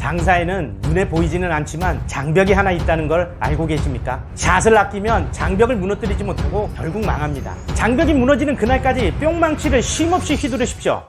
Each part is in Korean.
장사에는 눈에 보이지는 않지만 장벽이 하나 있다는 걸 알고 계십니까? 샷을 아끼면 장벽을 무너뜨리지 못하고 결국 망합니다. 장벽이 무너지는 그날까지 뿅망치를 쉼없이 휘두르십시오.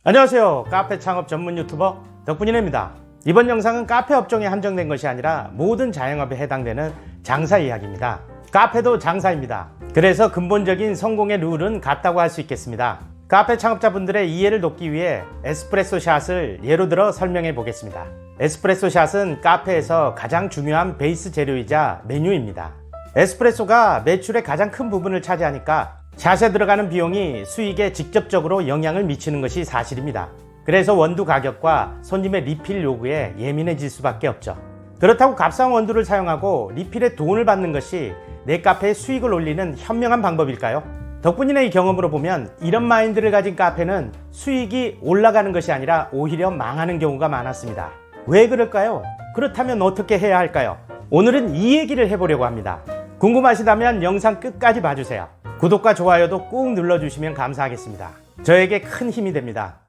안녕하세요. 카페 창업 전문 유튜버 덕분이네입니다. 이번 영상은 카페 업종에 한정된 것이 아니라 모든 자영업에 해당되는 장사 이야기입니다. 카페도 장사입니다. 그래서 근본적인 성공의 룰은 같다고 할 수 있겠습니다. 카페 창업자분들의 이해를 돕기 위해 에스프레소 샷을 예로 들어 설명해 보겠습니다. 에스프레소 샷은 카페에서 가장 중요한 베이스 재료이자 메뉴입니다. 에스프레소가 매출의 가장 큰 부분을 차지하니까 샷에 들어가는 비용이 수익에 직접적으로 영향을 미치는 것이 사실입니다. 그래서 원두 가격과 손님의 리필 요구에 예민해질 수밖에 없죠. 그렇다고 값싼 원두를 사용하고 리필에 돈을 받는 것이 내 카페의 수익을 올리는 현명한 방법일까요? 덕분이네 경험으로 보면 이런 마인드를 가진 카페는 수익이 올라가는 것이 아니라 오히려 망하는 경우가 많았습니다. 왜 그럴까요? 그렇다면 어떻게 해야 할까요? 오늘은 이 얘기를 해보려고 합니다. 궁금하시다면 영상 끝까지 봐주세요. 구독과 좋아요도 꾹 눌러주시면 감사하겠습니다. 저에게 큰 힘이 됩니다.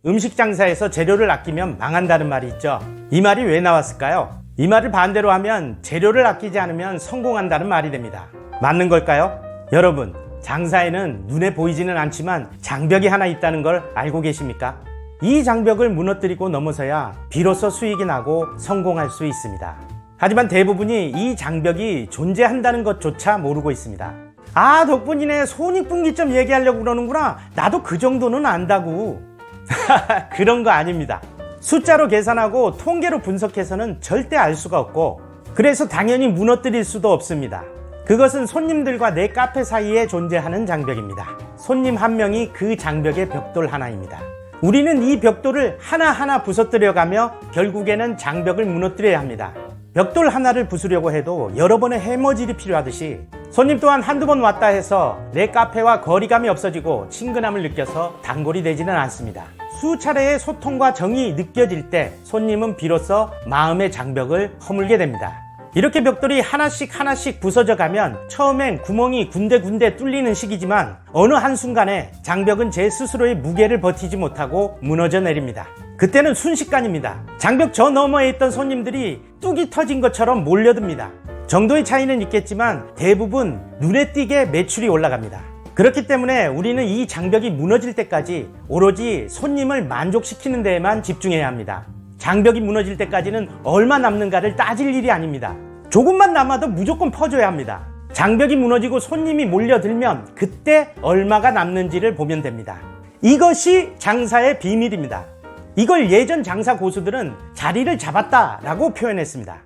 음식 장사에서 재료를 아끼면 망한다는 말이 있죠. 이 말이 왜 나왔을까요? 이 말을 반대로 하면 재료를 아끼지 않으면 성공한다는 말이 됩니다. 맞는 걸까요? 여러분, 장사에는 눈에 보이지는 않지만 장벽이 하나 있다는 걸 알고 계십니까? 이 장벽을 무너뜨리고 넘어서야 비로소 수익이 나고 성공할 수 있습니다. 하지만 대부분이 이 장벽이 존재한다는 것조차 모르고 있습니다. 아, 덕분이네 손익분기점 얘기하려고 그러는구나. 나도 그 정도는 안다고. 그런 거 아닙니다. 숫자로 계산하고 통계로 분석해서는 절대 알 수가 없고, 그래서 당연히 무너뜨릴 수도 없습니다. 그것은 손님들과 내 카페 사이에 존재하는 장벽입니다. 손님 한 명이 그 장벽의 벽돌 하나입니다. 우리는 이 벽돌을 하나하나 부서뜨려가며 결국에는 장벽을 무너뜨려야 합니다. 벽돌 하나를 부수려고 해도 여러 번의 해머질이 필요하듯이 손님 또한 한두 번 왔다 해서 내 카페와 거리감이 없어지고 친근함을 느껴서 단골이 되지는 않습니다. 수차례의 소통과 정이 느껴질 때 손님은 비로소 마음의 장벽을 허물게 됩니다. 이렇게 벽돌이 하나씩 부서져 가면 처음엔 구멍이 군데군데 뚫리는 시기지만 어느 한순간에 장벽은 제 스스로의 무게를 버티지 못하고 무너져 내립니다. 그때는 순식간입니다. 장벽 저 너머에 있던 손님들이 뚝이 터진 것처럼 몰려듭니다. 정도의 차이는 있겠지만 대부분 눈에 띄게 매출이 올라갑니다. 그렇기 때문에 우리는 이 장벽이 무너질 때까지 오로지 손님을 만족시키는 데에만 집중해야 합니다. 장벽이 무너질 때까지는 얼마 남는가를 따질 일이 아닙니다. 조금만 남아도 무조건 퍼줘야 합니다. 장벽이 무너지고 손님이 몰려들면 그때 얼마가 남는지를 보면 됩니다. 이것이 장사의 비밀입니다. 이걸 예전 장사 고수들은 자리를 잡았다라고 표현했습니다.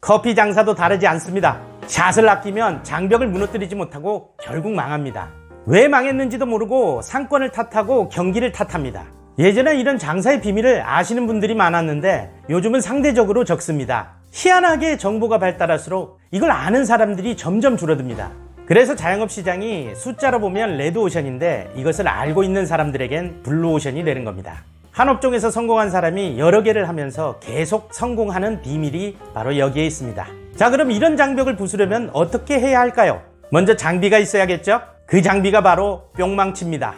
커피 장사도 다르지 않습니다. 샷을 아끼면 장벽을 무너뜨리지 못하고 결국 망합니다. 왜 망했는지도 모르고 상권을 탓하고 경기를 탓합니다. 예전에 이런 장사의 비밀을 아시는 분들이 많았는데 요즘은 상대적으로 적습니다. 희한하게 정보가 발달할수록 이걸 아는 사람들이 점점 줄어듭니다. 그래서 자영업 시장이 숫자로 보면 레드오션인데 이것을 알고 있는 사람들에겐 블루오션이 되는 겁니다. 한 업종에서 성공한 사람이 여러 개를 하면서 계속 성공하는 비밀이 바로 여기에 있습니다. 자, 그럼 이런 장벽을 부수려면 어떻게 해야 할까요? 먼저 장비가 있어야겠죠? 그 장비가 바로 뿅망치입니다.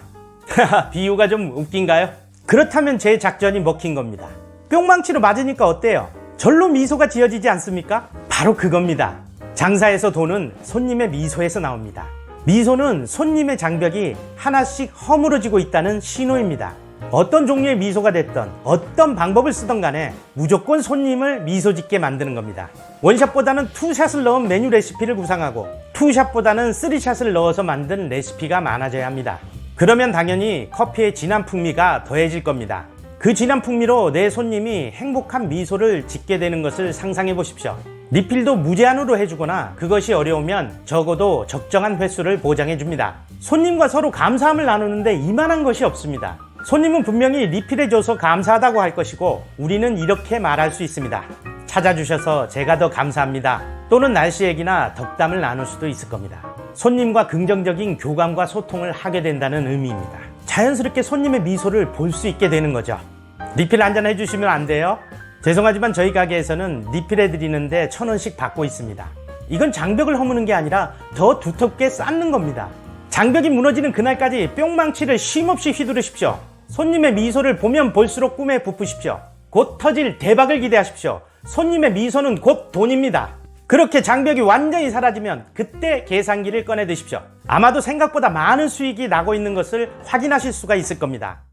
비유가 좀 웃긴가요? 그렇다면 제 작전이 먹힌 겁니다. 뿅망치로 맞으니까 어때요? 절로 미소가 지어지지 않습니까? 바로 그겁니다. 장사에서 돈은 손님의 미소에서 나옵니다. 미소는 손님의 장벽이 하나씩 허물어지고 있다는 신호입니다. 어떤 종류의 미소가 됐던 어떤 방법을 쓰던 간에 무조건 손님을 미소 짓게 만드는 겁니다. 원샷보다는 투샷을 넣은 메뉴 레시피를 구상하고 투샷보다는 쓰리샷을 넣어서 만든 레시피가 많아져야 합니다. 그러면 당연히 커피의 진한 풍미가 더해질 겁니다. 그 진한 풍미로 내 손님이 행복한 미소를 짓게 되는 것을 상상해 보십시오. 리필도 무제한으로 해주거나 그것이 어려우면 적어도 적정한 횟수를 보장해 줍니다. 손님과 서로 감사함을 나누는데 이만한 것이 없습니다. 손님은 분명히 리필해줘서 감사하다고 할 것이고 우리는 이렇게 말할 수 있습니다. 찾아주셔서 제가 더 감사합니다. 또는 날씨 얘기나 덕담을 나눌 수도 있을 겁니다. 손님과 긍정적인 교감과 소통을 하게 된다는 의미입니다. 자연스럽게 손님의 미소를 볼 수 있게 되는 거죠. 리필 한잔 해주시면 안 돼요? 죄송하지만 저희 가게에서는 리필해 드리는데 1,000원씩 받고 있습니다. 이건 장벽을 허무는 게 아니라 더 두텁게 쌓는 겁니다. 장벽이 무너지는 그날까지 뿅망치를 쉼없이 휘두르십시오. 손님의 미소를 보면 볼수록 꿈에 부푸십시오. 곧 터질 대박을 기대하십시오. 손님의 미소는 곧 돈입니다. 그렇게 장벽이 완전히 사라지면 그때 계산기를 꺼내 드십시오. 아마도 생각보다 많은 수익이 나고 있는 것을 확인하실 수가 있을 겁니다.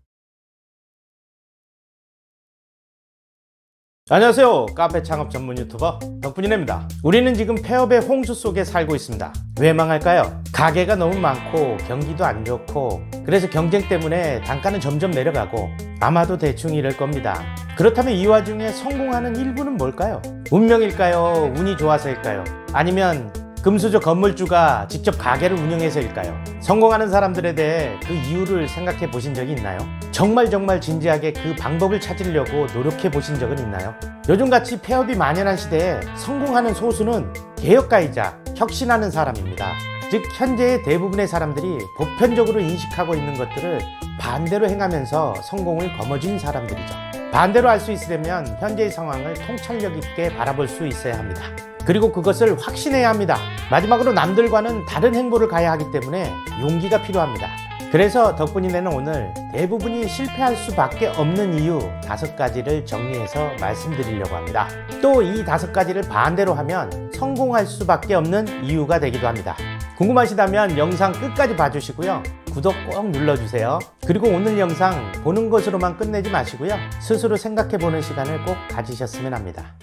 안녕하세요. 카페 창업 전문 유튜버 덕분이네입니다. 우리는 지금 폐업의 홍수 속에 살고 있습니다. 왜 망할까요? 가게가 너무 많고 경기도 안 좋고, 그래서 경쟁 때문에 단가는 점점 내려가고 아마도 대충 이럴 겁니다. 그렇다면 이 와중에 성공하는 일부는 뭘까요? 운명일까요? 운이 좋아서일까요? 아니면 금수저 건물주가 직접 가게를 운영해서일까요? 성공하는 사람들에 대해 그 이유를 생각해 보신 적이 있나요? 정말 진지하게 그 방법을 찾으려고 노력해 보신 적은 있나요? 요즘같이 폐업이 만연한 시대에 성공하는 소수는 개혁가이자 혁신하는 사람입니다. 즉 현재의 대부분의 사람들이 보편적으로 인식하고 있는 것들을 반대로 행하면서 성공을 거머쥔 사람들이죠. 반대로 할 수 있으려면 현재의 상황을 통찰력 있게 바라볼 수 있어야 합니다. 그리고 그것을 확신해야 합니다. 마지막으로 남들과는 다른 행보를 가야 하기 때문에 용기가 필요합니다. 그래서 덕분이네는 오늘 대부분이 실패할 수밖에 없는 이유 5가지를 정리해서 말씀드리려고 합니다. 또 이 5가지를 반대로 하면 성공할 수밖에 없는 이유가 되기도 합니다. 궁금하시다면 영상 끝까지 봐주시고요. 구독 꼭 눌러주세요. 그리고 오늘 영상 보는 것으로만 끝내지 마시고요. 스스로 생각해보는 시간을 꼭 가지셨으면 합니다.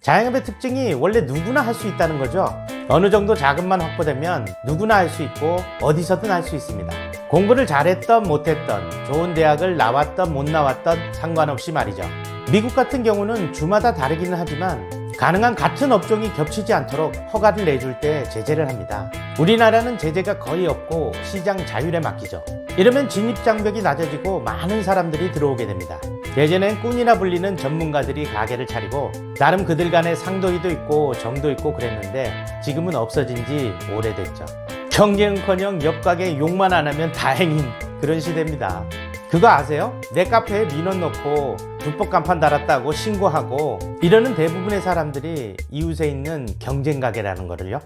자영업의 특징이 원래 누구나 할 수 있다는 거죠. 어느 정도 자금만 확보되면 누구나 할 수 있고 어디서든 할 수 있습니다. 공부를 잘했던 못했던, 좋은 대학을 나왔던 못 나왔던 상관없이 말이죠. 미국 같은 경우는 주마다 다르기는 하지만 가능한 같은 업종이 겹치지 않도록 허가를 내줄 때 제재를 합니다. 우리나라는 제재가 거의 없고 시장 자율에 맡기죠. 이러면 진입장벽이 낮아지고 많은 사람들이 들어오게 됩니다. 예전엔 꾼이라 불리는 전문가들이 가게를 차리고 나름 그들 간의 상도이도 있고 정도 있고 그랬는데 지금은 없어진 지 오래됐죠. 경쟁은커녕 옆 가게 욕만 안 하면 다행인 그런 시대입니다. 그거 아세요? 내 카페에 민원 넣고 불법 간판 달았다고 신고하고 이러는 대부분의 사람들이 이웃에 있는 경쟁 가게라는 거를요.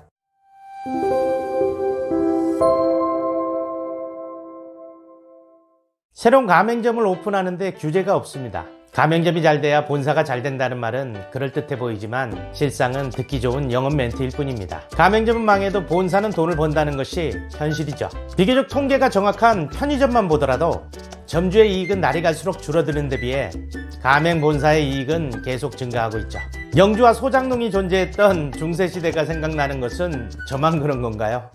새로운 가맹점을 오픈하는데 규제가 없습니다. 가맹점이 잘 돼야 본사가 잘 된다는 말은 그럴듯해 보이지만 실상은 듣기 좋은 영업 멘트일 뿐입니다. 가맹점은 망해도 본사는 돈을 번다는 것이 현실이죠. 비교적 통계가 정확한 편의점만 보더라도 점주의 이익은 날이 갈수록 줄어드는 데 비해 가맹 본사의 이익은 계속 증가하고 있죠. 영주와 소장농이 존재했던 중세시대가 생각나는 것은 저만 그런 건가요?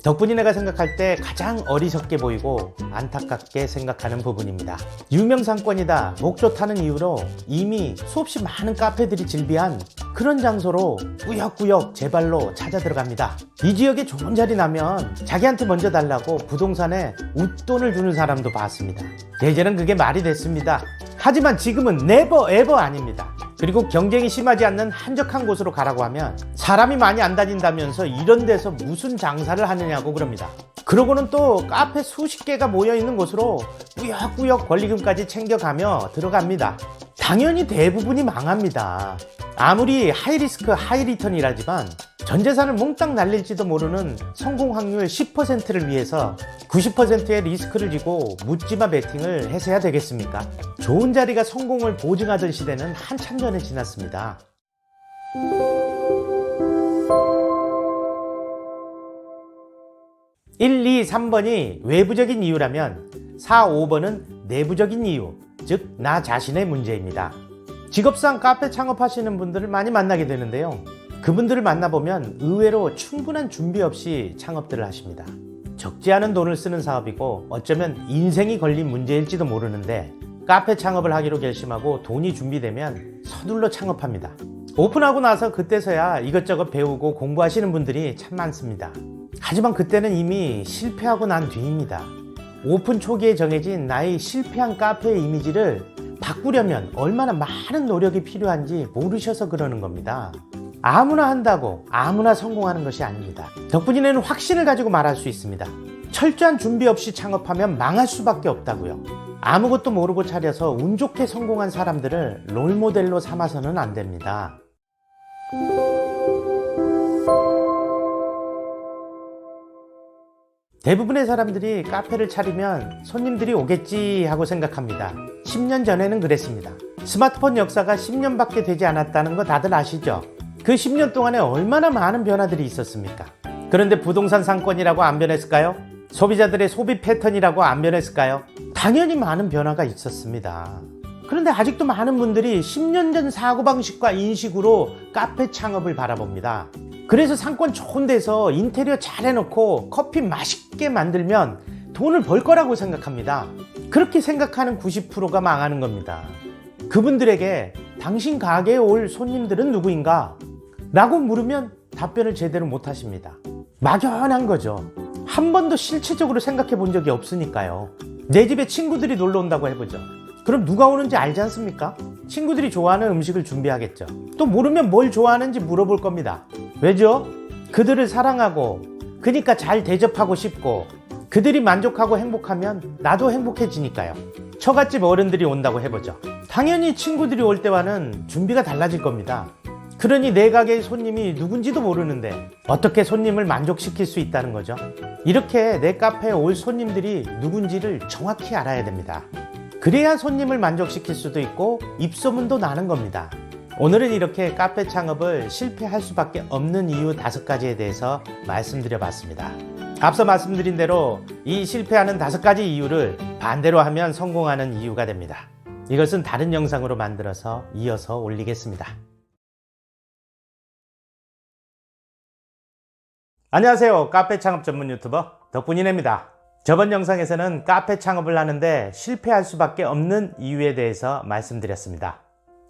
덕분이네가 생각할 때 가장 어리석게 보이고 안타깝게 생각하는 부분입니다. 유명상권이다, 목 좋다는 이유로 이미 수없이 많은 카페들이 즐비한 그런 장소로 꾸역꾸역 제 발로 찾아 들어갑니다. 이 지역에 좋은 자리 나면 자기한테 먼저 달라고 부동산에 웃돈을 주는 사람도 봤습니다. 예전엔 그게 말이 됐습니다. 하지만 지금은 네버 에버 아닙니다. 그리고 경쟁이 심하지 않는 한적한 곳으로 가라고 하면 사람이 많이 안 다닌다면서 이런 데서 무슨 장사를 하느냐고 그럽니다. 그러고는 또 카페 수십 개가 모여있는 곳으로 꾸역꾸역 권리금까지 챙겨가며 들어갑니다. 당연히 대부분이 망합니다. 아무리 하이리스크 하이리턴이라지만 전재산을 몽땅 날릴지도 모르는 성공 확률 10%를 위해서 90%의 리스크를 지고 묻지마 베팅을 해서야 되겠습니까? 좋은 자리가 성공을 보증하던 시대는 한참 전에 지났습니다. 1, 2, 3번이 외부적인 이유라면 4, 5번은 내부적인 이유, 즉 나 자신의 문제입니다. 직업상 카페 창업하시는 분들을 많이 만나게 되는데요. 그분들을 만나보면 의외로 충분한 준비 없이 창업들을 하십니다. 적지 않은 돈을 쓰는 사업이고 어쩌면 인생이 걸린 문제일지도 모르는데 카페 창업을 하기로 결심하고 돈이 준비되면 서둘러 창업합니다. 오픈하고 나서 그때서야 이것저것 배우고 공부하시는 분들이 참 많습니다. 하지만 그때는 이미 실패하고 난 뒤입니다. 오픈 초기에 정해진 나의 실패한 카페의 이미지를 바꾸려면 얼마나 많은 노력이 필요한지 모르셔서 그러는 겁니다. 아무나 한다고 아무나 성공하는 것이 아닙니다. 덕분이네는 확신을 가지고 말할 수 있습니다. 철저한 준비 없이 창업하면 망할 수밖에 없다고요. 아무것도 모르고 차려서 운 좋게 성공한 사람들을 롤모델로 삼아서는 안 됩니다. 대부분의 사람들이 카페를 차리면 손님들이 오겠지 하고 생각합니다. 10년 전에는 그랬습니다. 스마트폰 역사가 10년밖에 되지 않았다는 거 다들 아시죠? 그 10년 동안에 얼마나 많은 변화들이 있었습니까? 그런데 부동산 상권이라고 안 변했을까요? 소비자들의 소비 패턴이라고 안 변했을까요? 당연히 많은 변화가 있었습니다. 그런데 아직도 많은 분들이 10년 전 사고방식과 인식으로 카페 창업을 바라봅니다. 그래서 상권 좋은 데서 인테리어 잘 해놓고 커피 맛있게 만들면 돈을 벌 거라고 생각합니다. 그렇게 생각하는 90%가 망하는 겁니다. 그분들에게 당신 가게에 올 손님들은 누구인가? 라고 물으면 답변을 제대로 못 하십니다. 막연한 거죠. 한 번도 실체적으로 생각해 본 적이 없으니까요. 내 집에 친구들이 놀러 온다고 해보죠. 그럼 누가 오는지 알지 않습니까? 친구들이 좋아하는 음식을 준비하겠죠. 또 모르면 뭘 좋아하는지 물어볼 겁니다. 왜죠? 그들을 사랑하고 그러니까 잘 대접하고 싶고 그들이 만족하고 행복하면 나도 행복해지니까요. 처갓집 어른들이 온다고 해보죠. 당연히 친구들이 올 때와는 준비가 달라질 겁니다. 그러니 내 가게의 손님이 누군지도 모르는데 어떻게 손님을 만족시킬 수 있다는 거죠? 이렇게 내 카페에 올 손님들이 누군지를 정확히 알아야 됩니다. 그래야 손님을 만족시킬 수도 있고 입소문도 나는 겁니다. 오늘은 이렇게 카페 창업을 실패할 수밖에 없는 이유 5가지에 대해서 말씀드려 봤습니다. 앞서 말씀드린 대로 이 실패하는 5가지 이유를 반대로 하면 성공하는 이유가 됩니다. 이것은 다른 영상으로 만들어서 이어서 올리겠습니다. 안녕하세요. 카페 창업 전문 유튜버 덕분이네입니다. 저번 영상에서는 카페 창업을 하는데 실패할 수밖에 없는 이유에 대해서 말씀드렸습니다.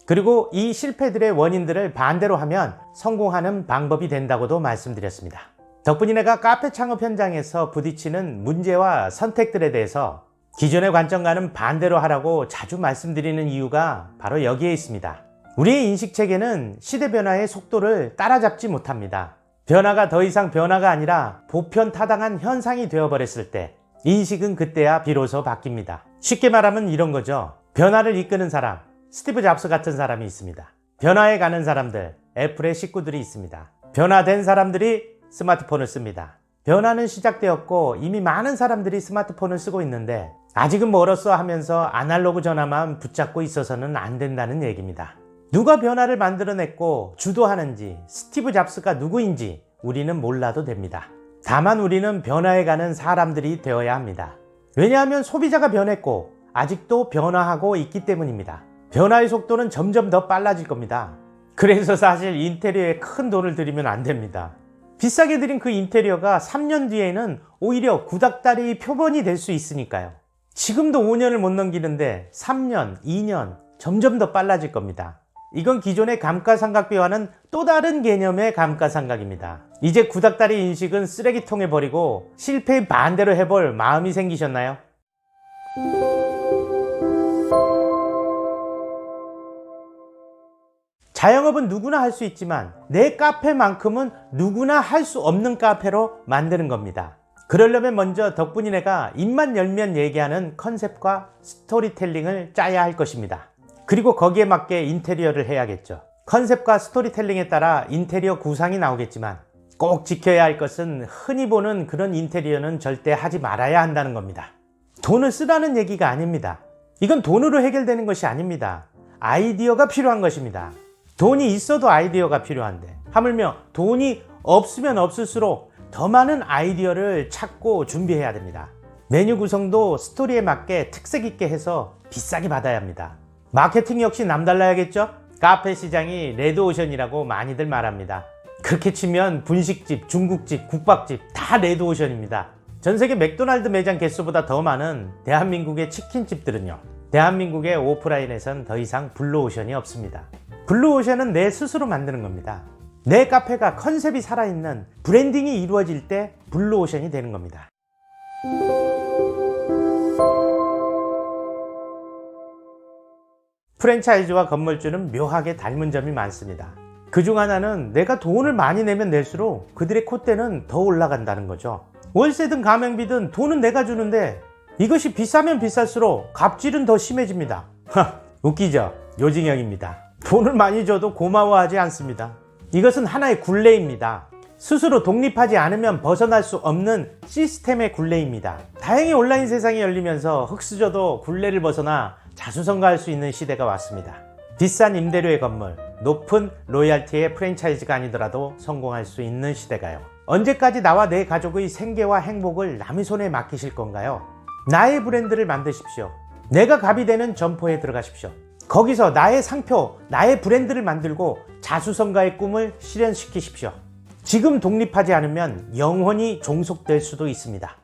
그리고 이 실패들의 원인들을 반대로 하면 성공하는 방법이 된다고도 말씀드렸습니다. 덕분이네가 카페 창업 현장에서 부딪히는 문제와 선택들에 대해서 기존의 관점과는 반대로 하라고 자주 말씀드리는 이유가 바로 여기에 있습니다. 우리의 인식체계는 시대 변화의 속도를 따라잡지 못합니다. 변화가 더 이상 변화가 아니라 보편타당한 현상이 되어버렸을 때 인식은 그때야 비로소 바뀝니다. 쉽게 말하면 이런 거죠. 변화를 이끄는 사람, 스티브 잡스 같은 사람이 있습니다. 변화에 가는 사람들, 애플의 식구들이 있습니다. 변화된 사람들이 스마트폰을 씁니다. 변화는 시작되었고 이미 많은 사람들이 스마트폰을 쓰고 있는데 아직은 멀었어 하면서 아날로그 전화만 붙잡고 있어서는 안 된다는 얘기입니다. 누가 변화를 만들어냈고 주도하는지, 스티브 잡스가 누구인지 우리는 몰라도 됩니다. 다만 우리는 변화해 가는 사람들이 되어야 합니다. 왜냐하면 소비자가 변했고 아직도 변화하고 있기 때문입니다. 변화의 속도는 점점 더 빨라질 겁니다. 그래서 사실 인테리어에 큰 돈을 들이면 안 됩니다. 비싸게 들인 그 인테리어가 3년 뒤에는 오히려 구닥다리 표본이 될 수 있으니까요. 지금도 5년을 못 넘기는데 3년, 2년 점점 더 빨라질 겁니다. 이건 기존의 감가상각비와는 또 다른 개념의 감가상각입니다. 이제 구닥다리 인식은 쓰레기통에 버리고 실패 반대로 해볼 마음이 생기셨나요? 자영업은 누구나 할 수 있지만 내 카페만큼은 누구나 할 수 없는 카페로 만드는 겁니다. 그러려면 먼저 덕분이네가 입만 열면 얘기하는 컨셉과 스토리텔링을 짜야 할 것입니다. 그리고 거기에 맞게 인테리어를 해야겠죠. 컨셉과 스토리텔링에 따라 인테리어 구상이 나오겠지만 꼭 지켜야 할 것은 흔히 보는 그런 인테리어는 절대 하지 말아야 한다는 겁니다. 돈을 쓰라는 얘기가 아닙니다. 이건 돈으로 해결되는 것이 아닙니다. 아이디어가 필요한 것입니다. 돈이 있어도 아이디어가 필요한데 하물며 돈이 없으면 없을수록 더 많은 아이디어를 찾고 준비해야 됩니다. 메뉴 구성도 스토리에 맞게 특색 있게 해서 비싸게 받아야 합니다. 마케팅 역시 남달라야겠죠? 카페 시장이 레드오션이라고 많이들 말합니다. 그렇게 치면 분식집, 중국집, 국밥집 다 레드오션입니다. 전세계 맥도날드 매장 개수보다 더 많은 대한민국의 치킨집들은요, 대한민국의 오프라인에선 더 이상 블루오션이 없습니다. 블루오션은 내 스스로 만드는 겁니다. 내 카페가 컨셉이 살아있는 브랜딩이 이루어질 때 블루오션이 되는 겁니다. 프랜차이즈와 건물주는 묘하게 닮은 점이 많습니다. 그중 하나는 내가 돈을 많이 내면 낼수록 그들의 콧대는 더 올라간다는 거죠. 월세든 가맹비든 돈은 내가 주는데 이것이 비싸면 비쌀수록 갑질은 더 심해집니다. 웃기죠? 요징형입니다. 돈을 많이 줘도 고마워하지 않습니다. 이것은 하나의 굴레입니다. 스스로 독립하지 않으면 벗어날 수 없는 시스템의 굴레입니다. 다행히 온라인 세상이 열리면서 흙수저도 굴레를 벗어나 자수성가할 수 있는 시대가 왔습니다. 비싼 임대료의 건물, 높은 로열티의 프랜차이즈가 아니더라도 성공할 수 있는 시대가요. 언제까지 나와 내 가족의 생계와 행복을 남의 손에 맡기실 건가요? 나의 브랜드를 만드십시오. 내가 갑이 되는 점포에 들어가십시오. 거기서 나의 상표, 나의 브랜드를 만들고 자수성가의 꿈을 실현시키십시오. 지금 독립하지 않으면 영원히 종속될 수도 있습니다.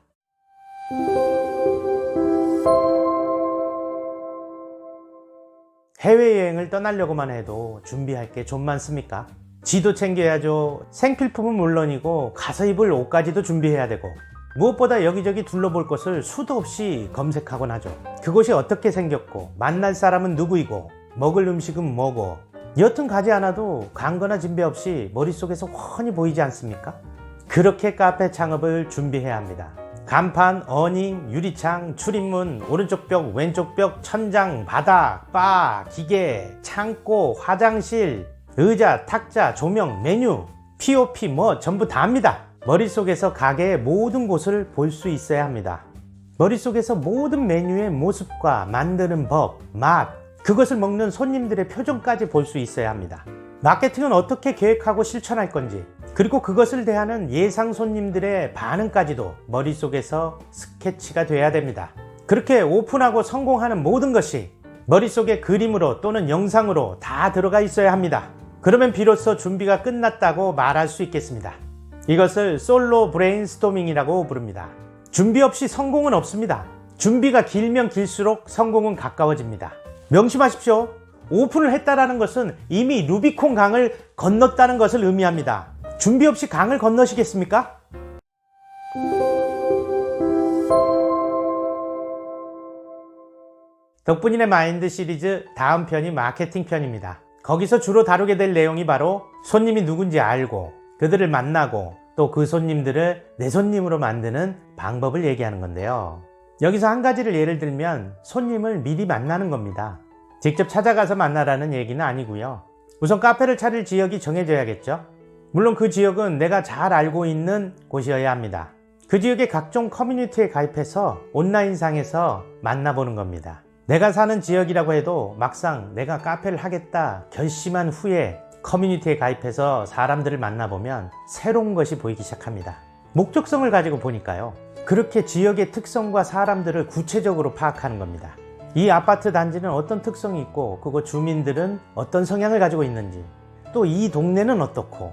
해외여행을 떠나려고만 해도 준비할 게 좀 많습니까? 지도 챙겨야죠. 생필품은 물론이고 가서 입을 옷까지도 준비해야 되고 무엇보다 여기저기 둘러볼 것을 수도 없이 검색하곤 하죠. 그곳이 어떻게 생겼고 만날 사람은 누구이고 먹을 음식은 뭐고 여튼 가지 않아도 강거나 진배 없이 머릿속에서 훤히 보이지 않습니까? 그렇게 카페 창업을 준비해야 합니다. 간판, 어닝, 유리창, 출입문, 오른쪽 벽, 왼쪽 벽, 천장, 바닥, 바, 기계, 창고, 화장실, 의자, 탁자, 조명, 메뉴, POP 뭐 전부 다 합니다. 머릿속에서 가게의 모든 곳을 볼 수 있어야 합니다. 머릿속에서 모든 메뉴의 모습과 만드는 법, 맛, 그것을 먹는 손님들의 표정까지 볼 수 있어야 합니다. 마케팅은 어떻게 계획하고 실천할 건지, 그리고 그것을 대하는 예상 손님들의 반응까지도 머릿속에서 스케치가 돼야 됩니다. 그렇게 오픈하고 성공하는 모든 것이 머릿속에 그림으로 또는 영상으로 다 들어가 있어야 합니다. 그러면 비로소 준비가 끝났다고 말할 수 있겠습니다. 이것을 솔로 브레인스토밍이라고 부릅니다. 준비 없이 성공은 없습니다. 준비가 길면 길수록 성공은 가까워집니다. 명심하십시오. 오픈을 했다라는 것은 이미 루비콘 강을 건넜다는 것을 의미합니다. 준비 없이 강을 건너시겠습니까? 덕분인의 마인드 시리즈 다음 편이 마케팅 편입니다. 거기서 주로 다루게 될 내용이 바로 손님이 누군지 알고 그들을 만나고 또 그 손님들을 내 손님으로 만드는 방법을 얘기하는 건데요. 여기서 한 가지를 예를 들면 손님을 미리 만나는 겁니다. 직접 찾아가서 만나라는 얘기는 아니고요. 우선 카페를 차릴 지역이 정해져야겠죠. 물론 그 지역은 내가 잘 알고 있는 곳이어야 합니다. 그 지역의 각종 커뮤니티에 가입해서 온라인상에서 만나보는 겁니다. 내가 사는 지역이라고 해도 막상 내가 카페를 하겠다 결심한 후에 커뮤니티에 가입해서 사람들을 만나보면 새로운 것이 보이기 시작합니다. 목적성을 가지고 보니까요. 그렇게 지역의 특성과 사람들을 구체적으로 파악하는 겁니다. 이 아파트 단지는 어떤 특성이 있고 그곳 주민들은 어떤 성향을 가지고 있는지, 또 이 동네는 어떻고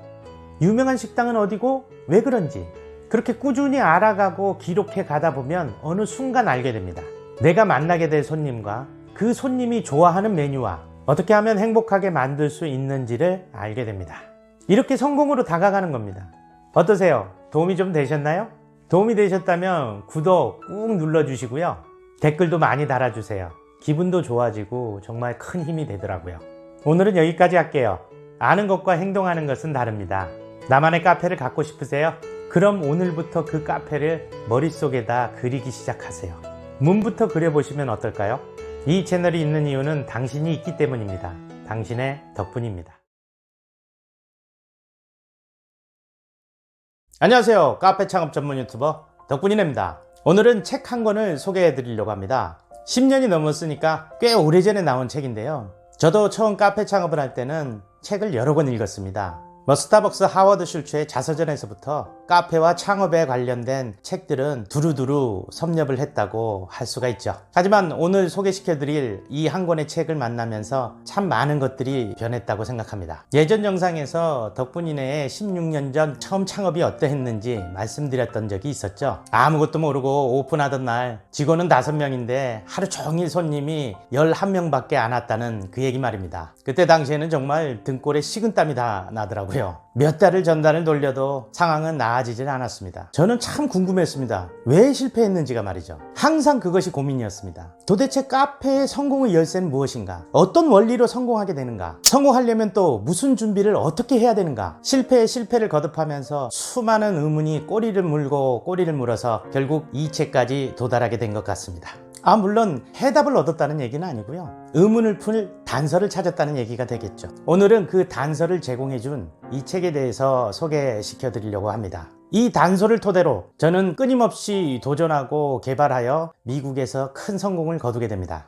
유명한 식당은 어디고 왜 그런지 그렇게 꾸준히 알아가고 기록해 가다 보면 어느 순간 알게 됩니다. 내가 만나게 될 손님과 그 손님이 좋아하는 메뉴와 어떻게 하면 행복하게 만들 수 있는지를 알게 됩니다. 이렇게 성공으로 다가가는 겁니다. 어떠세요? 도움이 좀 되셨나요? 도움이 되셨다면 구독 꾹 눌러주시고요. 댓글도 많이 달아주세요. 기분도 좋아지고 정말 큰 힘이 되더라고요. 오늘은 여기까지 할게요. 아는 것과 행동하는 것은 다릅니다. 나만의 카페를 갖고 싶으세요? 그럼 오늘부터 그 카페를 머릿속에다 그리기 시작하세요. 문부터 그려보시면 어떨까요? 이 채널이 있는 이유는 당신이 있기 때문입니다. 당신의 덕분입니다. 안녕하세요. 카페 창업 전문 유튜버 덕분이네입니다. 오늘은 책 한 권을 소개해 드리려고 합니다. 10년이 넘었으니까 꽤 오래전에 나온 책인데요. 저도 처음 카페 창업을 할 때는 책을 여러 권 읽었습니다. 스타벅스 하워드 슐츠의 자서전에서부터 카페와 창업에 관련된 책들은 두루두루 섭렵을 했다고 할 수가 있죠. 하지만 오늘 소개시켜드릴 이 한 권의 책을 만나면서 참 많은 것들이 변했다고 생각합니다. 예전 영상에서 덕분이네의 16년 전 처음 창업이 어떠했는지 말씀드렸던 적이 있었죠. 아무것도 모르고 오픈하던 날 직원은 5명인데 하루 종일 손님이 11명밖에 안 왔다는 그 얘기 말입니다. 그때 당시에는 정말 등골에 식은땀이 다 나더라고요. 그래요. 몇 달을 전단을 돌려도 상황은 나아지질 않았습니다. 저는 참 궁금했습니다. 왜 실패했는지가 말이죠. 항상 그것이 고민이었습니다. 도대체 카페의 성공의 열쇠는 무엇인가? 어떤 원리로 성공하게 되는가? 성공하려면 또 무슨 준비를 어떻게 해야 되는가? 실패에 실패를 거듭하면서 수많은 의문이 꼬리를 물고 꼬리를 물어서 결국 이 책까지 도달하게 된 것 같습니다. 물론 해답을 얻었다는 얘기는 아니고요. 의문을 풀 단서를 찾았다는 얘기가 되겠죠. 오늘은 그 단서를 제공해준 이 책에 대해서 소개시켜 드리려고 합니다. 이 단서를 토대로 저는 끊임없이 도전하고 개발하여 미국에서 큰 성공을 거두게 됩니다.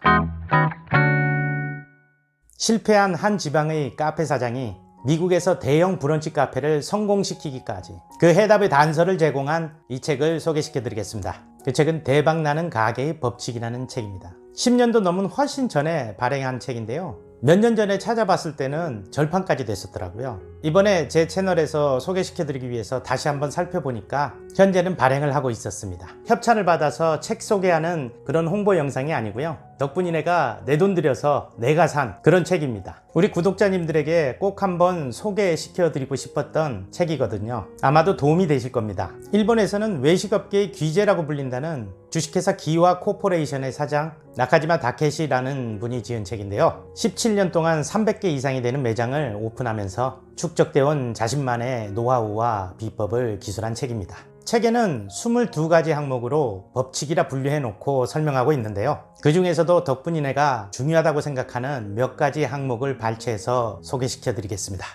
실패한 한 지방의 카페 사장이 미국에서 대형 브런치 카페를 성공시키기까지 그 해답의 단서를 제공한 이 책을 소개시켜 드리겠습니다. 그 책은 대박나는 가게의 법칙이라는 책입니다. 10년도 넘은 훨씬 전에 발행한 책인데요. 몇 년 전에 찾아봤을 때는 절판까지 됐었더라고요. 이번에 제 채널에서 소개시켜드리기 위해서 다시 한번 살펴보니까 현재는 발행을 하고 있었습니다. 협찬을 받아서 책 소개하는 그런 홍보 영상이 아니고요. 덕분이네가 내 돈 들여서 내가 산 그런 책입니다. 우리 구독자님들에게 꼭 한번 소개시켜드리고 싶었던 책이거든요. 아마도 도움이 되실 겁니다. 일본에서는 외식업계의 귀재라고 불린다는 주식회사 기와 코퍼레이션의 사장 나카지마 다케시라는 분이 지은 책인데요. 17년 동안 300개 이상이 되는 매장을 오픈하면서 축적되어 온 자신만의 노하우와 비법을 기술한 책입니다. 책에는 22가지 항목으로 법칙이라 분류해 놓고 설명하고 있는데요. 그 중에서도 덕분이네가 중요하다고 생각하는 몇 가지 항목을 발췌해서 소개시켜 드리겠습니다.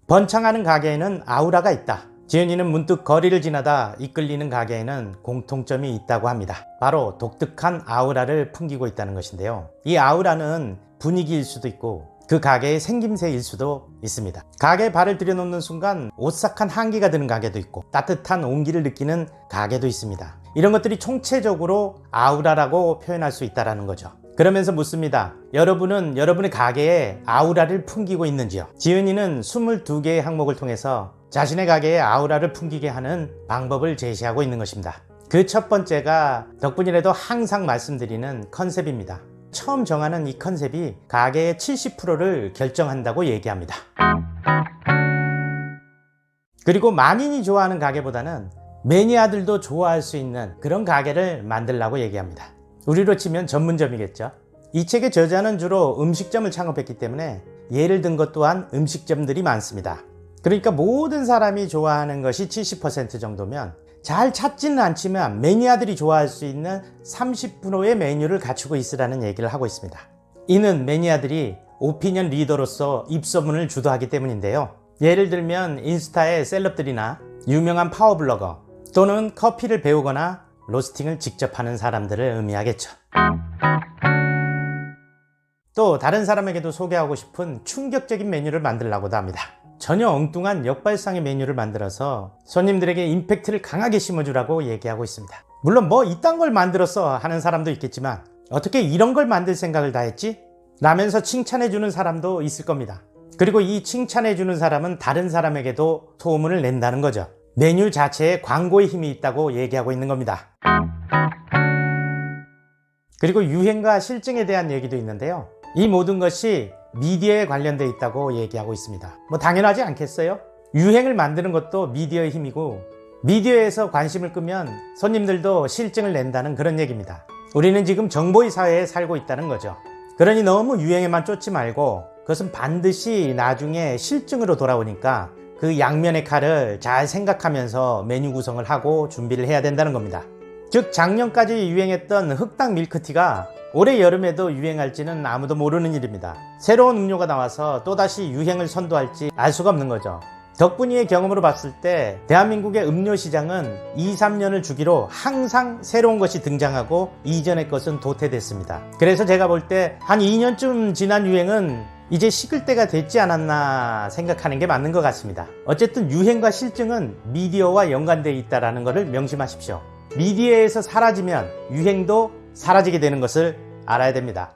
번창하는 가게에는 아우라가 있다. 지은이는 문득 거리를 지나다 이끌리는 가게에는 공통점이 있다고 합니다. 바로 독특한 아우라를 풍기고 있다는 것인데요. 이 아우라는 분위기일 수도 있고 그 가게의 생김새일 수도 있습니다. 가게에 발을 들여놓는 순간 오싹한 한기가 드는 가게도 있고 따뜻한 온기를 느끼는 가게도 있습니다. 이런 것들이 총체적으로 아우라라고 표현할 수 있다는 거죠. 그러면서 묻습니다. 여러분은 여러분의 가게에 아우라를 풍기고 있는지요? 지은이는 22개의 항목을 통해서 자신의 가게에 아우라를 풍기게 하는 방법을 제시하고 있는 것입니다. 그 첫 번째가 덕분이라도 항상 말씀드리는 컨셉입니다. 처음 정하는 이 컨셉이 가게의 70%를 결정한다고 얘기합니다. 그리고 만인이 좋아하는 가게보다는 매니아들도 좋아할 수 있는 그런 가게를 만들라고 얘기합니다. 우리로 치면 전문점이겠죠. 이 책의 저자는 주로 음식점을 창업했기 때문에 예를 든 것 또한 음식점들이 많습니다. 그러니까 모든 사람이 좋아하는 것이 70% 정도면 잘 찾지는 않지만 매니아들이 좋아할 수 있는 30%의 메뉴를 갖추고 있으라는 얘기를 하고 있습니다. 이는 매니아들이 오피니언 리더로서 입소문을 주도하기 때문인데요. 예를 들면 인스타의 셀럽들이나 유명한 파워블로거 또는 커피를 배우거나 로스팅을 직접 하는 사람들을 의미하겠죠. 또 다른 사람에게도 소개하고 싶은 충격적인 메뉴를 만들려고도 합니다. 전혀 엉뚱한 역발상의 메뉴를 만들어서 손님들에게 임팩트를 강하게 심어주라고 얘기하고 있습니다. 물론 이딴 걸 만들었어 하는 사람도 있겠지만 어떻게 이런 걸 만들 생각을 다 했지? 라면서 칭찬해주는 사람도 있을 겁니다. 그리고 이 칭찬해주는 사람은 다른 사람에게도 소문을 낸다는 거죠. 메뉴 자체에 광고의 힘이 있다고 얘기하고 있는 겁니다. 그리고 유행과 실증에 대한 얘기도 있는데요. 이 모든 것이 미디어에 관련되어 있다고 얘기하고 있습니다. 당연하지 않겠어요? 유행을 만드는 것도 미디어의 힘이고 미디어에서 관심을 끄면 손님들도 실증을 낸다는 그런 얘기입니다. 우리는 지금 정보의 사회에 살고 있다는 거죠. 그러니 너무 유행에만 쫓지 말고 그것은 반드시 나중에 실증으로 돌아오니까 그 양면의 칼을 잘 생각하면서 메뉴 구성을 하고 준비를 해야 된다는 겁니다. 즉 작년까지 유행했던 흑당 밀크티가 올해 여름에도 유행할지는 아무도 모르는 일입니다. 새로운 음료가 나와서 또다시 유행을 선도할지 알 수가 없는 거죠. 덕분이의 경험으로 봤을 때 대한민국의 음료 시장은 2-3년을 주기로 항상 새로운 것이 등장하고 이전의 것은 도태됐습니다. 그래서 제가 볼 때 한 2년쯤 지난 유행은 이제 식을 때가 됐지 않았나 생각하는 게 맞는 것 같습니다. 어쨌든 유행과 실증은 미디어와 연관되어 있다는 것을 명심하십시오. 미디어에서 사라지면 유행도 사라지게 되는 것을 알아야 됩니다.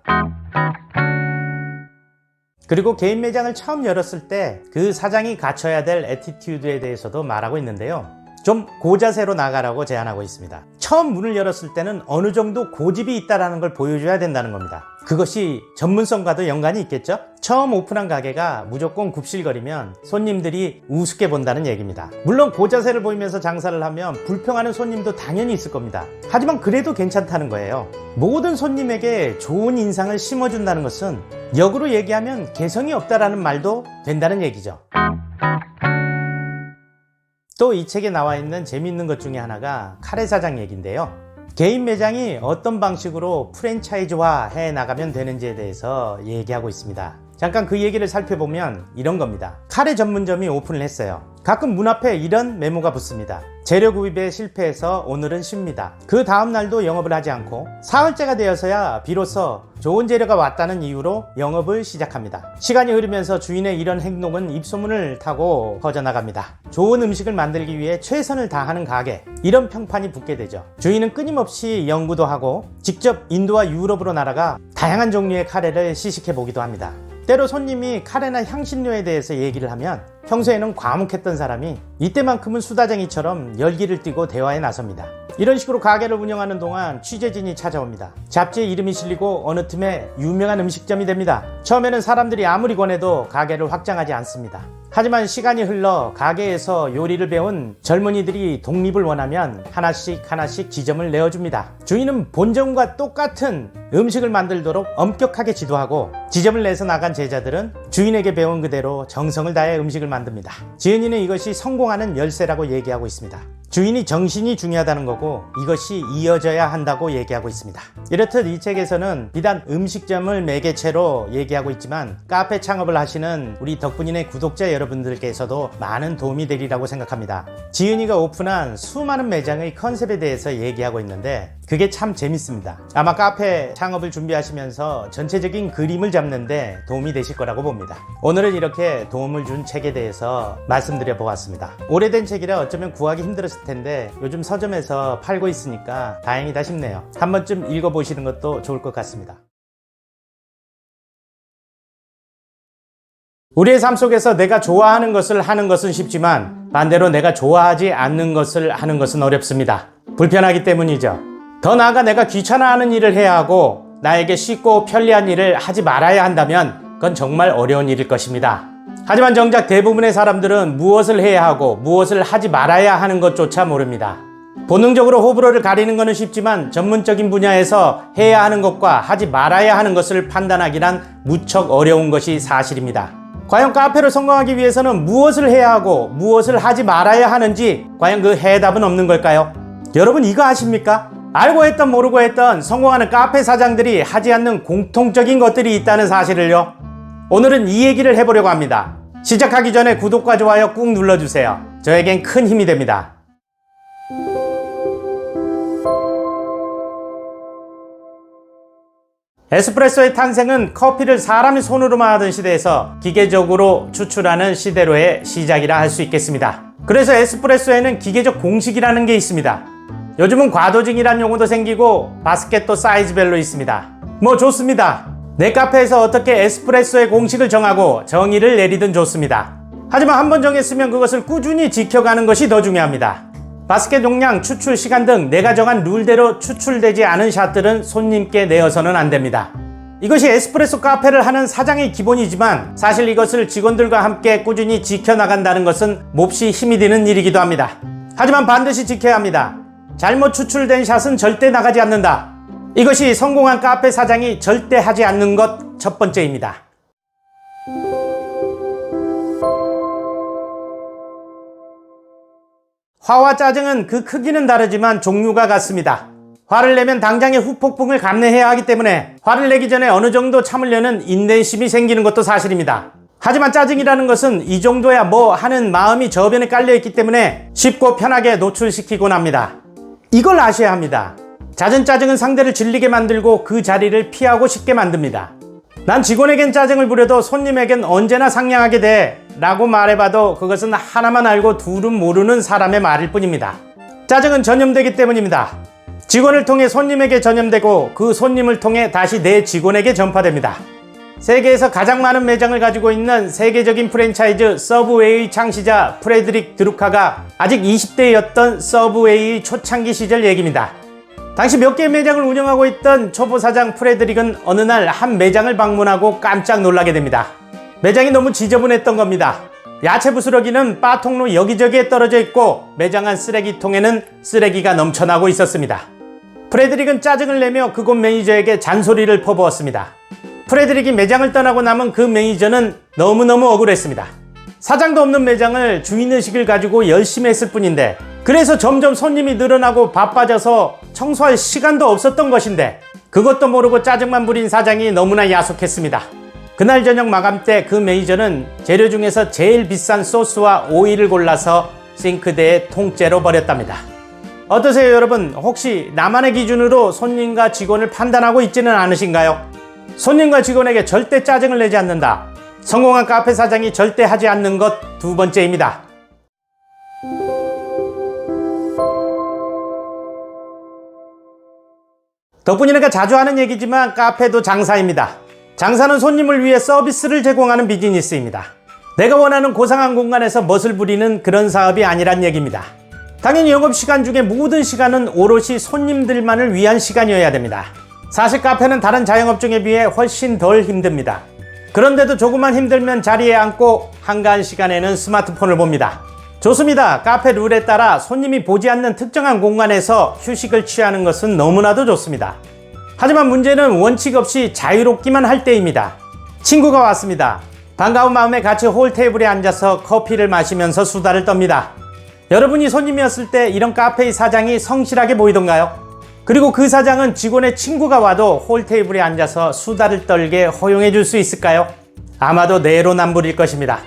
그리고 개인 매장을 처음 열었을 때 그 사장이 갖춰야 될 애티튜드에 대해서도 말하고 있는데요. 좀 고자세로 나가라고 제안하고 있습니다. 처음 문을 열었을 때는 어느 정도 고집이 있다는 걸 보여줘야 된다는 겁니다. 그것이 전문성과도 연관이 있겠죠? 처음 오픈한 가게가 무조건 굽실거리면 손님들이 우습게 본다는 얘기입니다. 물론 고자세를 보이면서 장사를 하면 불평하는 손님도 당연히 있을 겁니다. 하지만 그래도 괜찮다는 거예요. 모든 손님에게 좋은 인상을 심어준다는 것은 역으로 얘기하면 개성이 없다라는 말도 된다는 얘기죠. 또 이 책에 나와 있는 재미있는 것 중에 하나가 카레 사장 얘기인데요. 개인 매장이 어떤 방식으로 프랜차이즈화 해 나가면 되는지에 대해서 얘기하고 있습니다. 잠깐 그 얘기를 살펴보면 이런 겁니다. 카레 전문점이 오픈을 했어요. 가끔 문 앞에 이런 메모가 붙습니다. 재료 구입에 실패해서 오늘은 쉽니다. 그 다음 날도 영업을 하지 않고 사흘째가 되어서야 비로소 좋은 재료가 왔다는 이유로 영업을 시작합니다. 시간이 흐르면서 주인의 이런 행동은 입소문을 타고 퍼져나갑니다. 좋은 음식을 만들기 위해 최선을 다하는 가게, 이런 평판이 붙게 되죠. 주인은 끊임없이 연구도 하고 직접 인도와 유럽으로 날아가 다양한 종류의 카레를 시식해 보기도 합니다. 때로 손님이 카레나 향신료에 대해서 얘기를 하면 평소에는 과묵했던 사람이 이때만큼은 수다쟁이처럼 열기를 띠고 대화에 나섭니다. 이런 식으로 가게를 운영하는 동안 취재진이 찾아옵니다. 잡지에 이름이 실리고 어느 틈에 유명한 음식점이 됩니다. 처음에는 사람들이 아무리 권해도 가게를 확장하지 않습니다. 하지만 시간이 흘러 가게에서 요리를 배운 젊은이들이 독립을 원하면 하나씩 지점을 내어줍니다. 주인은 본점과 똑같은 음식을 만들도록 엄격하게 지도하고 지점을 내서 나간 제자들은 주인에게 배운 그대로 정성을 다해 음식을 만듭니다. 지은이는 이것이 성공하는 열쇠라고 얘기하고 있습니다. 주인이 정신이 중요하다는 거고 이것이 이어져야 한다고 얘기하고 있습니다. 이렇듯 이 책에서는 비단 음식점을 매개체로 얘기하고 있지만 카페 창업을 하시는 우리 덕분인의 구독자 여러분들께서도 많은 도움이 되리라고 생각합니다. 지은이가 오픈한 수많은 매장의 컨셉에 대해서 얘기하고 있는데 그게 참 재밌습니다. 아마 카페 창업을 준비하시면서 전체적인 그림을 잡는데 도움이 되실 거라고 봅니다. 오늘은 이렇게 도움을 준 책에 대해서 말씀드려 보았습니다. 오래된 책이라 어쩌면 구하기 힘들었을 텐데 요즘 서점에서 팔고 있으니까 다행이다 싶네요. 한 번쯤 읽어보시는 것도 좋을 것 같습니다. 우리의 삶 속에서 내가 좋아하는 것을 하는 것은 쉽지만 반대로 내가 좋아하지 않는 것을 하는 것은 어렵습니다. 불편하기 때문이죠. 더 나아가 내가 귀찮아하는 일을 해야 하고 나에게 쉽고 편리한 일을 하지 말아야 한다면 그건 정말 어려운 일일 것입니다. 하지만 정작 대부분의 사람들은 무엇을 해야 하고 무엇을 하지 말아야 하는 것조차 모릅니다. 본능적으로 호불호를 가리는 것은 쉽지만 전문적인 분야에서 해야 하는 것과 하지 말아야 하는 것을 판단하기란 무척 어려운 것이 사실입니다. 과연 카페로 성공하기 위해서는 무엇을 해야 하고 무엇을 하지 말아야 하는지 과연 그 해답은 없는 걸까요? 여러분 이거 아십니까? 알고 했던 모르고 했던 성공하는 카페 사장들이 하지 않는 공통적인 것들이 있다는 사실을요. 오늘은 이 얘기를 해보려고 합니다. 시작하기 전에 구독과 좋아요 꾹 눌러주세요. 저에겐 큰 힘이 됩니다. 에스프레소의 탄생은 커피를 사람이 손으로만 하던 시대에서 기계적으로 추출하는 시대로의 시작이라 할 수 있겠습니다. 그래서 에스프레소에는 기계적 공식이라는 게 있습니다. 요즘은 과도징이란 용어도 생기고 바스켓도 사이즈별로 있습니다. 뭐 좋습니다. 내 카페에서 어떻게 에스프레소의 공식을 정하고 정의를 내리든 좋습니다. 하지만 한번 정했으면 그것을 꾸준히 지켜가는 것이 더 중요합니다. 바스켓 용량, 추출 시간 등 내가 정한 룰대로 추출되지 않은 샷들은 손님께 내어서는 안 됩니다. 이것이 에스프레소 카페를 하는 사장의 기본이지만 사실 이것을 직원들과 함께 꾸준히 지켜나간다는 것은 몹시 힘이 드는 일이기도 합니다. 하지만 반드시 지켜야 합니다. 잘못 추출된 샷은 절대 나가지 않는다. 이것이 성공한 카페 사장이 절대 하지 않는 것 첫 번째입니다. 화와 짜증은 그 크기는 다르지만 종류가 같습니다. 화를 내면 당장의 후폭풍을 감내해야 하기 때문에 화를 내기 전에 어느 정도 참으려는 인내심이 생기는 것도 사실입니다. 하지만 짜증이라는 것은 이 정도야 뭐 하는 마음이 저변에 깔려있기 때문에 쉽고 편하게 노출시키곤 합니다. 이걸 아셔야 합니다. 잦은 짜증은 상대를 질리게 만들고 그 자리를 피하고 싶게 만듭니다. 난 직원에겐 짜증을 부려도 손님에겐 언제나 상냥하게 돼 라고 말해봐도 그것은 하나만 알고 둘은 모르는 사람의 말일 뿐입니다. 짜증은 전염되기 때문입니다. 직원을 통해 손님에게 전염되고 그 손님을 통해 다시 내 직원에게 전파됩니다. 세계에서 가장 많은 매장을 가지고 있는 세계적인 프랜차이즈 서브웨이 창시자 프레드릭 드루카가 아직 20대였던 서브웨이 초창기 시절 얘기입니다. 당시 몇 개의 매장을 운영하고 있던 초보 사장 프레드릭은 어느 날 한 매장을 방문하고 깜짝 놀라게 됩니다. 매장이 너무 지저분했던 겁니다. 야채 부스러기는 바 통로 여기저기에 떨어져 있고 매장 안 쓰레기통에는 쓰레기가 넘쳐나고 있었습니다. 프레드릭은 짜증을 내며 그곳 매니저에게 잔소리를 퍼부었습니다. 프레드릭이 매장을 떠나고 남은 그 매니저는 너무너무 억울했습니다. 사장도 없는 매장을 주인의식을 가지고 열심히 했을 뿐인데, 그래서 점점 손님이 늘어나고 바빠져서 청소할 시간도 없었던 것인데, 그것도 모르고 짜증만 부린 사장이 너무나 야속했습니다. 그날 저녁 마감 때 그 매니저는 재료 중에서 제일 비싼 소스와 오일을 골라서 싱크대에 통째로 버렸답니다. 어떠세요 여러분? 혹시 나만의 기준으로 손님과 직원을 판단하고 있지는 않으신가요? 손님과 직원에게 절대 짜증을 내지 않는다. 성공한 카페 사장이 절대 하지 않는 것 두 번째입니다. 덕분이니까 자주 하는 얘기지만 카페도 장사입니다. 장사는 손님을 위해 서비스를 제공하는 비즈니스입니다. 내가 원하는 고상한 공간에서 멋을 부리는 그런 사업이 아니란 얘기입니다. 당연히 영업시간 중에 모든 시간은 오롯이 손님들만을 위한 시간이어야 됩니다. 사실 카페는 다른 자영업종에 비해 훨씬 덜 힘듭니다. 그런데도 조금만 힘들면 자리에 앉고 한가한 시간에는 스마트폰을 봅니다. 좋습니다. 카페 룰에 따라 손님이 보지 않는 특정한 공간에서 휴식을 취하는 것은 너무나도 좋습니다. 하지만 문제는 원칙 없이 자유롭기만 할 때입니다. 친구가 왔습니다. 반가운 마음에 같이 홀 테이블에 앉아서 커피를 마시면서 수다를 떱니다. 여러분이 손님이었을 때 이런 카페의 사장이 성실하게 보이던가요? 그리고 그 사장은 직원의 친구가 와도 홀 테이블에 앉아서 수다를 떨게 허용해 줄 수 있을까요? 아마도 내로남불일 것입니다.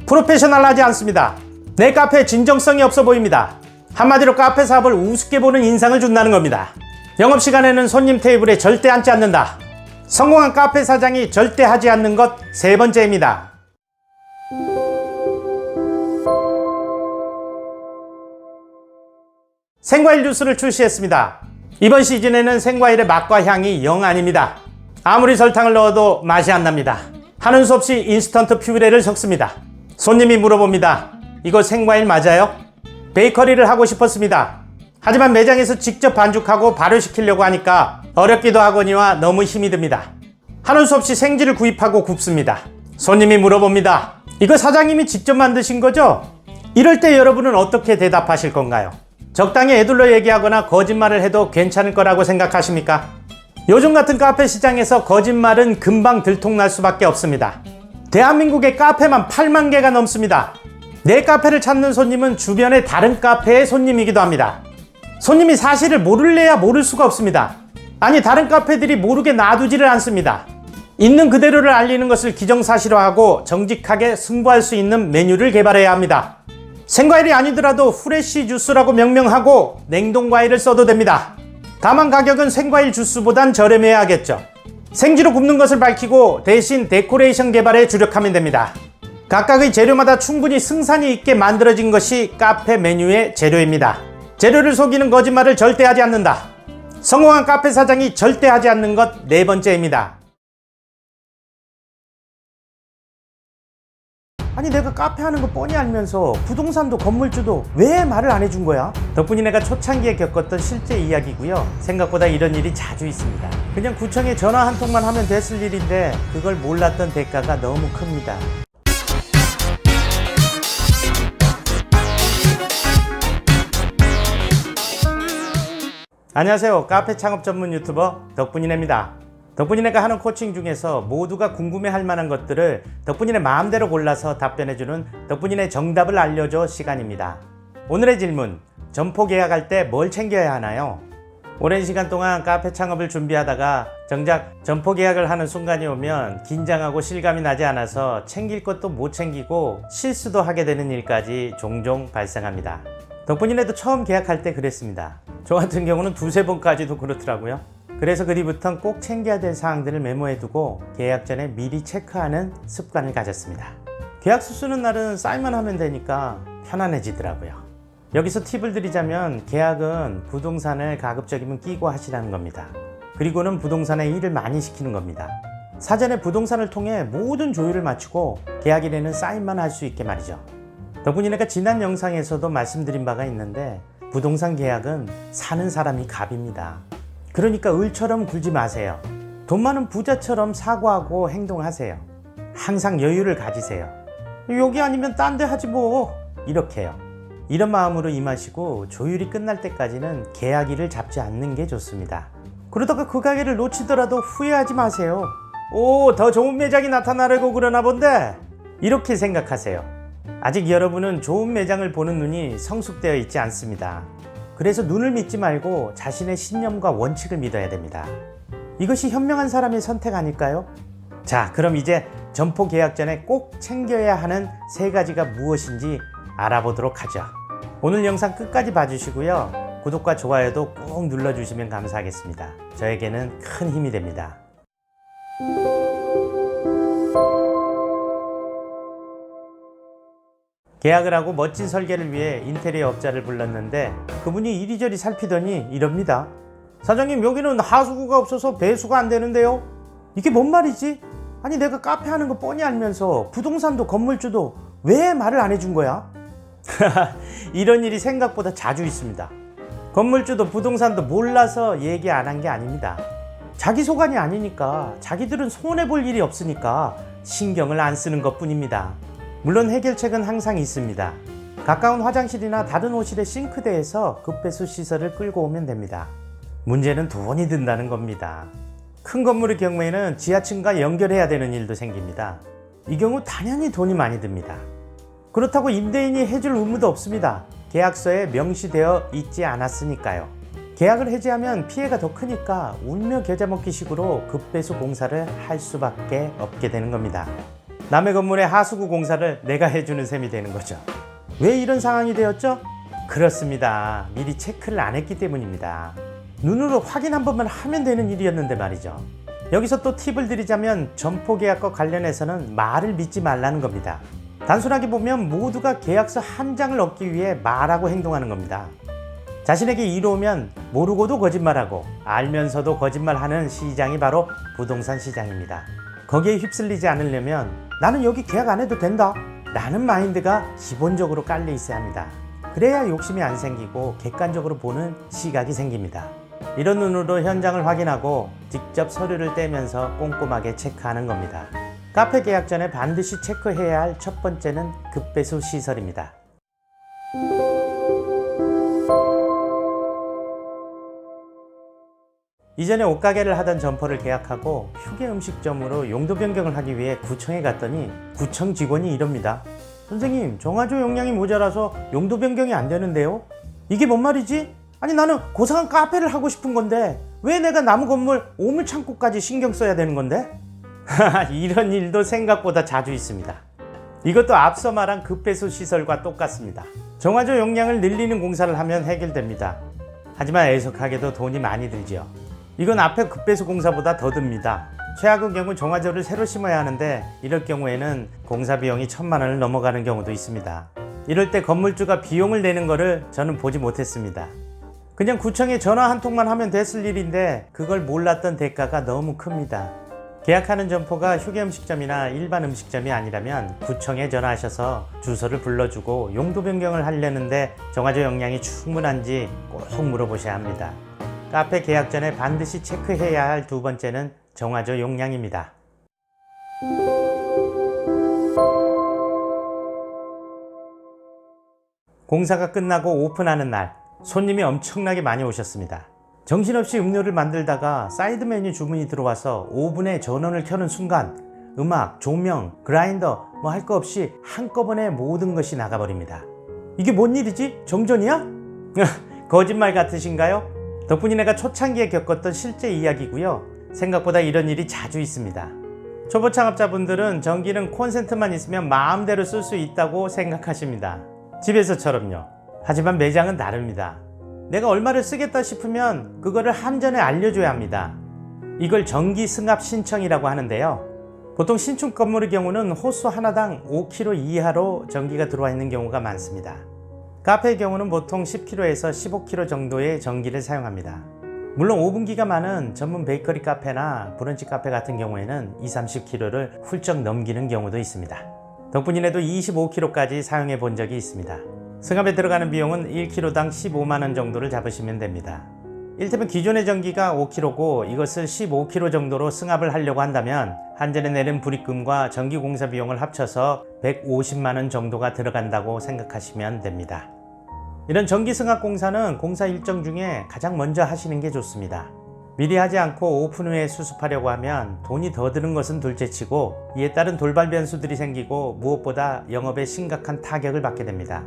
프로페셔널하지 않습니다. 내 카페에 진정성이 없어 보입니다. 한마디로 카페 사업을 우습게 보는 인상을 준다는 겁니다. 영업시간에는 손님 테이블에 절대 앉지 않는다. 성공한 카페 사장이 절대 하지 않는 것 세 번째입니다. 생과일 주스를 출시했습니다. 이번 시즌에는 생과일의 맛과 향이 영 아닙니다. 아무리 설탕을 넣어도 맛이 안 납니다. 하는 수 없이 인스턴트 퓨레를 섞습니다. 손님이 물어봅니다. 이거 생과일 맞아요? 베이커리를 하고 싶었습니다. 하지만 매장에서 직접 반죽하고 발효시키려고 하니까 어렵기도 하거니와 너무 힘이 듭니다. 하는 수 없이 생지를 구입하고 굽습니다. 손님이 물어봅니다. 이거 사장님이 직접 만드신 거죠? 이럴 때 여러분은 어떻게 대답하실 건가요? 적당히 에둘러 얘기하거나 거짓말을 해도 괜찮을 거라고 생각하십니까? 요즘 같은 카페 시장에서 거짓말은 금방 들통날 수밖에 없습니다. 대한민국의 카페만 8만 개가 넘습니다. 내 카페를 찾는 손님은 주변의 다른 카페의 손님이기도 합니다. 손님이 사실을 모를래야 모를 수가 없습니다. 아니, 다른 카페들이 모르게 놔두지를 않습니다. 있는 그대로를 알리는 것을 기정사실화하고 정직하게 승부할 수 있는 메뉴를 개발해야 합니다. 생과일이 아니더라도 후레쉬 주스라고 명명하고 냉동과일을 써도 됩니다. 다만 가격은 생과일 주스보단 저렴해야겠죠. 생지로 굽는 것을 밝히고 대신 데코레이션 개발에 주력하면 됩니다. 각각의 재료마다 충분히 승산이 있게 만들어진 것이 카페 메뉴의 재료입니다. 재료를 속이는 거짓말을 절대 하지 않는다. 성공한 카페 사장이 절대 하지 않는 것 네 번째입니다. 아니, 내가 카페 하는 거 뻔히 알면서 부동산도 건물주도 왜 말을 안 해준 거야? 덕분에 내가 초창기에 겪었던 실제 이야기고요. 생각보다 이런 일이 자주 있습니다. 그냥 구청에 전화 한 통만 하면 됐을 일인데 그걸 몰랐던 대가가 너무 큽니다. 안녕하세요. 카페 창업 전문 유튜버 덕분이네입니다. 덕분이네가 하는 코칭 중에서 모두가 궁금해할 만한 것들을 덕분이네 마음대로 골라서 답변해주는 덕분이네 정답을 알려줘 시간입니다. 오늘의 질문, 점포 계약할 때 뭘 챙겨야 하나요? 오랜 시간 동안 카페 창업을 준비하다가 정작 점포 계약을 하는 순간이 오면 긴장하고 실감이 나지 않아서 챙길 것도 못 챙기고 실수도 하게 되는 일까지 종종 발생합니다. 덕분이네도 처음 계약할 때 그랬습니다. 저 같은 경우는 두세 번까지도 그렇더라고요. 그래서 그 뒤부터는 꼭 챙겨야 될 사항들을 메모해두고 계약 전에 미리 체크하는 습관을 가졌습니다. 계약서 쓰는 날은 사인만 하면 되니까 편안해지더라고요. 여기서 팁을 드리자면 계약은 부동산을 가급적이면 끼고 하시라는 겁니다. 그리고는 부동산에 일을 많이 시키는 겁니다. 사전에 부동산을 통해 모든 조율을 마치고 계약일에는 사인만 할 수 있게 말이죠. 덕분이니까 지난 영상에서도 말씀드린 바가 있는데 부동산 계약은 사는 사람이 갑입니다. 그러니까 을처럼 굴지 마세요. 돈 많은 부자처럼 사고하고 행동하세요. 항상 여유를 가지세요. 여기 아니면 딴 데 하지 뭐, 이렇게요. 이런 마음으로 임하시고 조율이 끝날 때까지는 계약일을 잡지 않는 게 좋습니다. 그러다가 그 가게를 놓치더라도 후회하지 마세요. 오, 더 좋은 매장이 나타나려고 그러나 본데, 이렇게 생각하세요. 아직 여러분은 좋은 매장을 보는 눈이 성숙되어 있지 않습니다. 그래서 눈을 믿지 말고 자신의 신념과 원칙을 믿어야 됩니다. 이것이 현명한 사람의 선택 아닐까요? 자, 그럼 이제 점포 계약 전에 꼭 챙겨야 하는 3가지가 무엇인지 알아보도록 하죠. 오늘 영상 끝까지 봐주시고요. 구독과 좋아요도 꼭 눌러주시면 감사하겠습니다. 저에게는 큰 힘이 됩니다. 계약을 하고 멋진 설계를 위해 인테리어 업자를 불렀는데 그분이 이리저리 살피더니 이럽니다. 사장님, 여기는 하수구가 없어서 배수가 안 되는데요? 이게 뭔 말이지? 아니, 내가 카페 하는 거 뻔히 알면서 부동산도 건물주도 왜 말을 안 해준 거야? 이런 일이 생각보다 자주 있습니다. 건물주도 부동산도 몰라서 얘기 안 한 게 아닙니다. 자기 소관이 아니니까, 자기들은 손해볼 일이 없으니까 신경을 안 쓰는 것 뿐입니다. 물론 해결책은 항상 있습니다. 가까운 화장실이나 다른 호실의 싱크대에서 급배수 시설을 끌고 오면 됩니다. 문제는 돈이 든다는 겁니다. 큰 건물의 경우에는 지하층과 연결해야 되는 일도 생깁니다. 이 경우 당연히 돈이 많이 듭니다. 그렇다고 임대인이 해줄 의무도 없습니다. 계약서에 명시되어 있지 않았으니까요. 계약을 해지하면 피해가 더 크니까 울며 겨자 먹기 식으로 급배수 공사를 할 수밖에 없게 되는 겁니다. 남의 건물의 하수구 공사를 내가 해주는 셈이 되는 거죠. 왜 이런 상황이 되었죠? 그렇습니다. 미리 체크를 안 했기 때문입니다. 눈으로 확인 한 번만 하면 되는 일이었는데 말이죠. 여기서 또 팁을 드리자면 점포 계약과 관련해서는 말을 믿지 말라는 겁니다. 단순하게 보면 모두가 계약서 한 장을 얻기 위해 말하고 행동하는 겁니다. 자신에게 이로우면 모르고도 거짓말하고 알면서도 거짓말하는 시장이 바로 부동산 시장입니다. 거기에 휩쓸리지 않으려면 나는 여기 계약 안 해도 된다 라는 마인드가 기본적으로 깔려 있어야 합니다. 그래야 욕심이 안 생기고 객관적으로 보는 시각이 생깁니다. 이런 눈으로 현장을 확인하고 직접 서류를 떼면서 꼼꼼하게 체크하는 겁니다. 카페 계약 전에 반드시 체크해야 할 첫 번째는 급배수 시설입니다. 이전에 옷가게를 하던 점포를 계약하고 휴게 음식점으로 용도 변경을 하기 위해 구청에 갔더니 구청 직원이 이럽니다. 선생님, 정화조 용량이 모자라서 용도 변경이 안 되는데요? 이게 뭔 말이지? 아니, 나는 고상한 카페를 하고 싶은 건데 왜 내가 나무 건물 오물 창고까지 신경 써야 되는 건데? 이런 일도 생각보다 자주 있습니다. 이것도 앞서 말한 급배수 시설과 똑같습니다. 정화조 용량을 늘리는 공사를 하면 해결됩니다. 하지만 애석하게도 돈이 많이 들죠. 이건 앞에 급배수 공사보다 더 듭니다. 최악의 경우 정화조를 새로 심어야 하는데 이럴 경우에는 공사 비용이 1,000만 원을 넘어가는 경우도 있습니다. 이럴 때 건물주가 비용을 내는 거를 저는 보지 못했습니다. 그냥 구청에 전화 한 통만 하면 됐을 일인데 그걸 몰랐던 대가가 너무 큽니다. 계약하는 점포가 휴게 음식점이나 일반 음식점이 아니라면 구청에 전화하셔서 주소를 불러주고 용도 변경을 하려는데 정화조 용량이 충분한지 꼭 물어보셔야 합니다. 카페 계약 전에 반드시 체크해야 할 두 번째는 정화조 용량입니다. 공사가 끝나고 오픈하는 날, 손님이 엄청나게 많이 오셨습니다. 정신없이 음료를 만들다가 사이드 메뉴 주문이 들어와서 오븐에 전원을 켜는 순간 음악, 조명, 그라인더 뭐 할 거 없이 한꺼번에 모든 것이 나가버립니다. 이게 뭔 일이지? 정전이야? 거짓말 같으신가요? 덕분에 내가 초창기에 겪었던 실제 이야기고요. 생각보다 이런 일이 자주 있습니다. 초보 창업자분들은 전기는 콘센트만 있으면 마음대로 쓸 수 있다고 생각하십니다. 집에서처럼요. 하지만 매장은 다릅니다. 내가 얼마를 쓰겠다 싶으면 그거를 한전에 알려줘야 합니다. 이걸 전기 승합 신청이라고 하는데요. 보통 신축 건물의 경우는 호수 하나당 5kg 이하로 전기가 들어와 있는 경우가 많습니다. 카페의 경우는 보통 10kg에서 15kg 정도의 전기를 사용합니다. 물론 오븐기가 많은 전문 베이커리 카페나 브런치 카페 같은 경우에는 20-30kg를 훌쩍 넘기는 경우도 있습니다. 덕분이네도 25kg까지 사용해 본 적이 있습니다. 승합에 들어가는 비용은 1kg당 15만원 정도를 잡으시면 됩니다. 이를테면 기존의 전기가 5kg고 이것을 15kg 정도로 승합을 하려고 한다면 한전에 내는 불입금과 전기 공사 비용을 합쳐서 150만원 정도가 들어간다고 생각하시면 됩니다. 이런 전기 승합 공사는 공사 일정 중에 가장 먼저 하시는 게 좋습니다. 미리 하지 않고 오픈 후에 수습하려고 하면 돈이 더 드는 것은 둘째치고 이에 따른 돌발 변수들이 생기고 무엇보다 영업에 심각한 타격을 받게 됩니다.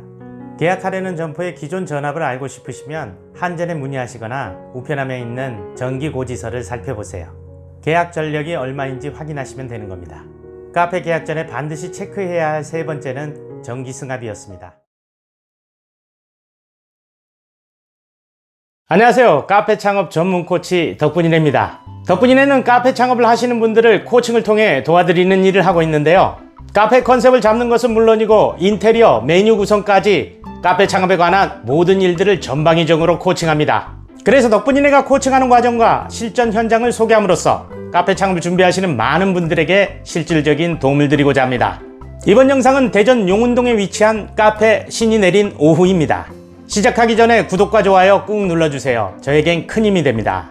계약하려는 점포의 기존 전압을 알고 싶으시면 한전에 문의하시거나 우편함에 있는 전기 고지서를 살펴보세요. 계약 전력이 얼마인지 확인하시면 되는 겁니다. 카페 계약 전에 반드시 체크해야 할 세 번째는 전기 승합이었습니다. 안녕하세요. 카페 창업 전문 코치 덕분이네입니다. 덕분이네는 카페 창업을 하시는 분들을 코칭을 통해 도와드리는 일을 하고 있는데요. 카페 컨셉을 잡는 것은 물론이고 인테리어, 메뉴 구성까지 카페 창업에 관한 모든 일들을 전방위적으로 코칭합니다. 그래서 덕분이네가 코칭하는 과정과 실전 현장을 소개함으로써 카페 창업을 준비하시는 많은 분들에게 실질적인 도움을 드리고자 합니다. 이번 영상은 대전 용운동에 위치한 카페 신이 내린 오후입니다. 시작하기 전에 구독과 좋아요 꾹 눌러주세요. 저에겐 큰 힘이 됩니다.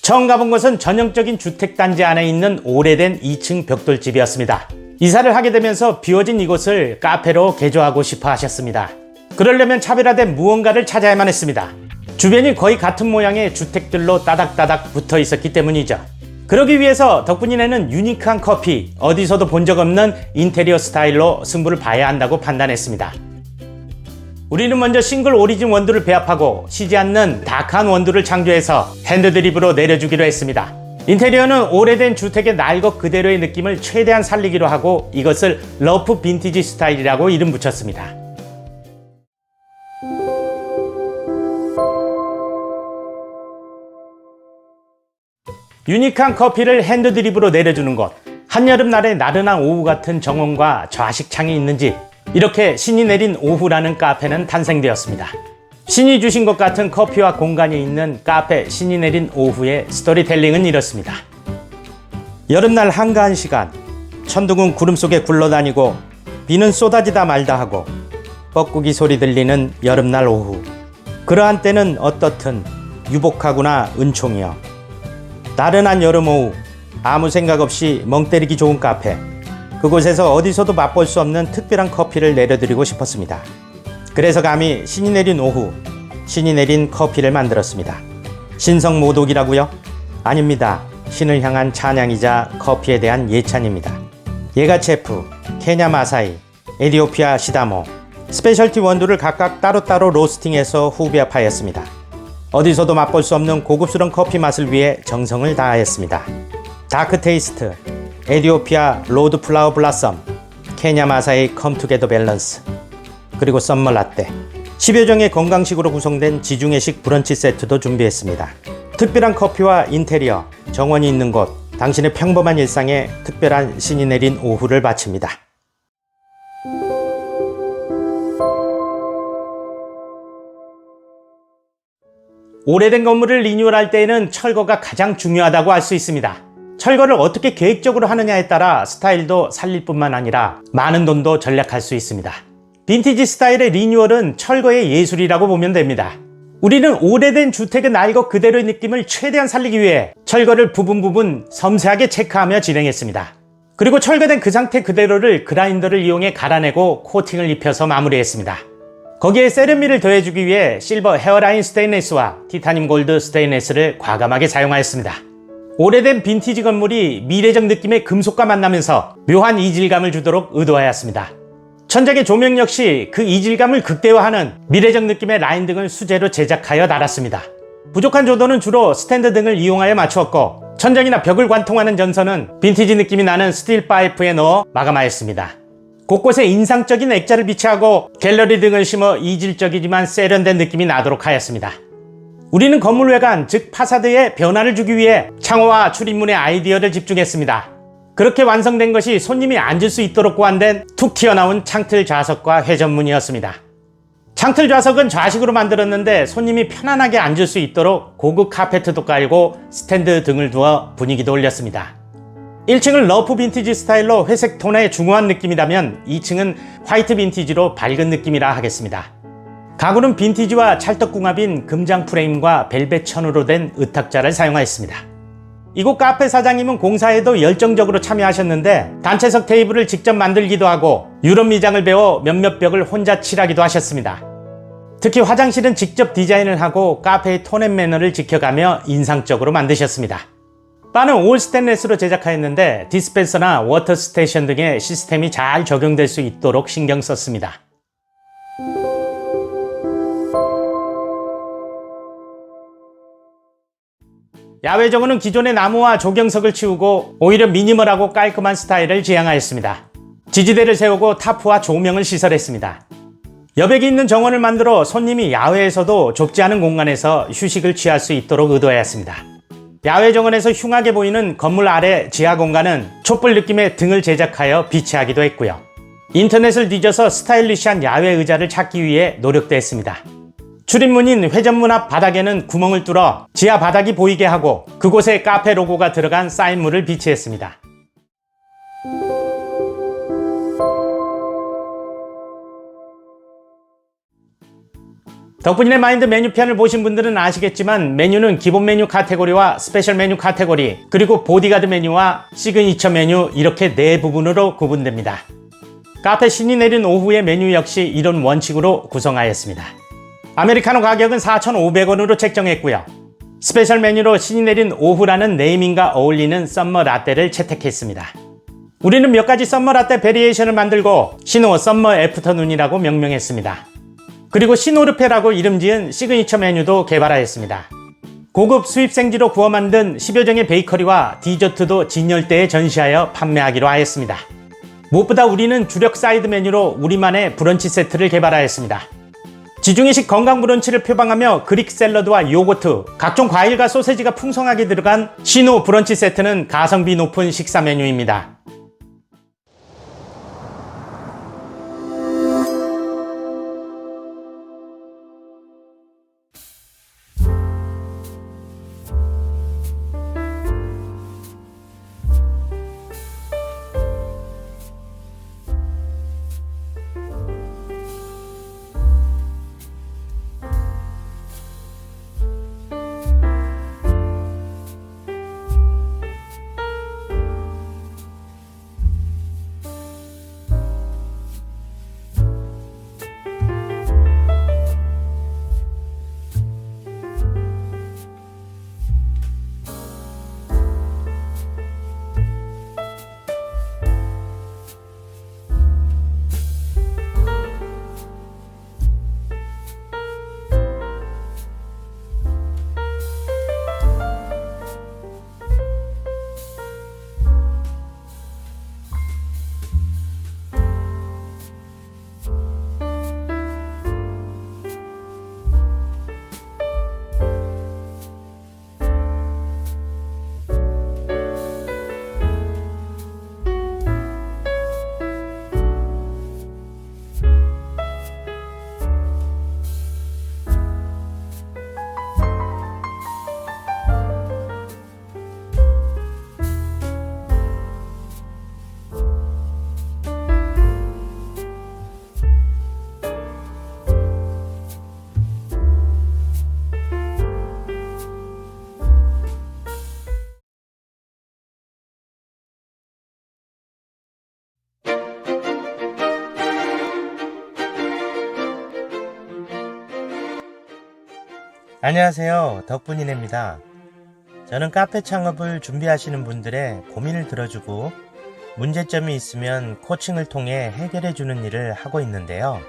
처음 가본 곳은 전형적인 주택단지 안에 있는 오래된 2층 벽돌집이었습니다. 이사를 하게 되면서 비워진 이곳을 카페로 개조하고 싶어 하셨습니다. 그러려면 차별화된 무언가를 찾아야만 했습니다. 주변이 거의 같은 모양의 주택들로 따닥따닥 붙어 있었기 때문이죠. 그러기 위해서 덕분이네는 유니크한 커피, 어디서도 본 적 없는 인테리어 스타일로 승부를 봐야 한다고 판단했습니다. 우리는 먼저 싱글 오리진 원두를 배합하고 쉬지 않는 다크한 원두를 창조해서 핸드드립으로 내려주기로 했습니다. 인테리어는 오래된 주택의 날 것 그대로의 느낌을 최대한 살리기로 하고 이것을 러프 빈티지 스타일이라고 이름 붙였습니다. 유니크한 커피를 핸드드립으로 내려주는 것, 한여름날의 나른한 오후 같은 정원과 좌식창이 있는지 이렇게 신이 내린 오후라는 카페는 탄생되었습니다. 신이 주신 것 같은 커피와 공간이 있는 카페 신이 내린 오후의 스토리텔링은 이렇습니다. 여름날 한가한 시간, 천둥은 구름 속에 굴러다니고 비는 쏟아지다 말다 하고 뻐꾸기 소리 들리는 여름날 오후. 그러한 때는 어떻든 유복하구나 은총이여. 나른한 여름 오후, 아무 생각 없이 멍 때리기 좋은 카페. 그곳에서 어디서도 맛볼 수 없는 특별한 커피를 내려드리고 싶었습니다. 그래서 감히 신이 내린 오후, 신이 내린 커피를 만들었습니다. 신성모독이라고요? 아닙니다. 신을 향한 찬양이자 커피에 대한 예찬입니다. 예가체프, 케냐 마사이, 에디오피아 시다모, 스페셜티 원두를 각각 따로따로 로스팅해서 후배합하였습니다. 어디서도 맛볼 수 없는 고급스러운 커피 맛을 위해 정성을 다하였습니다. 다크 테이스트, 에디오피아 로드 플라워 블라썸, 케냐 마사이 컴투게더 밸런스, 그리고 썸머 라떼. 10여 종의 건강식으로 구성된 지중해식 브런치 세트도 준비했습니다. 특별한 커피와 인테리어, 정원이 있는 곳, 당신의 평범한 일상에 특별한 신이 내린 오후를 바칩니다. 오래된 건물을 리뉴얼할 때에는 철거가 가장 중요하다고 할 수 있습니다. 철거를 어떻게 계획적으로 하느냐에 따라 스타일도 살릴 뿐만 아니라 많은 돈도 절약할 수 있습니다. 빈티지 스타일의 리뉴얼은 철거의 예술이라고 보면 됩니다. 우리는 오래된 주택의 날 것 그대로의 느낌을 최대한 살리기 위해 철거를 부분 섬세하게 체크하며 진행했습니다. 그리고 철거된 그 상태 그대로를 그라인더를 이용해 갈아내고 코팅을 입혀서 마무리했습니다. 거기에 세련미를 더해주기 위해 실버 헤어라인 스테인리스와 티타늄 골드 스테인리스를 과감하게 사용하였습니다. 오래된 빈티지 건물이 미래적 느낌의 금속과 만나면서 묘한 이질감을 주도록 의도하였습니다. 천장의 조명 역시 그 이질감을 극대화하는 미래적 느낌의 라인 등을 수제로 제작하여 달았습니다. 부족한 조도는 주로 스탠드 등을 이용하여 맞추었고 천장이나 벽을 관통하는 전선은 빈티지 느낌이 나는 스틸 파이프에 넣어 마감하였습니다. 곳곳에 인상적인 액자를 비치하고 갤러리 등을 심어 이질적이지만 세련된 느낌이 나도록 하였습니다. 우리는 건물 외관, 즉 파사드에 변화를 주기 위해 창호와 출입문의 아이디어를 집중했습니다. 그렇게 완성된 것이 손님이 앉을 수 있도록 고안된 툭 튀어나온 창틀 좌석과 회전문이었습니다. 창틀 좌석은 좌식으로 만들었는데 손님이 편안하게 앉을 수 있도록 고급 카페트도 깔고 스탠드 등을 두어 분위기도 올렸습니다. 1층은 러프 빈티지 스타일로 회색 톤의 중후한 느낌이라면 2층은 화이트 빈티지로 밝은 느낌이라 하겠습니다. 가구는 빈티지와 찰떡궁합인 금장 프레임과 벨벳 천으로 된 의탁자를 사용하였습니다. 이곳 카페 사장님은 공사에도 열정적으로 참여하셨는데 단체석 테이블을 직접 만들기도 하고 유럽 미장을 배워 몇몇 벽을 혼자 칠하기도 하셨습니다. 특히 화장실은 직접 디자인을 하고 카페의 톤 앤 매너를 지켜가며 인상적으로 만드셨습니다. 바는 올 스테인리스로 제작하였는데 디스펜서나 워터 스테이션 등의 시스템이 잘 적용될 수 있도록 신경 썼습니다. 야외 정원은 기존의 나무와 조경석을 치우고 오히려 미니멀하고 깔끔한 스타일을 지향하였습니다. 지지대를 세우고 타프와 조명을 시설했습니다. 여백이 있는 정원을 만들어 손님이 야외에서도 좁지 않은 공간에서 휴식을 취할 수 있도록 의도하였습니다. 야외 정원에서 흉하게 보이는 건물 아래 지하 공간은 촛불 느낌의 등을 제작하여 비치하기도 했고요. 인터넷을 뒤져서 스타일리시한 야외 의자를 찾기 위해 노력도 했습니다. 출입문인 회전문 앞 바닥에는 구멍을 뚫어 지하 바닥이 보이게 하고 그곳에 카페 로고가 들어간 사인물을 비치했습니다. 덕분이네 마인드 메뉴편을 보신 분들은 아시겠지만 메뉴는 기본 메뉴 카테고리와 스페셜 메뉴 카테고리, 그리고 보디가드 메뉴와 시그니처 메뉴 이렇게 네 부분으로 구분됩니다. 카페 신이 내린 오후의 메뉴 역시 이런 원칙으로 구성하였습니다. 아메리카노 가격은 4,500원으로 책정했고요. 스페셜 메뉴로 신이 내린 오후라는 네이밍과 어울리는 썸머 라떼를 채택했습니다. 우리는 몇 가지 썸머 라떼 베리에이션을 만들고 시노 썸머 애프터눈이라고 명명했습니다. 그리고 시노르페라고 이름 지은 시그니처 메뉴도 개발하였습니다. 고급 수입 생지로 구워 만든 10여 종의 베이커리와 디저트도 진열대에 전시하여 판매하기로 하였습니다. 무엇보다 우리는 주력 사이드 메뉴로 우리만의 브런치 세트를 개발하였습니다. 지중해식 건강 브런치를 표방하며 그릭 샐러드와 요거트, 각종 과일과 소세지가 풍성하게 들어간 시노 브런치 세트는 가성비 높은 식사 메뉴입니다. 안녕하세요, 덕분이네입니다. 저는 카페 창업을 준비하시는 분들의 고민을 들어주고 문제점이 있으면 코칭을 통해 해결해주는 일을 하고 있는데요.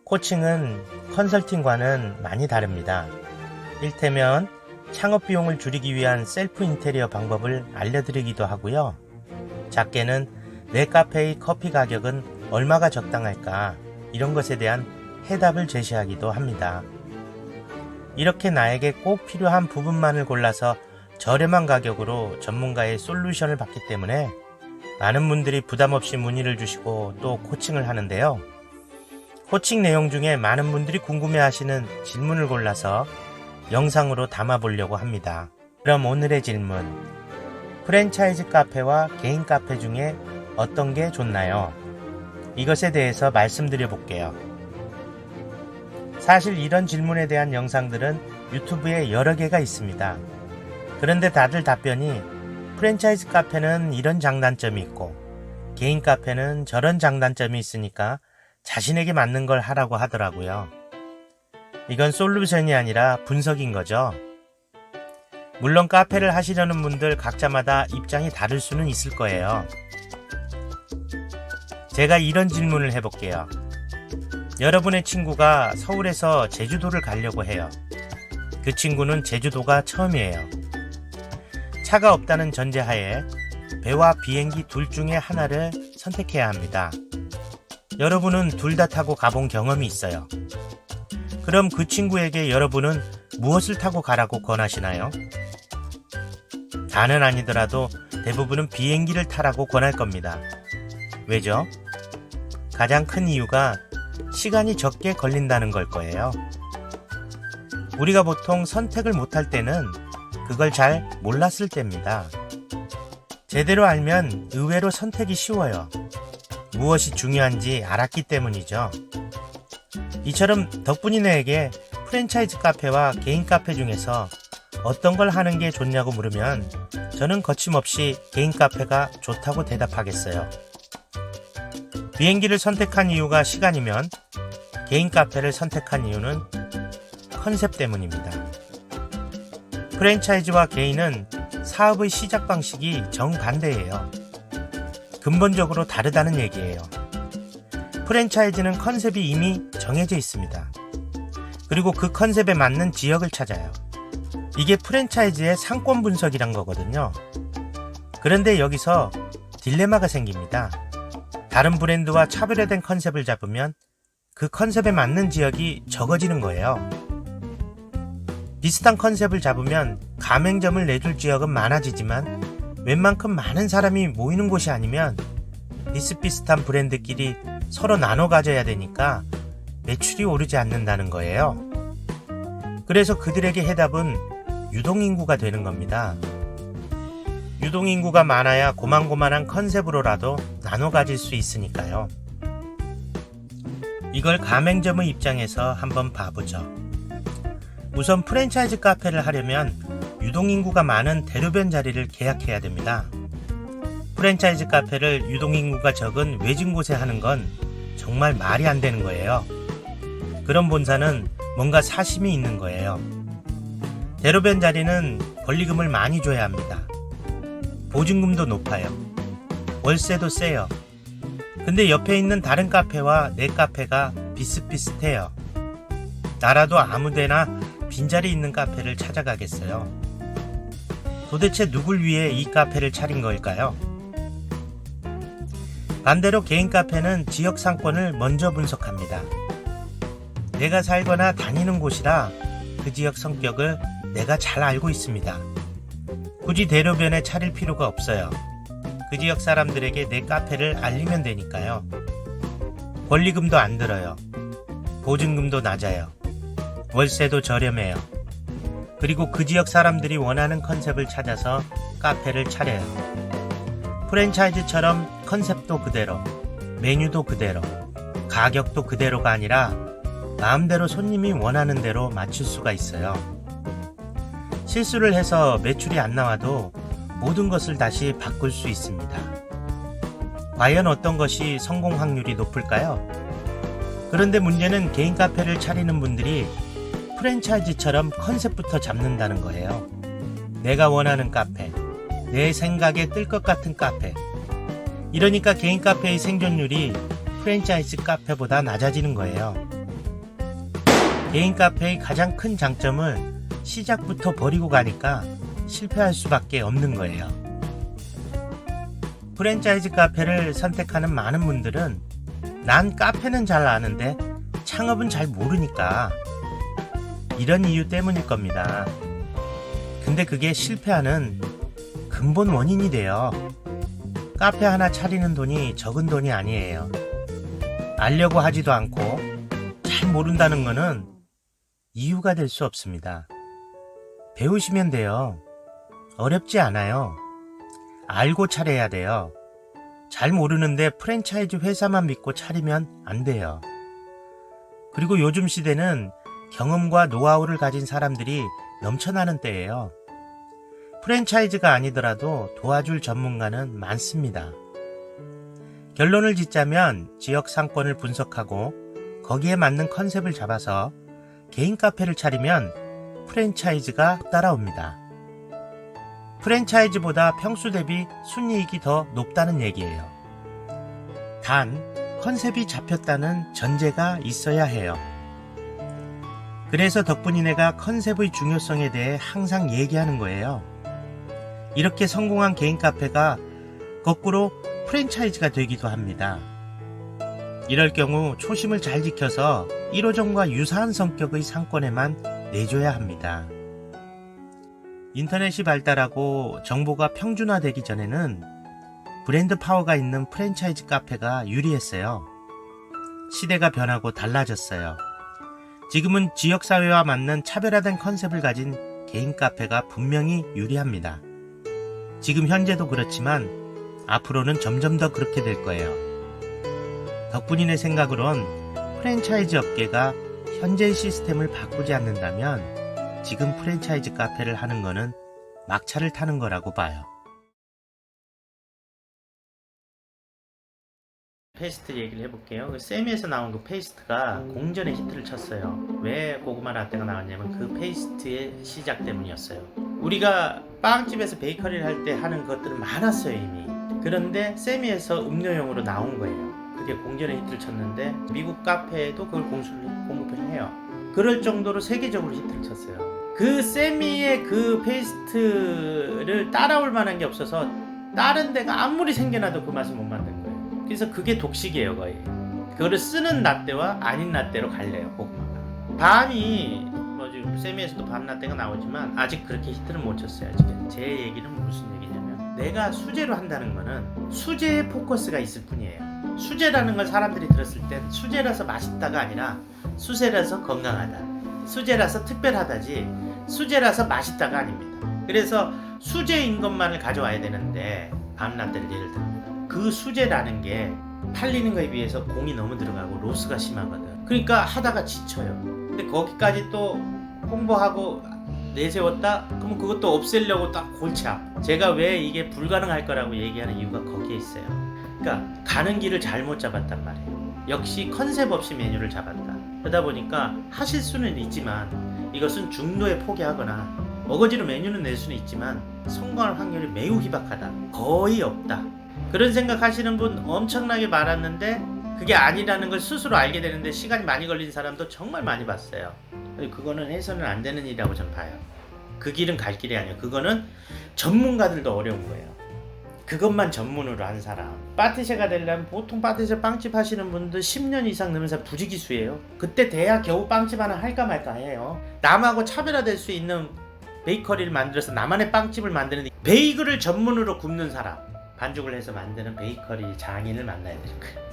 코칭은 컨설팅과는 많이 다릅니다. 일테면 창업 비용을 줄이기 위한 셀프 인테리어 방법을 알려드리기도 하고요. 작게는 내 카페의 커피 가격은 얼마가 적당할까, 이런 것에 대한 해답을 제시하기도 합니다. 이렇게 나에게 꼭 필요한 부분만을 골라서 저렴한 가격으로 전문가의 솔루션을 받기 때문에 많은 분들이 부담없이 문의를 주시고 또 코칭을 하는데요. 코칭 내용 중에 많은 분들이 궁금해하시는 질문을 골라서 영상으로 담아보려고 합니다. 그럼 오늘의 질문, 프랜차이즈 카페와 개인 카페 중에 어떤 게 좋나요? 이것에 대해서 말씀드려 볼게요. 사실 이런 질문에 대한 영상들은 유튜브에 여러 개가 있습니다. 그런데 다들 답변이 프랜차이즈 카페는 이런 장단점이 있고 개인 카페는 저런 장단점이 있으니까 자신에게 맞는 걸 하라고 하더라고요. 이건 솔루션이 아니라 분석인 거죠. 물론 카페를 하시려는 분들 각자마다 입장이 다를 수는 있을 거예요. 제가 이런 질문을 해볼게요. 여러분의 친구가 서울에서 제주도를 가려고 해요. 그 친구는 제주도가 처음이에요. 차가 없다는 전제하에 배와 비행기 둘 중에 하나를 선택해야 합니다. 여러분은 둘 다 타고 가본 경험이 있어요. 그럼 그 친구에게 여러분은 무엇을 타고 가라고 권하시나요? 다는 아니더라도 대부분은 비행기를 타라고 권할 겁니다. 왜죠? 가장 큰 이유가 시간이 적게 걸린다는 걸 거예요. 우리가 보통 선택을 못할 때는 그걸 잘 몰랐을 때입니다. 제대로 알면 의외로 선택이 쉬워요. 무엇이 중요한지 알았기 때문이죠. 이처럼 덕분이네에게 프랜차이즈 카페와 개인 카페 중에서 어떤 걸 하는 게 좋냐고 물으면 저는 거침없이 개인 카페가 좋다고 대답하겠어요. 비행기를 선택한 이유가 시간이면 개인 카페를 선택한 이유는 컨셉 때문입니다. 프랜차이즈와 개인은 사업의 시작 방식이 정반대예요. 근본적으로 다르다는 얘기예요. 프랜차이즈는 컨셉이 이미 정해져 있습니다. 그리고 그 컨셉에 맞는 지역을 찾아요. 이게 프랜차이즈의 상권 분석이란 거거든요. 그런데 여기서 딜레마가 생깁니다. 다른 브랜드와 차별화된 컨셉을 잡으면 그 컨셉에 맞는 지역이 적어지는 거예요. 비슷한 컨셉을 잡으면 가맹점을 내줄 지역은 많아지지만 웬만큼 많은 사람이 모이는 곳이 아니면 비슷비슷한 브랜드끼리 서로 나눠 가져야 되니까 매출이 오르지 않는다는 거예요. 그래서 그들에게 해답은 유동인구가 되는 겁니다. 유동인구가 많아야 고만고만한 컨셉으로라도 나눠 가질 수 있으니까요. 이걸 가맹점의 입장에서 한번 봐보죠. 우선 프랜차이즈 카페를 하려면 유동인구가 많은 대로변 자리를 계약해야 됩니다. 프랜차이즈 카페를 유동인구가 적은 외진 곳에 하는 건 정말 말이 안 되는 거예요. 그런 본사는 뭔가 사심이 있는 거예요. 대로변 자리는 권리금을 많이 줘야 합니다. 보증금도 높아요. 월세도 세요. 근데 옆에 있는 다른 카페와 내 카페가 비슷비슷해요. 나라도 아무데나 빈자리 있는 카페를 찾아가겠어요. 도대체 누굴 위해 이 카페를 차린 걸까요? 반대로 개인 카페는 지역 상권을 먼저 분석합니다. 내가 살거나 다니는 곳이라 그 지역 성격을 내가 잘 알고 있습니다. 굳이 대로변에 차릴 필요가 없어요. 그 지역 사람들에게 내 카페를 알리면 되니까요. 권리금도 안 들어요. 보증금도 낮아요. 월세도 저렴해요. 그리고 그 지역 사람들이 원하는 컨셉을 찾아서 카페를 차려요. 프랜차이즈처럼 컨셉도 그대로, 메뉴도 그대로, 가격도 그대로가 아니라 마음대로 손님이 원하는 대로 맞출 수가 있어요. 실수를 해서 매출이 안 나와도 모든 것을 다시 바꿀 수 있습니다. 과연 어떤 것이 성공 확률이 높을까요? 그런데 문제는 개인 카페를 차리는 분들이 프랜차이즈처럼 컨셉부터 잡는다는 거예요. 내가 원하는 카페, 내 생각에 뜰 것 같은 카페. 이러니까 개인 카페의 생존율이 프랜차이즈 카페보다 낮아지는 거예요. 개인 카페의 가장 큰 장점을 시작부터 버리고 가니까 실패할 수밖에 없는 거예요. 프랜차이즈 카페를 선택하는 많은 분들은 난 카페는 잘 아는데 창업은 잘 모르니까 이런 이유 때문일 겁니다. 근데 그게 실패하는 근본 원인이 돼요. 카페 하나 차리는 돈이 적은 돈이 아니에요. 알려고 하지도 않고 잘 모른다는 거는 이유가 될 수 없습니다. 배우시면 돼요. 어렵지 않아요. 알고 차려야 돼요. 잘 모르는데 프랜차이즈 회사만 믿고 차리면 안 돼요. 그리고 요즘 시대는 경험과 노하우를 가진 사람들이 넘쳐나는 때예요. 프랜차이즈가 아니더라도 도와줄 전문가는 많습니다. 결론을 짓자면 지역 상권을 분석하고 거기에 맞는 컨셉을 잡아서 개인 카페를 차리면 프랜차이즈가 따라옵니다. 프랜차이즈보다 평수 대비 순이익이 더 높다는 얘기예요. 단, 컨셉이 잡혔다는 전제가 있어야 해요. 그래서 덕분이네가 컨셉의 중요성에 대해 항상 얘기하는 거예요. 이렇게 성공한 개인 카페가 거꾸로 프랜차이즈가 되기도 합니다. 이럴 경우 초심을 잘 지켜서 1호점과 유사한 성격의 상권에만 내줘야 합니다. 인터넷이 발달하고 정보가 평준화되기 전에는 브랜드 파워가 있는 프랜차이즈 카페가 유리했어요. 시대가 변하고 달라졌어요. 지금은 지역사회와 맞는 차별화된 컨셉을 가진 개인 카페가 분명히 유리합니다. 지금 현재도 그렇지만 앞으로는 점점 더 그렇게 될 거예요. 덕분이네 생각으론 프랜차이즈 업계가 현재의 시스템을 바꾸지 않는다면 지금 프랜차이즈 카페를 하는 거는 막차를 타는 거라고 봐요. 페이스트 얘기를 해볼게요. 그 세미에서 나온 그 페이스트가 공전의 히트를 쳤어요. 왜 고구마 라떼가 나왔냐면 그 페이스트의 시작 때문이었어요. 우리가 빵집에서 베이커리를 할 때 하는 것들은 많았어요 이미. 그런데 세미에서 음료용으로 나온 거예요. 그게 공전의 히트를 쳤는데 미국 카페에도 그걸 공급을 해요. 그럴 정도로 세계적으로 히트를 쳤어요. 그 세미의 그 페이스트를 따라올 만한 게 없어서 다른 데가 아무리 생겨나도 그 맛을 못 만든 거예요. 그래서 그게 독식이에요 거의. 그거를 쓰는 라떼와 아닌 라떼로 갈려요 고구마가. 밤이 뭐 지금 세미에서도 밤 라떼가 나오지만 아직 그렇게 히트를 못 쳤어요 아직은. 제 얘기는 무슨 얘기냐면 내가 수제로 한다는 거는 수제에 포커스가 있을 뿐이에요. 수제라는 걸 사람들이 들었을 땐 수제라서 맛있다가 아니라 수제라서 건강하다, 수제라서 특별하다지 수제라서 맛있다가 아닙니다. 그래서 수제인 것만을 가져와야 되는데 밤 라떼를 예를 듭니다. 그 수제라는 게 팔리는 거에 비해서 공이 너무 들어가고 로스가 심하거든. 그러니까 하다가 지쳐요. 근데 거기까지 또 홍보하고 내세웠다? 그러면 그것도 없애려고 딱 골치 아파. 제가 왜 이게 불가능할 거라고 얘기하는 이유가 거기에 있어요. 그러니까 가는 길을 잘못 잡았단 말이에요. 역시 컨셉 없이 메뉴를 잡았다. 그러다 보니까 하실 수는 있지만 이것은 중도에 포기하거나 어거지로 메뉴는 낼 수는 있지만 성공할 확률이 매우 희박하다. 거의 없다. 그런 생각하시는 분 엄청나게 많았는데 그게 아니라는 걸 스스로 알게 되는데 시간이 많이 걸린 사람도 정말 많이 봤어요. 그거는 해서는 안 되는 일이라고 전 봐요. 그 길은 갈 길이 아니에요. 그거는 전문가들도 어려운 거예요. 그것만 전문으로 한 사람. 파티셰가 되려면 보통 파티셰 빵집 하시는 분들 10년 이상 넘은 사람 부지기수예요. 그때 돼야 겨우 빵집 하나 할까 말까 해요. 남하고 차별화될 수 있는 베이커리를 만들어서 나만의 빵집을 만드는 베이글을 전문으로 굽는 사람, 반죽을 해서 만드는 베이커리 장인을 만나야 되는 거예요.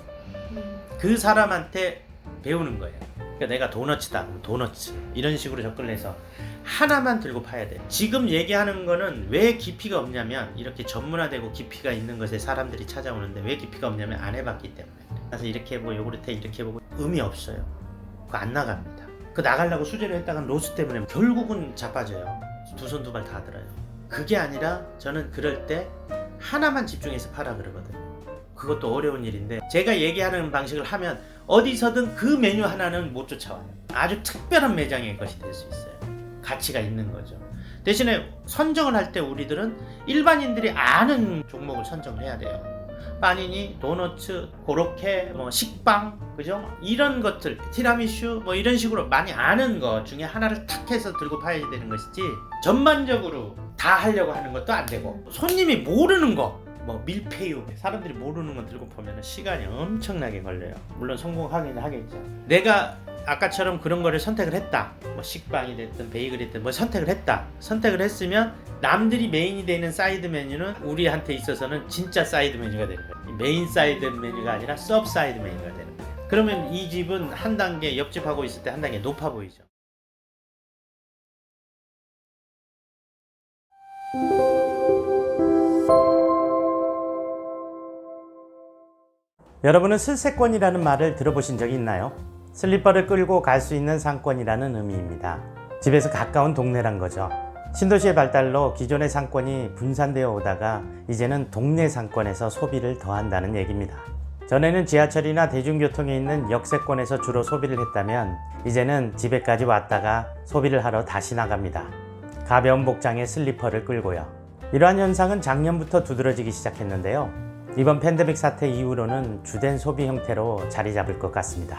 그 사람한테 배우는 거예요. 그러니까 내가 도너츠다 그럼 도너츠 이런 식으로 접근을 해서 하나만 들고 파야 돼. 지금 얘기하는 거는 왜 깊이가 없냐면 이렇게 전문화되고 깊이가 있는 것에 사람들이 찾아오는데 왜 깊이가 없냐면 안 해봤기 때문에. 그래서 이렇게 해보고 요구르트 이렇게 해보고 의미 없어요. 그거 안 나갑니다. 그 나가려고 수제로 했다간 로스 때문에 결국은 자빠져요. 두 손 두 발 다 들어요. 그게 아니라 저는 그럴 때 하나만 집중해서 파라 그러거든요. 그것도 어려운 일인데 제가 얘기하는 방식을 하면 어디서든 그 메뉴 하나는 못 쫓아와요. 아주 특별한 매장의 것이 될 수 있어요. 가치가 있는 거죠. 대신에 선정을 할 때 우리들은 일반인들이 아는 종목을 선정을 해야 돼요. 빠니니, 도너츠, 고로케, 뭐 식빵, 그죠? 이런 것들, 티라미슈, 뭐 이런 식으로 많이 아는 것 중에 하나를 탁 해서 들고 파야 되는 것이지 전반적으로 다 하려고 하는 것도 안 되고 손님이 모르는 거, 뭐 밀푀유, 사람들이 모르는 거 들고 보면 시간이 엄청나게 걸려요. 물론 성공하긴 하겠죠. 내가 아까처럼 그런 거를 선택을 했다. 뭐 식빵이 됐든 베이글이 됐든 뭐 선택을 했다. 선택을 했으면 남들이 메인이 되는 사이드 메뉴는 우리한테 있어서는 진짜 사이드 메뉴가 되는 거예요. 메인 사이드 메뉴가 아니라 서브 사이드 메뉴가 되는 거예요. 그러면 이 집은 한 단계 옆집하고 있을 때 한 단계 높아 보이죠. 여러분은 슬세권이라는 말을 들어보신 적이 있나요? 슬리퍼를 끌고 갈 수 있는 상권이라는 의미입니다. 집에서 가까운 동네란 거죠. 신도시의 발달로 기존의 상권이 분산되어 오다가 이제는 동네 상권에서 소비를 더한다는 얘기입니다. 전에는 지하철이나 대중교통에 있는 역세권에서 주로 소비를 했다면 이제는 집에까지 왔다가 소비를 하러 다시 나갑니다. 가벼운 복장에 슬리퍼를 끌고요. 이러한 현상은 작년부터 두드러지기 시작했는데요. 이번 팬데믹 사태 이후로는 주된 소비 형태로 자리 잡을 것 같습니다.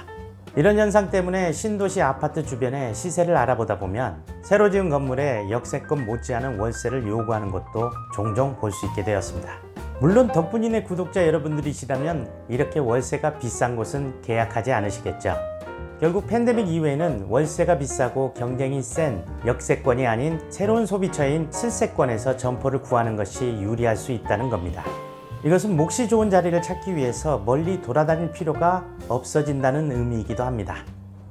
이런 현상 때문에 신도시 아파트 주변의 시세를 알아보다 보면 새로 지은 건물에 역세권 못지않은 월세를 요구하는 것도 종종 볼 수 있게 되었습니다. 물론 덕분이네 구독자 여러분들이시라면 이렇게 월세가 비싼 곳은 계약하지 않으시겠죠. 결국 팬데믹 이후에는 월세가 비싸고 경쟁이 센 역세권이 아닌 새로운 소비처인 슬세권에서 점포를 구하는 것이 유리할 수 있다는 겁니다. 이것은 몫이 좋은 자리를 찾기 위해서 멀리 돌아다닐 필요가 없어진다는 의미이기도 합니다.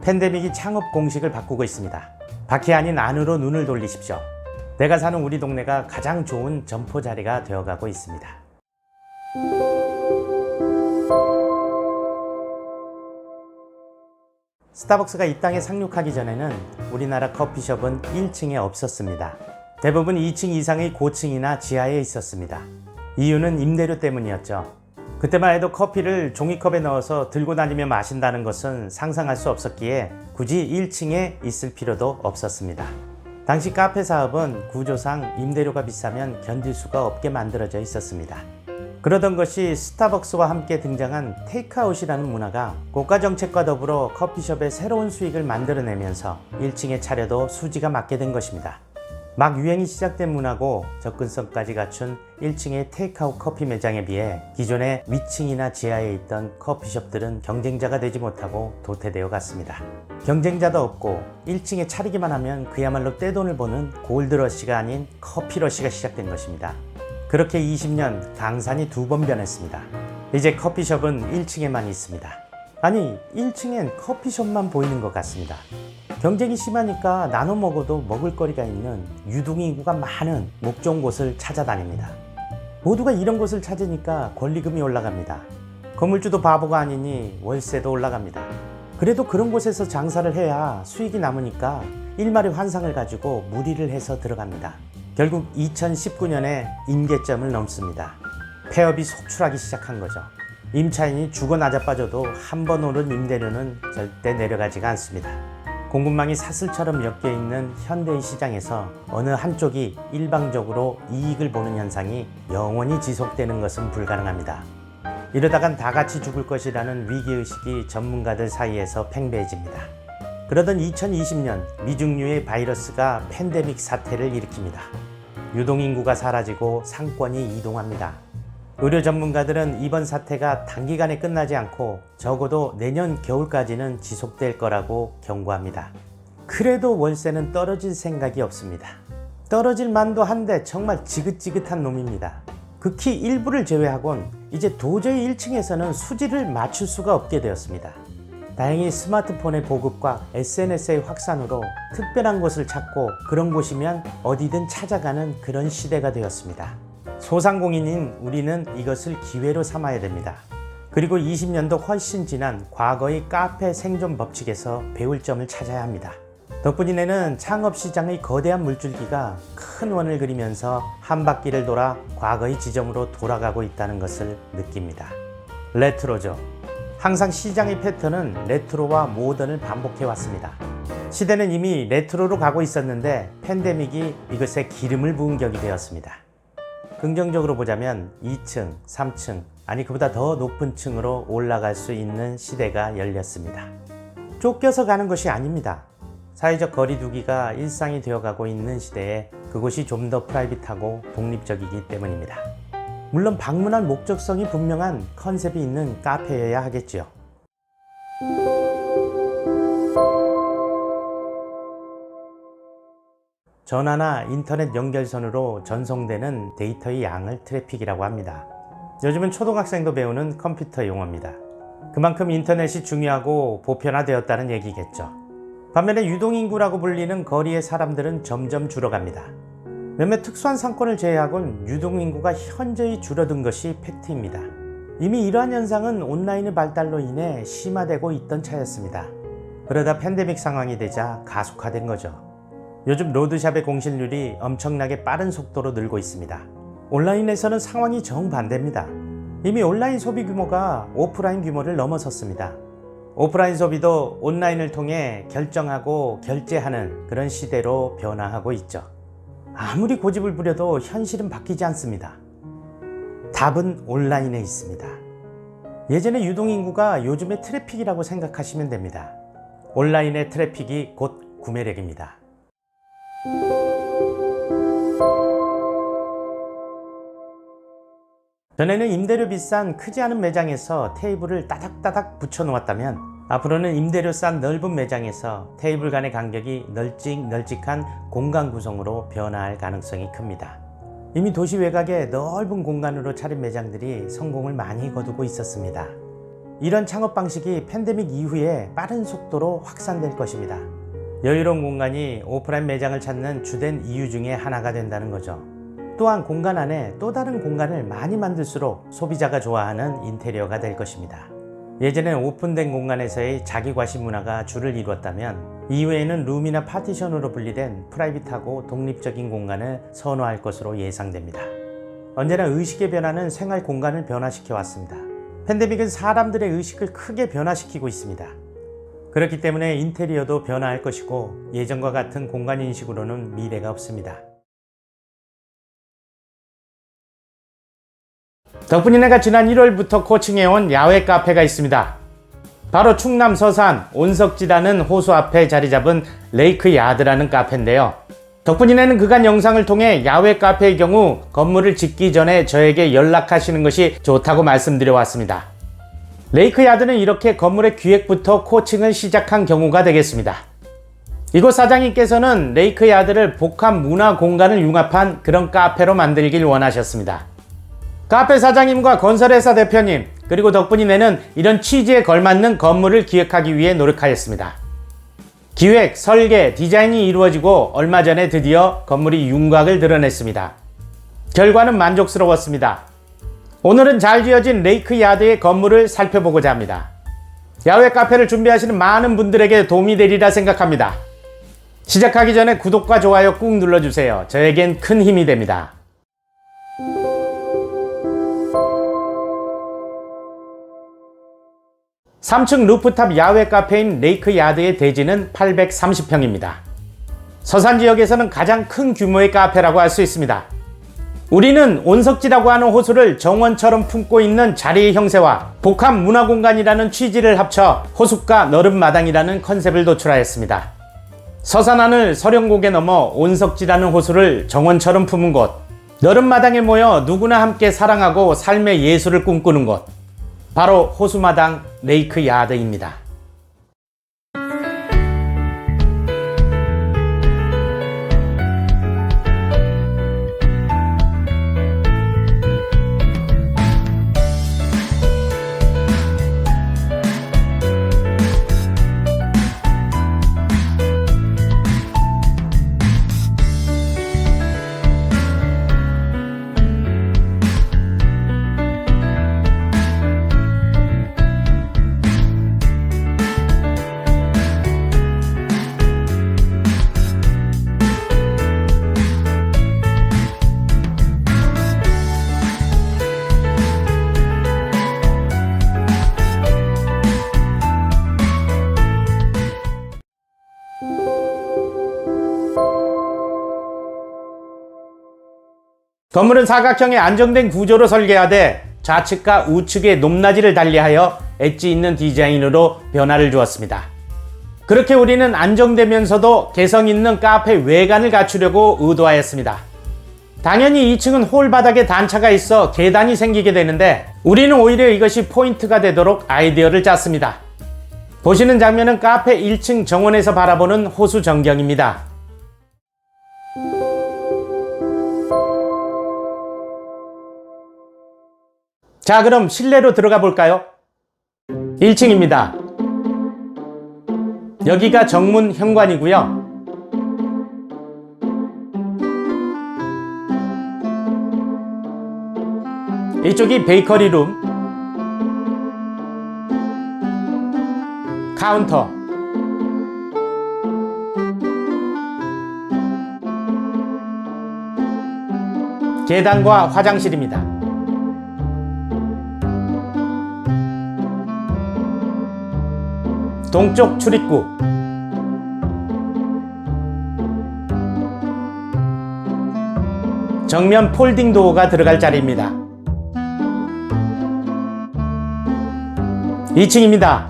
팬데믹이 창업 공식을 바꾸고 있습니다. 밖이 아닌 안으로 눈을 돌리십시오. 내가 사는 우리 동네가 가장 좋은 점포 자리가 되어가고 있습니다. 스타벅스가 이 땅에 상륙하기 전에는 우리나라 커피숍은 1층에 없었습니다. 대부분 2층 이상의 고층이나 지하에 있었습니다. 이유는 임대료 때문이었죠. 그때만 해도 커피를 종이컵에 넣어서 들고 다니며 마신다는 것은 상상할 수 없었기에 굳이 1층에 있을 필요도 없었습니다. 당시 카페 사업은 구조상 임대료가 비싸면 견딜 수가 없게 만들어져 있었습니다. 그러던 것이 스타벅스와 함께 등장한 테이크아웃이라는 문화가 고가 정책과 더불어 커피숍의 새로운 수익을 만들어내면서 1층에 차려도 수지가 맞게 된 것입니다. 막 유행이 시작된 문화고 접근성까지 갖춘 1층의 테이크아웃 커피 매장에 비해 기존의 위층이나 지하에 있던 커피숍들은 경쟁자가 되지 못하고 도태되어 갔습니다. 경쟁자도 없고 1층에 차리기만 하면 그야말로 떼돈을 버는 골드러시가 아닌 커피러시가 시작된 것입니다. 그렇게 20년 강산이 2번 변했습니다. 이제 커피숍은 1층에만 있습니다. 아니, 1층엔 커피숍만 보이는 것 같습니다. 경쟁이 심하니까 나눠 먹어도 먹을거리가 있는 유동인구가 많은 목 좋은 곳을 찾아다닙니다. 모두가 이런 곳을 찾으니까 권리금이 올라갑니다. 건물주도 바보가 아니니 월세도 올라갑니다. 그래도 그런 곳에서 장사를 해야 수익이 남으니까 일말의 환상을 가지고 무리를 해서 들어갑니다. 결국 2019년에 임계점을 넘습니다. 폐업이 속출하기 시작한 거죠. 임차인이 죽어 나자빠져도 한 번 오른 임대료는 절대 내려가지가 않습니다. 공급망이 사슬처럼 엮여 있는 현대의 시장에서 어느 한쪽이 일방적으로 이익을 보는 현상이 영원히 지속되는 것은 불가능합니다. 이러다간 다 같이 죽을 것이라는 위기의식이 전문가들 사이에서 팽배해집니다. 그러던 2020년 미중류의 바이러스가 팬데믹 사태를 일으킵니다. 유동인구가 사라지고 상권이 이동합니다. 의료 전문가들은 이번 사태가 단기간에 끝나지 않고 적어도 내년 겨울까지는 지속될 거라고 경고합니다. 그래도 월세는 떨어질 생각이 없습니다. 떨어질 만도 한데 정말 지긋지긋한 놈입니다. 극히 일부를 제외하곤 이제 도저히 1층에서는 수지를 맞출 수가 없게 되었습니다. 다행히 스마트폰의 보급과 SNS의 확산으로 특별한 곳을 찾고 그런 곳이면 어디든 찾아가는 그런 시대가 되었습니다. 소상공인인 우리는 이것을 기회로 삼아야 됩니다. 그리고 20년도 훨씬 지난 과거의 카페 생존 법칙에서 배울 점을 찾아야 합니다. 덕분이네는 창업시장의 거대한 물줄기가 큰 원을 그리면서 한 바퀴를 돌아 과거의 지점으로 돌아가고 있다는 것을 느낍니다. 레트로죠. 항상 시장의 패턴은 레트로와 모던을 반복해왔습니다. 시대는 이미 레트로로 가고 있었는데 팬데믹이 이것에 기름을 부은 격이 되었습니다. 긍정적으로 보자면 2층, 3층, 아니 그보다 더 높은 층으로 올라갈 수 있는 시대가 열렸습니다. 쫓겨서 가는 것이 아닙니다. 사회적 거리두기가 일상이 되어가고 있는 시대에 그곳이 좀 더 프라이빗하고 독립적이기 때문입니다. 물론 방문할 목적성이 분명한 컨셉이 있는 카페여야 하겠지요. 전화나 인터넷 연결선으로 전송되는 데이터의 양을 트래픽이라고 합니다. 요즘은 초등학생도 배우는 컴퓨터 용어입니다. 그만큼 인터넷이 중요하고 보편화되었다는 얘기겠죠. 반면에 유동인구라고 불리는 거리의 사람들은 점점 줄어갑니다. 몇몇 특수한 상권을 제외하곤 유동인구가 현저히 줄어든 것이 팩트입니다. 이미 이러한 현상은 온라인의 발달로 인해 심화되고 있던 차였습니다. 그러다 팬데믹 상황이 되자 가속화된 거죠. 요즘 로드샵의 공실률이 엄청나게 빠른 속도로 늘고 있습니다. 온라인에서는 상황이 정반대입니다. 이미 온라인 소비 규모가 오프라인 규모를 넘어섰습니다. 오프라인 소비도 온라인을 통해 결정하고 결제하는 그런 시대로 변화하고 있죠. 아무리 고집을 부려도 현실은 바뀌지 않습니다. 답은 온라인에 있습니다. 예전의 유동인구가 요즘의 트래픽이라고 생각하시면 됩니다. 온라인의 트래픽이 곧 구매력입니다. 전에는 임대료 비싼 크지 않은 매장에서 테이블을 따닥따닥 붙여 놓았다면 앞으로는 임대료 싼 넓은 매장에서 테이블 간의 간격이 널찍널찍한 공간 구성으로 변화할 가능성이 큽니다. 이미 도시 외곽에 넓은 공간으로 차린 매장들이 성공을 많이 거두고 있었습니다. 이런 창업 방식이 팬데믹 이후에 빠른 속도로 확산될 것입니다. 여유로운 공간이 오프라인 매장을 찾는 주된 이유 중에 하나가 된다는 거죠. 또한 공간 안에 또 다른 공간을 많이 만들수록 소비자가 좋아하는 인테리어가 될 것입니다. 예전엔 오픈된 공간에서의 자기과시 문화가 주를 이루었다면 이후에는 룸이나 파티션으로 분리된 프라이빗하고 독립적인 공간을 선호할 것으로 예상됩니다. 언제나 의식의 변화는 생활 공간을 변화시켜 왔습니다. 팬데믹은 사람들의 의식을 크게 변화시키고 있습니다. 그렇기 때문에 인테리어도 변화할 것이고 예전과 같은 공간 인식으로는 미래가 없습니다. 덕분이네가 지난 1월부터 코칭해온 야외 카페가 있습니다. 바로 충남 서산 온석지라는 호수 앞에 자리 잡은 레이크 야드라는 카페인데요. 덕분이네는 그간 영상을 통해 야외 카페의 경우 건물을 짓기 전에 저에게 연락하시는 것이 좋다고 말씀드려 왔습니다. 레이크 야드는 이렇게 건물의 기획부터 코칭을 시작한 경우가 되겠습니다. 이곳 사장님께서는 레이크 야드를 복합 문화 공간을 융합한 그런 카페로 만들길 원하셨습니다. 카페 사장님과 건설회사 대표님 그리고 덕분이네는 이런 취지에 걸맞는 건물을 기획하기 위해 노력하였습니다. 기획, 설계, 디자인이 이루어지고 얼마 전에 드디어 건물이 윤곽을 드러냈습니다. 결과는 만족스러웠습니다. 오늘은 잘 지어진 레이크 야드의 건물을 살펴보고자 합니다. 야외 카페를 준비하시는 많은 분들에게 도움이 되리라 생각합니다. 시작하기 전에 구독과 좋아요 꾹 눌러주세요. 저에겐 큰 힘이 됩니다. (3층) 루프탑 야외 카페인 레이크 야드의 대지는 830평입니다. 서산 지역에서는 가장 큰 규모의 카페라고 할 수 있습니다. 우리는 온석지라고 하는 호수를 정원처럼 품고 있는 자리의 형세와 복합 문화공간이라는 취지를 합쳐 호숫가 너른 마당이라는 컨셉을 도출하였습니다. 서산안을 서령곡에 넘어 온석지라는 호수를 정원처럼 품은 곳, 너른 마당에 모여 누구나 함께 사랑하고 삶의 예술을 꿈꾸는 곳, 바로 호수마당 레이크 야드입니다. 건물은 사각형의 안정된 구조로 설계하되 좌측과 우측의 높낮이를 달리하여 엣지 있는 디자인으로 변화를 주었습니다. 그렇게 우리는 안정되면서도 개성 있는 카페 외관을 갖추려고 의도하였습니다. 당연히 2층은 홀 바닥에 단차가 있어 계단이 생기게 되는데 우리는 오히려 이것이 포인트가 되도록 아이디어를 짰습니다. 보시는 장면은 카페 1층 정원에서 바라보는 호수 전경입니다. 자, 그럼 실내로 들어가 볼까요? 1층입니다. 여기가 정문 현관이고요. 이쪽이 베이커리 룸, 카운터, 계단과 화장실입니다. 동쪽 출입구, 정면 폴딩 도어가 들어갈 자리입니다. 2층입니다.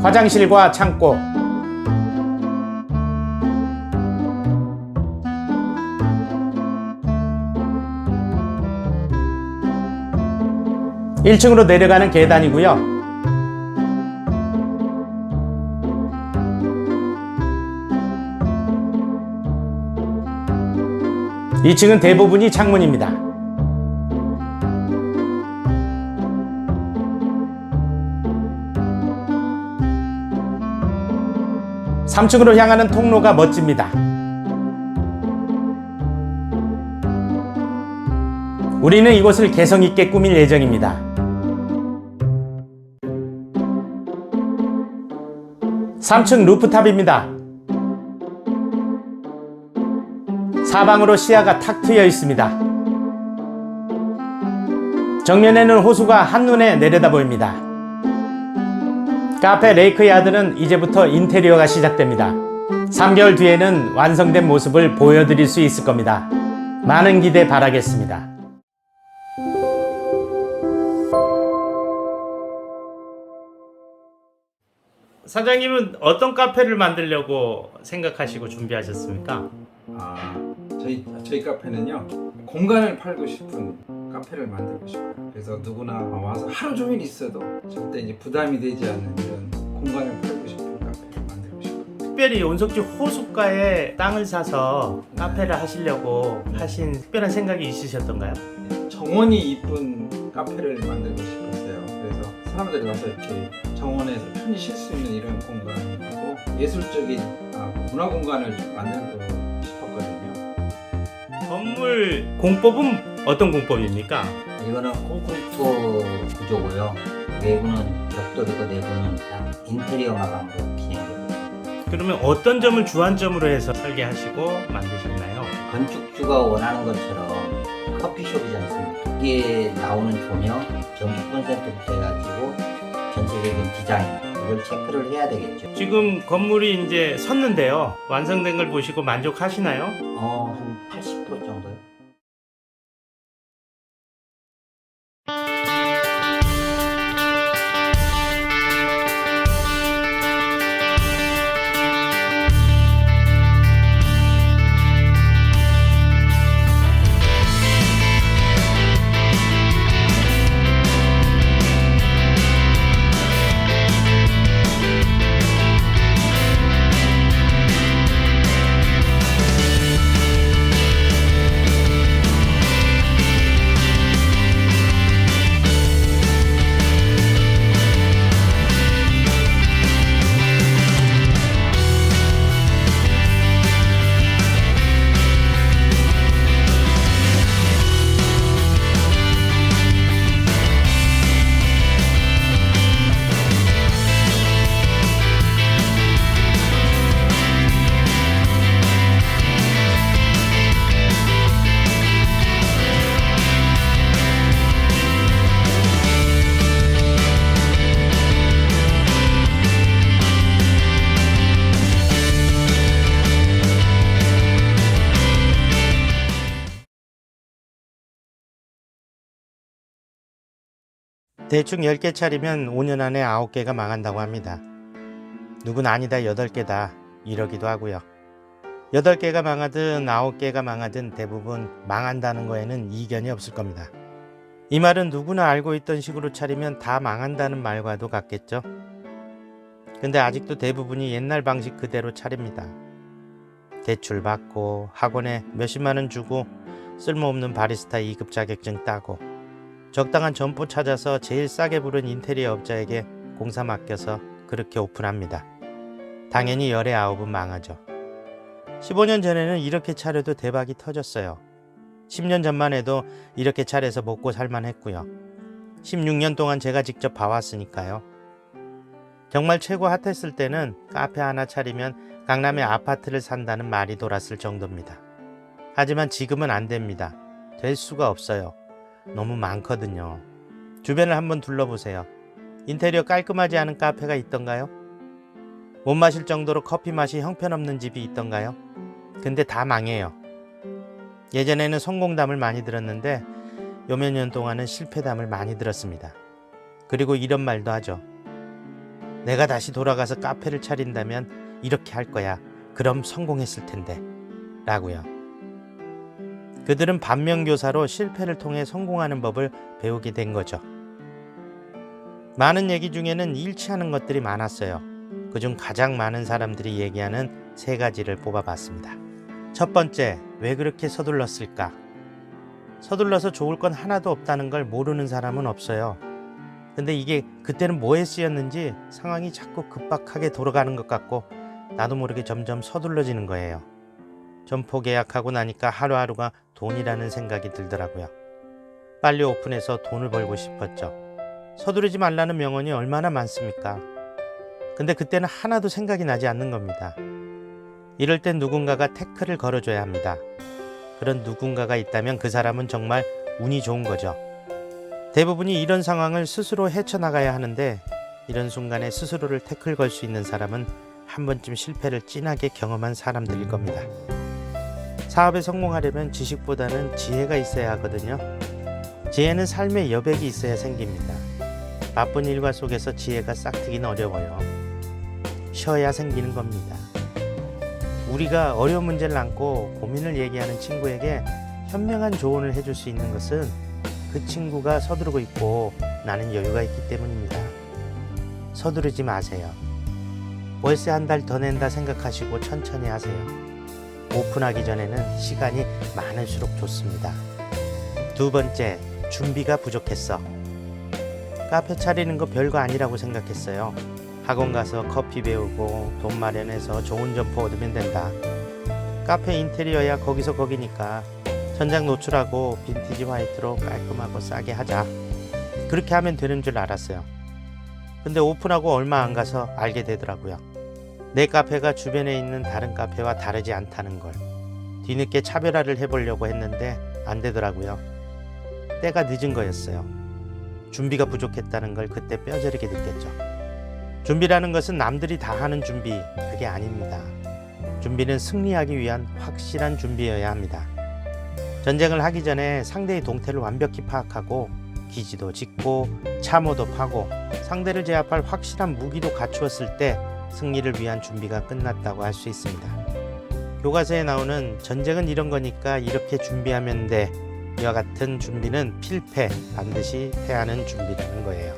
화장실과 창고, (1층으로) 내려가는 계단이고요. (2층은) 대부분이 창문입니다. (3층으로) 향하는 통로가 멋집니다. 우리는 이곳을 개성있게 꾸밀 예정입니다. 3층 루프탑입니다. 사방으로 시야가 탁 트여 있습니다. 정면에는 호수가 한눈에 내려다 보입니다. 카페 레이크야드는 이제부터 인테리어가 시작됩니다. 3개월 뒤에는 완성된 모습을 보여드릴 수 있을 겁니다. 많은 기대 바라겠습니다. 사장님은 어떤 카페를 만들려고 생각하시고 준비하셨습니까? 저희 카페는요, 공간을 팔고 싶은 카페를 만들고 싶어요. 그래서 누구나 와서 하루 종일 있어도 절대 이제 부담이 되지 않는 이런 공간을 팔고 싶은 카페를 만들고 싶어요. 특별히 온석지 호숫가에 땅을 사서 카페를 하시려고 하신 특별한 생각이 있으셨던가요? 정원이 이쁜 카페를 만들고 싶었어요. 그래서 사람들이 와서 이렇게 정원에서 편히 쉴 수 있는 이런 공간이고 예술적인 문화 공간을 만들고 싶었거든요. 건물 공법은 어떤 공법입니까? 이거는 콘크리트 구조고요. 외부는 벽돌이고 내부는 다 인테리어 마감으로 진행됩니다. 그러면 어떤 점을 주안점으로 해서 설계하시고 만드셨나요? 건축주가 원하는 것처럼 커피숍이지 않습니까? 여기에 나오는 조명, 전기 콘센트부터 해가지고 전체적인 디자인 이걸 체크를 해야 되겠죠. 지금 건물이 이제 섰는데요. 완성된 걸 보시고 만족하시나요? 한 80% 정도요. 대충 10개 차리면 5년 안에 9개가 망한다고 합니다. 누군 아니다 8개다 이러기도 하고요. 8개가 망하든 9개가 망하든 대부분 망한다는 거에는 이견이 없을 겁니다. 이 말은 누구나 알고 있던 식으로 차리면 다 망한다는 말과도 같겠죠. 근데 아직도 대부분이 옛날 방식 그대로 차립니다. 대출 받고 학원에 몇십만 원 주고 쓸모없는 바리스타 2급 자격증 따고 적당한 점포 찾아서 제일 싸게 부른 인테리어 업자에게 공사 맡겨서 그렇게 오픈합니다. 당연히 열의 9은 망하죠. 15년 전에는 이렇게 차려도 대박이 터졌어요. 10년 전만 해도 이렇게 차려서 먹고 살만 했고요. 16년 동안 제가 직접 봐왔으니까요. 정말 최고 핫했을 때는 카페 하나 차리면 강남에 아파트를 산다는 말이 돌았을 정도입니다. 하지만 지금은 안 됩니다. 될 수가 없어요. 너무 많거든요. 주변을 한번 둘러보세요. 인테리어 깔끔하지 않은 카페가 있던가요? 못 마실 정도로 커피 맛이 형편없는 집이 있던가요? 근데 다 망해요. 예전에는 성공담을 많이 들었는데 요 몇 년 동안은 실패담을 많이 들었습니다. 그리고 이런 말도 하죠. 내가 다시 돌아가서 카페를 차린다면 이렇게 할 거야. 그럼 성공했을 텐데. 라고요. 그들은 반면교사로 실패를 통해 성공하는 법을 배우게 된 거죠. 많은 얘기 중에는 일치하는 것들이 많았어요. 그중 가장 많은 사람들이 얘기하는 3가지를 뽑아봤습니다. 첫 번째, 왜 그렇게 서둘렀을까? 서둘러서 좋을 건 하나도 없다는 걸 모르는 사람은 없어요. 근데 이게 그때는 뭐에 쓰였는지 상황이 자꾸 급박하게 돌아가는 것 같고 나도 모르게 점점 서둘러지는 거예요. 점포 계약하고 나니까 하루하루가 돈이라는 생각이 들더라고요. 빨리 오픈해서 돈을 벌고 싶었죠. 서두르지 말라는 명언이 얼마나 많습니까? 근데 그때는 하나도 생각이 나지 않는 겁니다. 이럴 땐 누군가가 태클을 걸어줘야 합니다. 그런 누군가가 있다면 그 사람은 정말 운이 좋은 거죠. 대부분이 이런 상황을 스스로 헤쳐나가야 하는데 이런 순간에 스스로를 태클 걸 수 있는 사람은 한 번쯤 실패를 진하게 경험한 사람들일 겁니다. 사업에 성공하려면 지식보다는 지혜가 있어야 하거든요. 지혜는 삶의 여백이 있어야 생깁니다. 바쁜 일과 속에서 지혜가 싹트긴 어려워요. 쉬어야 생기는 겁니다. 우리가 어려운 문제를 안고 고민을 얘기하는 친구에게 현명한 조언을 해줄 수 있는 것은 그 친구가 서두르고 있고 나는 여유가 있기 때문입니다. 서두르지 마세요. 월세 한 달 더 낸다 생각하시고 천천히 하세요. 오픈하기 전에는 시간이 많을수록 좋습니다. 두 번째, 준비가 부족했어. 카페 차리는 거 별거 아니라고 생각했어요. 학원 가서 커피 배우고 돈 마련해서 좋은 점포 얻으면 된다. 카페 인테리어야 거기서 거기니까 천장 노출하고 빈티지 화이트로 깔끔하고 싸게 하자. 그렇게 하면 되는 줄 알았어요. 근데 오픈하고 얼마 안 가서 알게 되더라고요. 내 카페가 주변에 있는 다른 카페와 다르지 않다는 걸. 뒤늦게 차별화를 해보려고 했는데 안 되더라고요. 때가 늦은 거였어요. 준비가 부족했다는 걸 그때 뼈저리게 느꼈죠. 준비라는 것은 남들이 다 하는 준비, 그게 아닙니다. 준비는 승리하기 위한 확실한 준비여야 합니다. 전쟁을 하기 전에 상대의 동태를 완벽히 파악하고 기지도 짓고 참호도 파고 상대를 제압할 확실한 무기도 갖추었을 때 승리를 위한 준비가 끝났다고 할 수 있습니다. 교과서에 나오는 전쟁은 이런 거니까 이렇게 준비하면 돼 이와 같은 준비는 필패, 반드시 패하는 준비라는 거예요.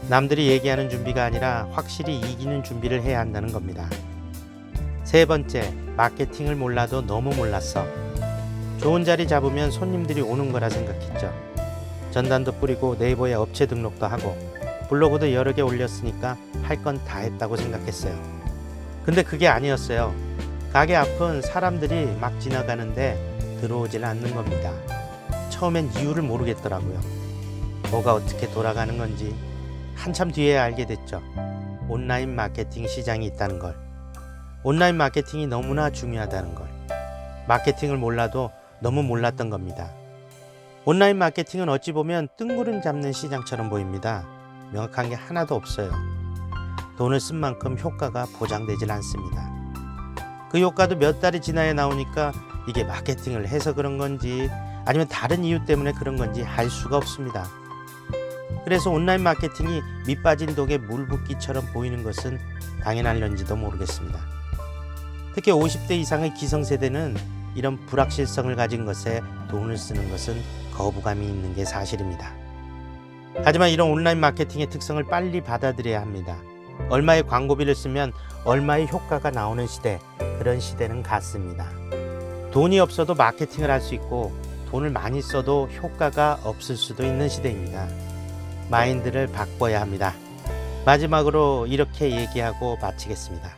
남들이 얘기하는 준비가 아니라 확실히 이기는 준비를 해야 한다는 겁니다. 세 번째, 마케팅을 몰라도 너무 몰랐어. 좋은 자리 잡으면 손님들이 오는 거라 생각했죠. 전단도 뿌리고 네이버에 업체 등록도 하고 블로그도 여러 개 올렸으니까 할 건 다 했다고 생각했어요. 근데 그게 아니었어요. 가게 앞은 사람들이 막 지나가는데 들어오질 않는 겁니다. 처음엔 이유를 모르겠더라고요. 뭐가 어떻게 돌아가는 건지 한참 뒤에 알게 됐죠. 온라인 마케팅 시장이 있다는 걸. 온라인 마케팅이 너무나 중요하다는 걸. 마케팅을 몰라도 너무 몰랐던 겁니다. 온라인 마케팅은 어찌 보면 뜬구름 잡는 시장처럼 보입니다. 명확한 게 하나도 없어요. 돈을 쓴 만큼 효과가 보장되질 않습니다. 그 효과도 몇 달이 지나야 나오니까 이게 마케팅을 해서 그런 건지 아니면 다른 이유 때문에 그런 건지 알 수가 없습니다. 그래서 온라인 마케팅이 밑빠진 독에 물 붓기처럼 보이는 것은 당연할런지도 모르겠습니다. 특히 50대 이상의 기성세대는 이런 불확실성을 가진 것에 돈을 쓰는 것은 거부감이 있는 게 사실입니다. 하지만 이런 온라인 마케팅의 특성을 빨리 받아들여야 합니다. 얼마의 광고비를 쓰면 얼마의 효과가 나오는 시대, 그런 시대는 갔습니다. 돈이 없어도 마케팅을 할 수 있고 돈을 많이 써도 효과가 없을 수도 있는 시대입니다. 마인드를 바꿔야 합니다. 마지막으로 이렇게 얘기하고 마치겠습니다.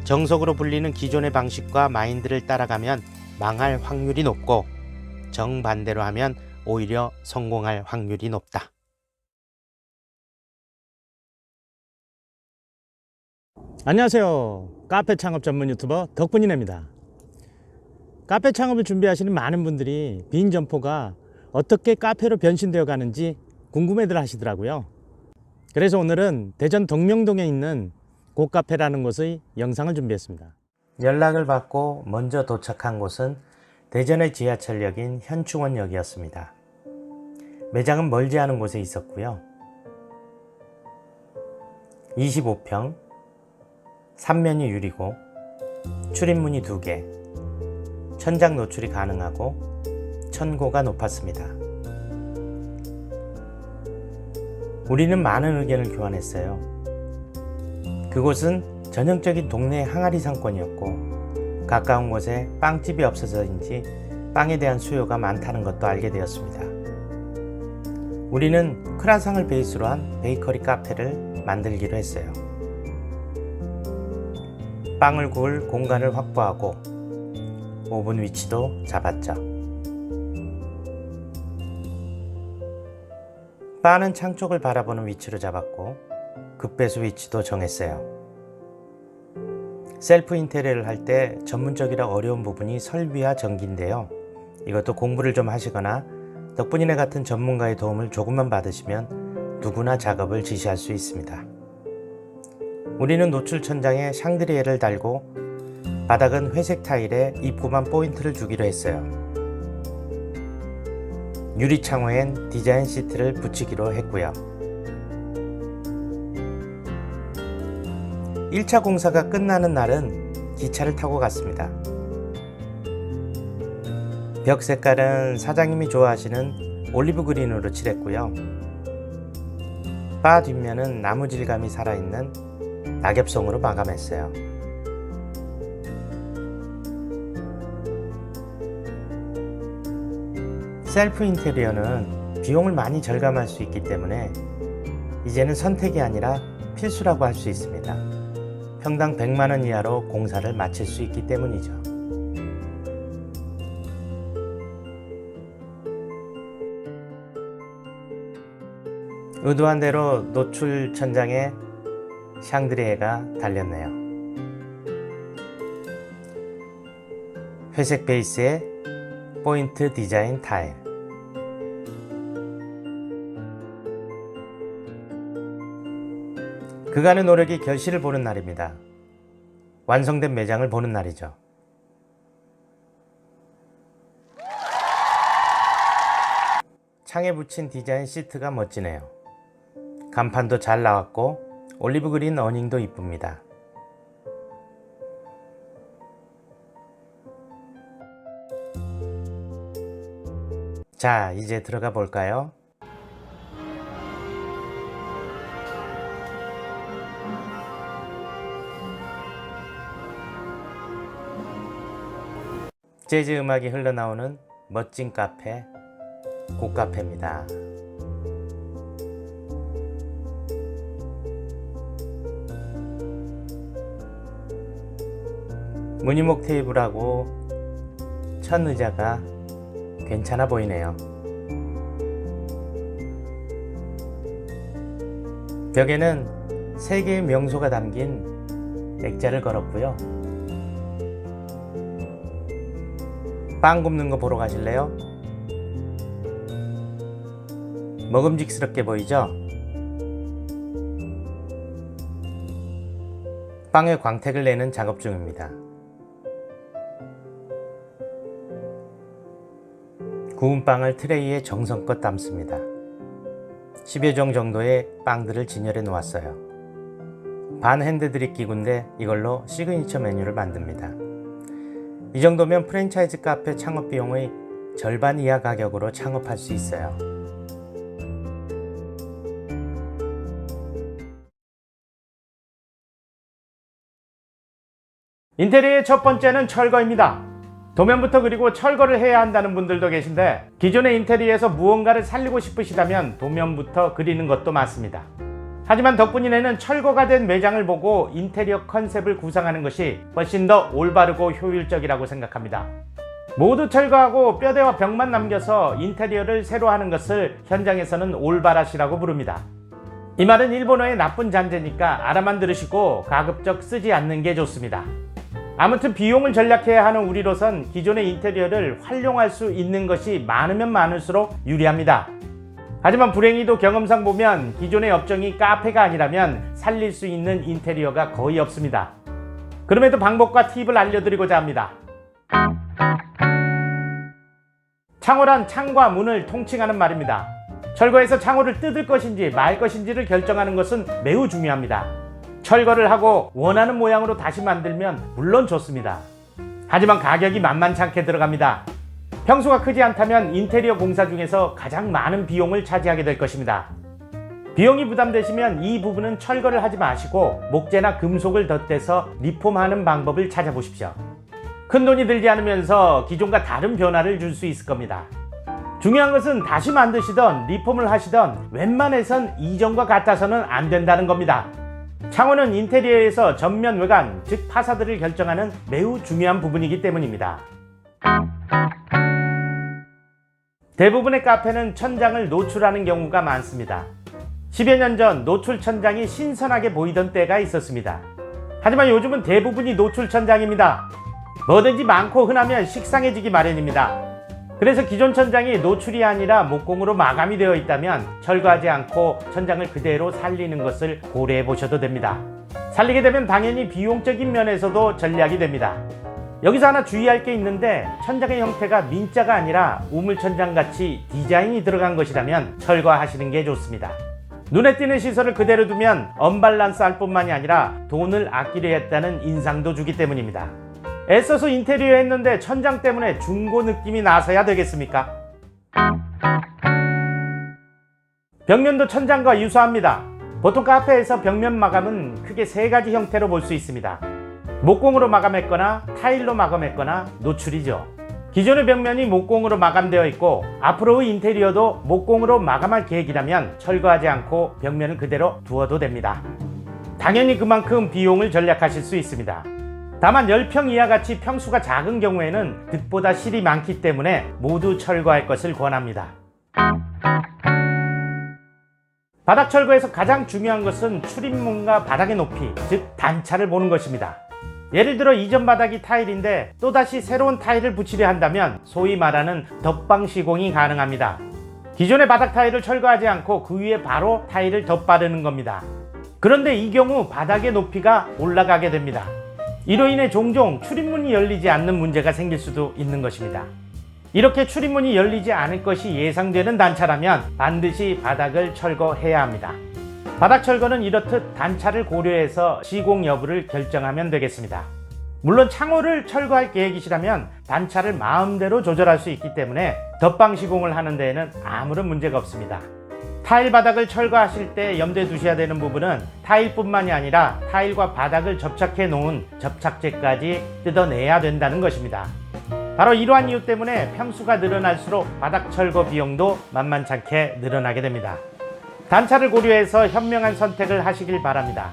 정석으로 불리는 기존의 방식과 마인드를 따라가면 망할 확률이 높고 정반대로 하면 오히려 성공할 확률이 높다. 안녕하세요. 카페 창업 전문 유튜버 덕분이네입니다. 카페 창업을 준비하시는 많은 분들이 빈 점포가 어떻게 카페로 변신되어 가는지 궁금해들 하시더라고요. 그래서 오늘은 대전 동명동에 있는 고카페라는 곳의 영상을 준비했습니다. 연락을 받고 먼저 도착한 곳은 대전의 지하철역인 현충원역이었습니다. 매장은 멀지 않은 곳에 있었고요. 25평, 3면이 유리고 출입문이 2개, 천장 노출이 가능하고 천고가 높았습니다. 우리는 많은 의견을 교환했어요. 그곳은 전형적인 동네 항아리 상권이었고 가까운 곳에 빵집이 없어서인지 빵에 대한 수요가 많다는 것도 알게 되었습니다. 우리는 크라상을 베이스로 한 베이커리 카페를 만들기로 했어요. 빵을 구울 공간을 확보하고 오븐 위치도 잡았죠. 바는 창 쪽을 바라보는 위치로 잡았고 급배수 위치도 정했어요. 셀프 인테리어를 할 때 전문적이라 어려운 부분이 설비와 전기인데요. 이것도 공부를 좀 하시거나 덕분이네 같은 전문가의 도움을 조금만 받으시면 누구나 작업을 지시할 수 있습니다. 우리는 노출 천장에 샹드리에를 달고 바닥은 회색 타일에 입구만 포인트를 주기로 했어요. 유리 창호엔 디자인 시트를 붙이기로 했고요. 1차 공사가 끝나는 날은 기차를 타고 갔습니다. 벽 색깔은 사장님이 좋아하시는 올리브 그린으로 칠했고요. 바 뒷면은 나무 질감이 살아있는 낙엽송으로 마감했어요. 셀프 인테리어는 비용을 많이 절감할 수 있기 때문에 이제는 선택이 아니라 필수라고 할 수 있습니다. 평당 100만원 이하로 공사를 마칠 수 있기 때문이죠. 의도한 대로 노출 천장에 샹드리에가 달렸네요. 회색 베이스에 포인트 디자인 타일. 그간의 노력이 결실을 보는 날입니다. 완성된 매장을 보는 날이죠. 창에 붙인 디자인 시트가 멋지네요. 간판도 잘 나왔고 올리브 그린 어닝도 이쁩니다. 자, 이제 들어가 볼까요? 재즈 음악이 흘러나오는 멋진 카페, 고카페입니다. 무늬목 테이블하고 천 의자가 괜찮아 보이네요. 벽에는 3개의 명소가 담긴 액자를 걸었고요. 빵 굽는 거 보러 가실래요? 먹음직스럽게 보이죠? 빵에 광택을 내는 작업 중입니다. 구운 빵을 트레이에 정성껏 담습니다. 10여 종 정도의 빵들을 진열해 놓았어요. 반 핸드드립 기구인데 이걸로 시그니처 메뉴를 만듭니다. 이 정도면 프랜차이즈 카페 창업 비용의 절반 이하 가격으로 창업할 수 있어요. 인테리어의 첫 번째는 철거입니다. 도면부터 그리고 철거를 해야 한다는 분들도 계신데 기존의 인테리어에서 무언가를 살리고 싶으시다면 도면부터 그리는 것도 맞습니다. 하지만 덕분이네는 철거가 된 매장을 보고 인테리어 컨셉을 구상하는 것이 훨씬 더 올바르고 효율적이라고 생각합니다. 모두 철거하고 뼈대와 벽만 남겨서 인테리어를 새로 하는 것을 현장에서는 올바라시라고 부릅니다. 이 말은 일본어의 나쁜 잔재니까 알아만 들으시고 가급적 쓰지 않는 게 좋습니다. 아무튼 비용을 절약해야 하는 우리로선 기존의 인테리어를 활용할 수 있는 것이 많으면 많을수록 유리합니다. 하지만 불행히도 경험상 보면 기존의 업종이 카페가 아니라면 살릴 수 있는 인테리어가 거의 없습니다. 그럼에도 방법과 팁을 알려드리고자 합니다. 창호란 창과 문을 통칭하는 말입니다. 철거해서 창호를 뜯을 것인지 말 것인지를 결정하는 것은 매우 중요합니다. 철거를 하고 원하는 모양으로 다시 만들면 물론 좋습니다. 하지만 가격이 만만찮게 들어갑니다. 평수가 크지 않다면 인테리어 공사 중에서 가장 많은 비용을 차지하게 될 것입니다. 비용이 부담되시면 이 부분은 철거를 하지 마시고 목재나 금속을 덧대서 리폼하는 방법을 찾아보십시오. 큰 돈이 들지 않으면서 기존과 다른 변화를 줄 수 있을 겁니다. 중요한 것은 다시 만드시던 리폼을 하시던 웬만해선 이전과 같아서는 안 된다는 겁니다. 창호는 인테리어에서 전면 외관, 즉 파사드를 결정하는 매우 중요한 부분이기 때문입니다. 대부분의 카페는 천장을 노출하는 경우가 많습니다. 10여 년 전 노출 천장이 신선하게 보이던 때가 있었습니다. 하지만 요즘은 대부분이 노출 천장입니다. 뭐든지 많고 흔하면 식상해지기 마련입니다. 그래서 기존 천장이 노출이 아니라 목공으로 마감이 되어 있다면 철거하지 않고 천장을 그대로 살리는 것을 고려해 보셔도 됩니다. 살리게 되면 당연히 비용적인 면에서도 전략이 됩니다. 여기서 하나 주의할 게 있는데 천장의 형태가 민자가 아니라 우물천장 같이 디자인이 들어간 것이라면 철거하시는 게 좋습니다. 눈에 띄는 시설을 그대로 두면 언밸런스 할 뿐만이 아니라 돈을 아끼려 했다는 인상도 주기 때문입니다. 애써서 인테리어 했는데 천장 때문에 중고 느낌이 나서야 되겠습니까? 벽면도 천장과 유사합니다. 보통 카페에서 벽면 마감은 크게 세 가지 형태로 볼 수 있습니다. 목공으로 마감했거나 타일로 마감했거나 노출이죠. 기존의 벽면이 목공으로 마감되어 있고 앞으로의 인테리어도 목공으로 마감할 계획이라면 철거하지 않고 벽면을 그대로 두어도 됩니다. 당연히 그만큼 비용을 절약하실 수 있습니다. 다만 10평 이하 같이 평수가 작은 경우에는 득보다 실이 많기 때문에 모두 철거할 것을 권합니다. 바닥 철거에서 가장 중요한 것은 출입문과 바닥의 높이, 즉 단차를 보는 것입니다. 예를 들어 이전 바닥이 타일인데 또다시 새로운 타일을 붙이려 한다면 소위 말하는 덧방 시공이 가능합니다. 기존의 바닥 타일을 철거하지 않고 그 위에 바로 타일을 덧바르는 겁니다. 그런데 이 경우 바닥의 높이가 올라가게 됩니다. 이로 인해 종종 출입문이 열리지 않는 문제가 생길 수도 있는 것입니다. 이렇게 출입문이 열리지 않을 것이 예상되는 단차라면 반드시 바닥을 철거해야 합니다. 바닥 철거는 이렇듯 단차를 고려해서 시공 여부를 결정하면 되겠습니다. 물론 창호를 철거할 계획이시라면 단차를 마음대로 조절할 수 있기 때문에 덧방 시공을 하는 데에는 아무런 문제가 없습니다. 타일 바닥을 철거하실 때 염두에 두셔야 되는 부분은 타일뿐만이 아니라 타일과 바닥을 접착해 놓은 접착제까지 뜯어내야 된다는 것입니다. 바로 이러한 이유 때문에 평수가 늘어날수록 바닥 철거 비용도 만만찮게 늘어나게 됩니다. 단차를 고려해서 현명한 선택을 하시길 바랍니다.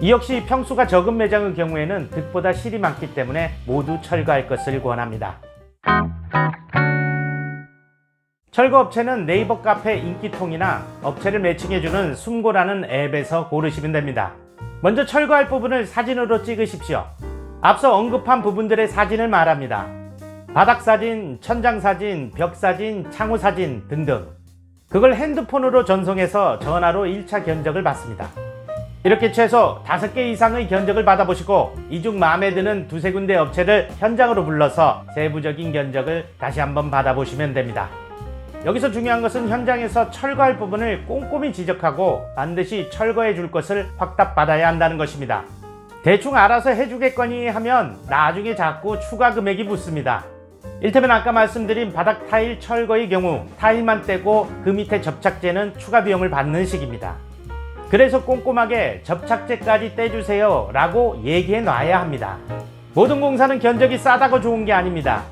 이 역시 평수가 적은 매장의 경우에는 득보다 실이 많기 때문에 모두 철거할 것을 권합니다. 철거업체는 네이버 카페 인기통이나 업체를 매칭해주는 숨고라는 앱에서 고르시면 됩니다. 먼저 철거할 부분을 사진으로 찍으십시오. 앞서 언급한 부분들의 사진을 말합니다. 바닥 사진, 천장 사진, 벽 사진, 창호 사진 등등. 그걸 핸드폰으로 전송해서 전화로 1차 견적을 받습니다. 이렇게 최소 5개 이상의 견적을 받아보시고 이 중 마음에 드는 두세 군데 업체를 현장으로 불러서 세부적인 견적을 다시 한번 받아보시면 됩니다. 여기서 중요한 것은 현장에서 철거할 부분을 꼼꼼히 지적하고 반드시 철거해 줄 것을 확답받아야 한다는 것입니다. 대충 알아서 해주겠거니 하면 나중에 자꾸 추가 금액이 붙습니다. 이를테면 아까 말씀드린 바닥 타일 철거의 경우 타일만 떼고 그 밑에 접착제는 추가 비용을 받는 식입니다. 그래서 꼼꼼하게 접착제까지 떼주세요 라고 얘기해 놔야 합니다. 모든 공사는 견적이 싸다고 좋은 게 아닙니다.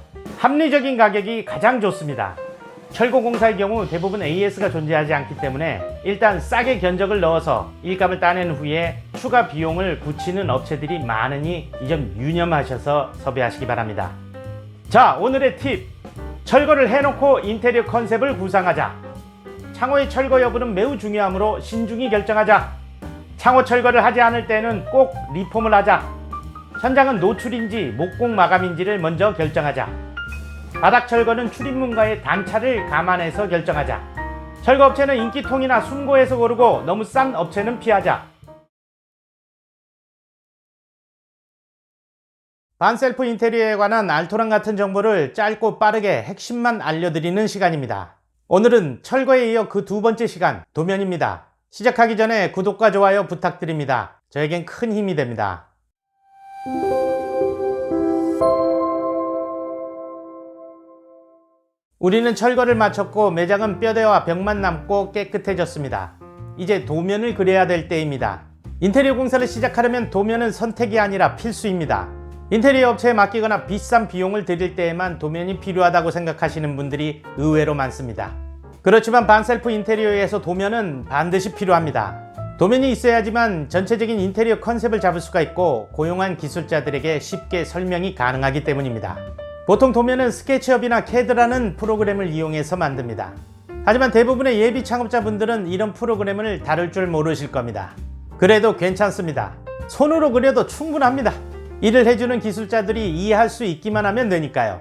합리적인 가격이 가장 좋습니다. 철거공사의 경우 대부분 AS가 존재하지 않기 때문에 일단 싸게 견적을 넣어서 일감을 따낸 후에 추가 비용을 붙이는 업체들이 많으니 이 점 유념하셔서 섭외하시기 바랍니다. 자, 오늘의 팁! 철거를 해놓고 인테리어 컨셉을 구상하자. 창호의 철거 여부는 매우 중요하므로 신중히 결정하자. 창호 철거를 하지 않을 때는 꼭 리폼을 하자. 현장은 노출인지 목공 마감인지를 먼저 결정하자. 바닥 철거는 출입문과의 단차를 감안해서 결정하자. 철거업체는 인기통이나 순고에서 고르고 너무 싼 업체는 피하자. 반셀프 인테리어에 관한 알토란 같은 정보를 짧고 빠르게 핵심만 알려드리는 시간입니다. 오늘은 철거에 이어 그 두 번째 시간, 도면입니다. 시작하기 전에 구독과 좋아요 부탁드립니다. 저에겐 큰 힘이 됩니다. 우리는 철거를 마쳤고 매장은 뼈대와 벽만 남고 깨끗해졌습니다. 이제 도면을 그려야 될 때입니다. 인테리어 공사를 시작하려면 도면은 선택이 아니라 필수입니다. 인테리어 업체에 맡기거나 비싼 비용을 들일 때에만 도면이 필요하다고 생각하시는 분들이 의외로 많습니다. 그렇지만 반셀프 인테리어에서 도면은 반드시 필요합니다. 도면이 있어야지만 전체적인 인테리어 컨셉을 잡을 수가 있고 고용한 기술자들에게 쉽게 설명이 가능하기 때문입니다. 보통 도면은 스케치업이나 캐드라는 프로그램을 이용해서 만듭니다. 하지만 대부분의 예비 창업자분들은 이런 프로그램을 다룰 줄 모르실 겁니다. 그래도 괜찮습니다. 손으로 그려도 충분합니다. 일을 해주는 기술자들이 이해할 수 있기만 하면 되니까요.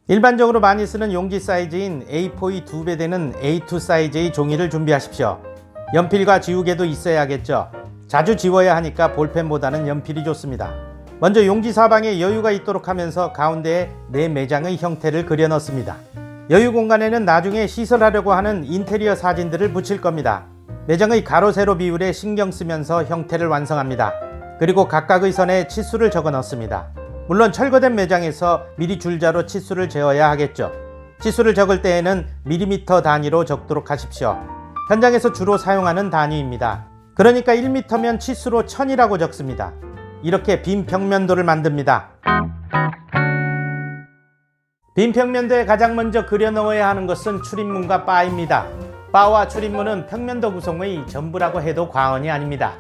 일반적으로 많이 쓰는 용지 사이즈인 A4의 2배 되는 A2 사이즈의 종이를 준비하십시오. 연필과 지우개도 있어야겠죠. 자주 지워야 하니까 볼펜보다는 연필이 좋습니다. 먼저 용지 사방에 여유가 있도록 하면서 가운데에 내 매장의 형태를 그려 넣습니다. 여유 공간에는 나중에 시설하려고 하는 인테리어 사진들을 붙일 겁니다. 매장의 가로 세로 비율에 신경 쓰면서 형태를 완성합니다. 그리고 각각의 선에 치수를 적어 넣습니다. 물론 철거된 매장에서 미리 줄자로 치수를 재어야 하겠죠. 치수를 적을 때에는 밀리미터 단위로 적도록 하십시오. 현장에서 주로 사용하는 단위입니다. 그러니까 1m면 치수로 1000이라고 적습니다. 이렇게 빈 평면도를 만듭니다. 빈 평면도에 가장 먼저 그려 넣어야 하는 것은 출입문과 바입니다. 바와 출입문은 평면도 구성의 전부라고 해도 과언이 아닙니다.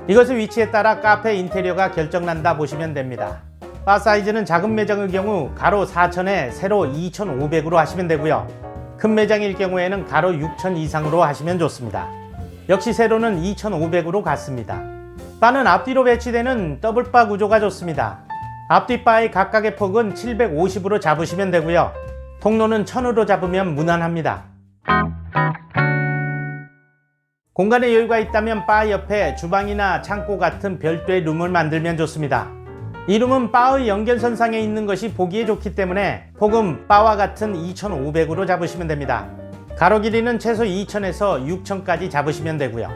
이것의 위치에 따라 카페 인테리어가 결정난다 보시면 됩니다. 바 사이즈는 작은 매장의 경우 가로 4000에 세로 2500으로 하시면 되고요. 큰 매장일 경우에는 가로 6000 이상으로 하시면 좋습니다. 역시 세로는 2500으로 같습니다. 바는 앞뒤로 배치되는 더블바 구조가 좋습니다. 앞뒤 바의 각각의 폭은 750으로 잡으시면 되고요. 통로는 1000으로 잡으면 무난합니다. 공간에 여유가 있다면 바 옆에 주방이나 창고 같은 별도의 룸을 만들면 좋습니다. 이 룸은 바의 연결선상에 있는 것이 보기에 좋기 때문에 폭은 바와 같은 2500으로 잡으시면 됩니다. 가로 길이는 최소 2000에서 6000까지 잡으시면 되고요.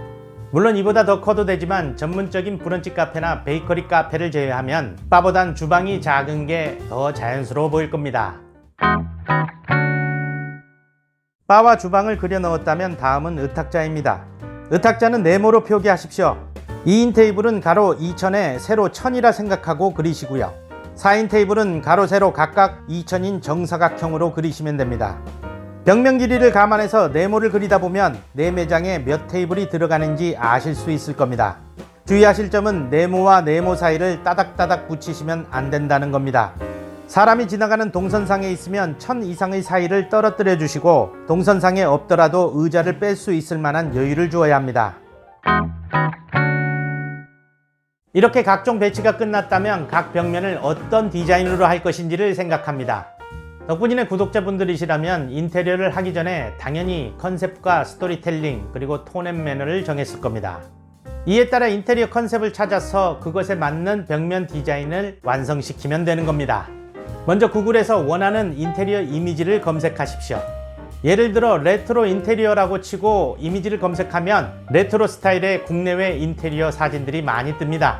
물론 이보다 더 커도 되지만 전문적인 브런치 카페나 베이커리 카페를 제외하면 바보단 주방이 작은 게 더 자연스러워 보일 겁니다. 바와 주방을 그려 넣었다면 다음은 의탁자입니다. 의탁자는 네모로 표기하십시오. 2인 테이블은 가로 2000에 세로 1000이라 생각하고 그리시고요. 4인 테이블은 가로 세로 각각 2000인 정사각형으로 그리시면 됩니다. 벽면 길이를 감안해서 네모를 그리다 보면 내 매장에 몇 테이블이 들어가는지 아실 수 있을 겁니다. 주의하실 점은 네모와 네모 사이를 따닥따닥 붙이시면 안 된다는 겁니다. 사람이 지나가는 동선상에 있으면 1000 이상의 사이를 떨어뜨려 주시고 동선상에 없더라도 의자를 뺄 수 있을 만한 여유를 주어야 합니다. 이렇게 각종 배치가 끝났다면 각 벽면을 어떤 디자인으로 할 것인지를 생각합니다. 덕분이네 구독자분들이시라면 인테리어를 하기 전에 당연히 컨셉과 스토리텔링 그리고 톤 앤 매너를 정했을 겁니다. 이에 따라 인테리어 컨셉을 찾아서 그것에 맞는 벽면 디자인을 완성시키면 되는 겁니다. 먼저 구글에서 원하는 인테리어 이미지를 검색하십시오. 예를 들어 레트로 인테리어라고 치고 이미지를 검색하면 레트로 스타일의 국내외 인테리어 사진들이 많이 뜹니다.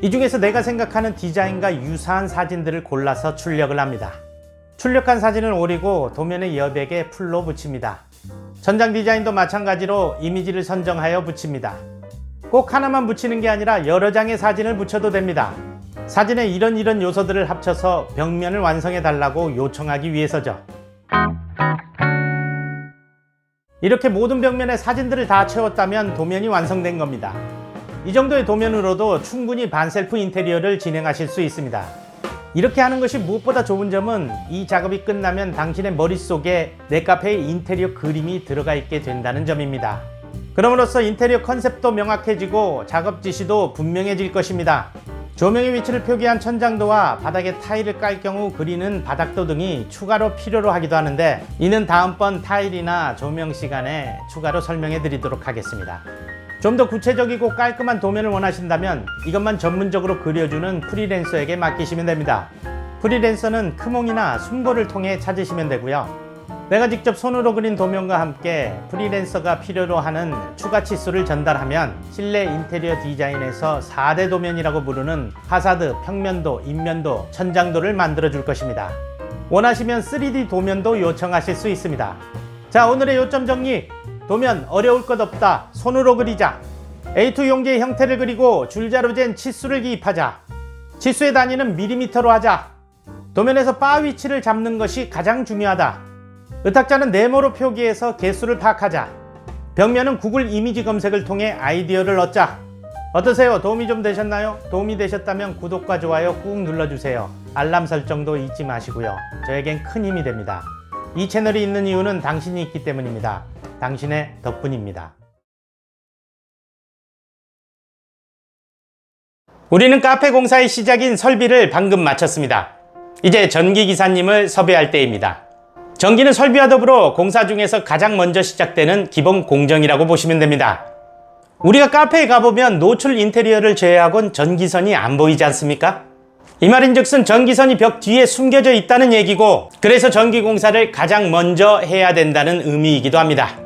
이 중에서 내가 생각하는 디자인과 유사한 사진들을 골라서 출력을 합니다. 출력한 사진을 오리고 도면의 여백에 풀로 붙입니다. 전장 디자인도 마찬가지로 이미지를 선정하여 붙입니다. 꼭 하나만 붙이는 게 아니라 여러 장의 사진을 붙여도 됩니다. 사진에 이런 요소들을 합쳐서 벽면을 완성해 달라고 요청하기 위해서죠. 이렇게 모든 벽면에 사진들을 다 채웠다면 도면이 완성된 겁니다. 이 정도의 도면으로도 충분히 반셀프 인테리어를 진행하실 수 있습니다. 이렇게 하는 것이 무엇보다 좋은 점은 이 작업이 끝나면 당신의 머릿속에 내 카페의 인테리어 그림이 들어가 있게 된다는 점입니다. 그럼으로써 인테리어 컨셉도 명확해지고 작업 지시도 분명해질 것입니다. 조명의 위치를 표기한 천장도와 바닥에 타일을 깔 경우 그리는 바닥도 등이 추가로 필요로 하기도 하는데 이는 다음번 타일이나 조명 시간에 추가로 설명해 드리도록 하겠습니다. 좀 더 구체적이고 깔끔한 도면을 원하신다면 이것만 전문적으로 그려주는 프리랜서에게 맡기시면 됩니다. 프리랜서는 크몽이나 숨고를 통해 찾으시면 되고요. 내가 직접 손으로 그린 도면과 함께 프리랜서가 필요로 하는 추가 치수를 전달하면 실내 인테리어 디자인에서 4대 도면이라고 부르는 파사드, 평면도, 인면도, 천장도를 만들어 줄 것입니다. 원하시면 3D 도면도 요청하실 수 있습니다. 자, 오늘의 요점 정리. 도면 어려울 것 없다. 손으로 그리자. A2 용지의 형태를 그리고 줄자로 잰 치수를 기입하자. 치수의 단위는 밀리미터로 하자. 도면에서 바 위치를 잡는 것이 가장 중요하다. 의탁자는 네모로 표기해서 개수를 파악하자. 벽면은 구글 이미지 검색을 통해 아이디어를 얻자. 어떠세요? 도움이 좀 되셨나요? 도움이 되셨다면 구독과 좋아요 꾹 눌러주세요. 알람 설정도 잊지 마시고요. 저에겐 큰 힘이 됩니다. 이 채널이 있는 이유는 당신이 있기 때문입니다. 당신의 덕분입니다. 우리는 카페 공사의 시작인 설비를 방금 마쳤습니다. 이제 전기기사님을 섭외할 때입니다. 전기는 설비와 더불어 공사 중에서 가장 먼저 시작되는 기본 공정이라고 보시면 됩니다. 우리가 카페에 가보면 노출 인테리어를 제외하곤 전기선이 안 보이지 않습니까? 이 말인즉슨 전기선이 벽 뒤에 숨겨져 있다는 얘기고, 그래서 전기공사를 가장 먼저 해야 된다는 의미이기도 합니다.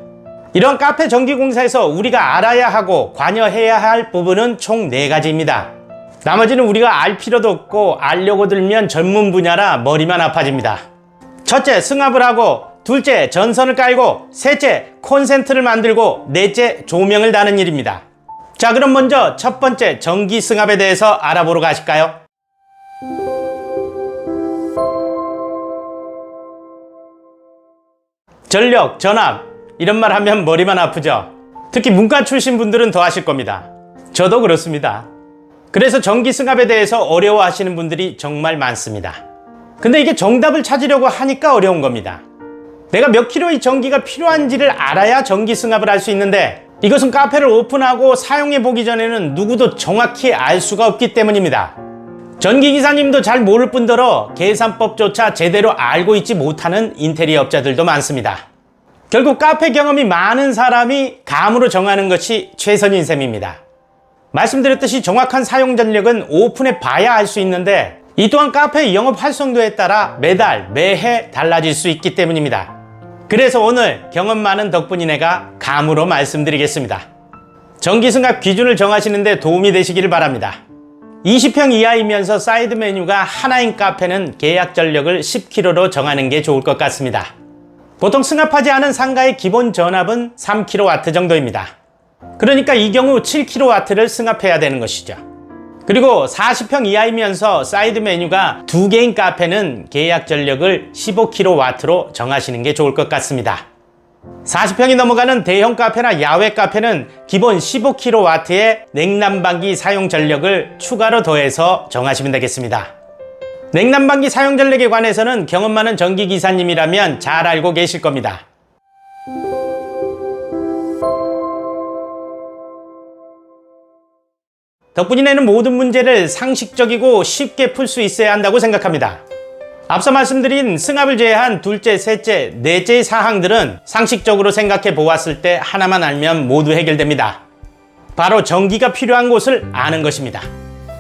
이런 카페 전기공사에서 우리가 알아야 하고 관여해야 할 부분은 총 4가지입니다. 나머지는 우리가 알 필요도 없고 알려고 들면 전문 분야라 머리만 아파집니다. 첫째, 승합을 하고, 둘째, 전선을 깔고, 셋째, 콘센트를 만들고, 넷째, 조명을 다는 일입니다. 자, 그럼 먼저 첫 번째 전기 승합에 대해서 알아보러 가실까요? 전력, 전압, 이런 말 하면 머리만 아프죠? 특히 문과 출신 분들은 더 하실 겁니다. 저도 그렇습니다. 그래서 전기 승합에 대해서 어려워하시는 분들이 정말 많습니다. 근데 이게 정답을 찾으려고 하니까 어려운 겁니다. 내가 몇 킬로의 전기가 필요한지를 알아야 전기 승합을 할 수 있는데, 이것은 카페를 오픈하고 사용해 보기 전에는 누구도 정확히 알 수가 없기 때문입니다. 전기기사님도 잘 모를 뿐더러 계산법조차 제대로 알고 있지 못하는 인테리어 업자들도 많습니다. 결국 카페 경험이 많은 사람이 감으로 정하는 것이 최선인 셈입니다. 말씀드렸듯이 정확한 사용 전력은 오픈해 봐야 알 수 있는데, 이 또한 카페의 영업 활성도에 따라 매달, 매해 달라질 수 있기 때문입니다. 그래서 오늘 경험 많은 덕분이네가 감으로 말씀드리겠습니다. 전기승합 기준을 정하시는데 도움이 되시기를 바랍니다. 20평 이하이면서 사이드 메뉴가 하나인 카페는 계약 전력을 10kW로 정하는 게 좋을 것 같습니다. 보통 승합하지 않은 상가의 기본 전압은 3kW 정도입니다. 그러니까 이 경우 7kW를 승합해야 되는 것이죠. 그리고 40평 이하이면서 사이드 메뉴가 2개인 카페는 계약 전력을 15kW로 정하시는 게 좋을 것 같습니다. 40평이 넘어가는 대형 카페나 야외 카페는 기본 15kW의 냉난방기 사용 전력을 추가로 더해서 정하시면 되겠습니다. 냉난방기 사용 전력에 관해서는 경험 많은 전기기사님이라면 잘 알고 계실 겁니다. 덕분이네는 모든 문제를 상식적이고 쉽게 풀 수 있어야 한다고 생각합니다. 앞서 말씀드린 승합을 제외한 둘째, 셋째, 넷째의 사항들은 상식적으로 생각해 보았을 때 하나만 알면 모두 해결됩니다. 바로 전기가 필요한 곳을 아는 것입니다.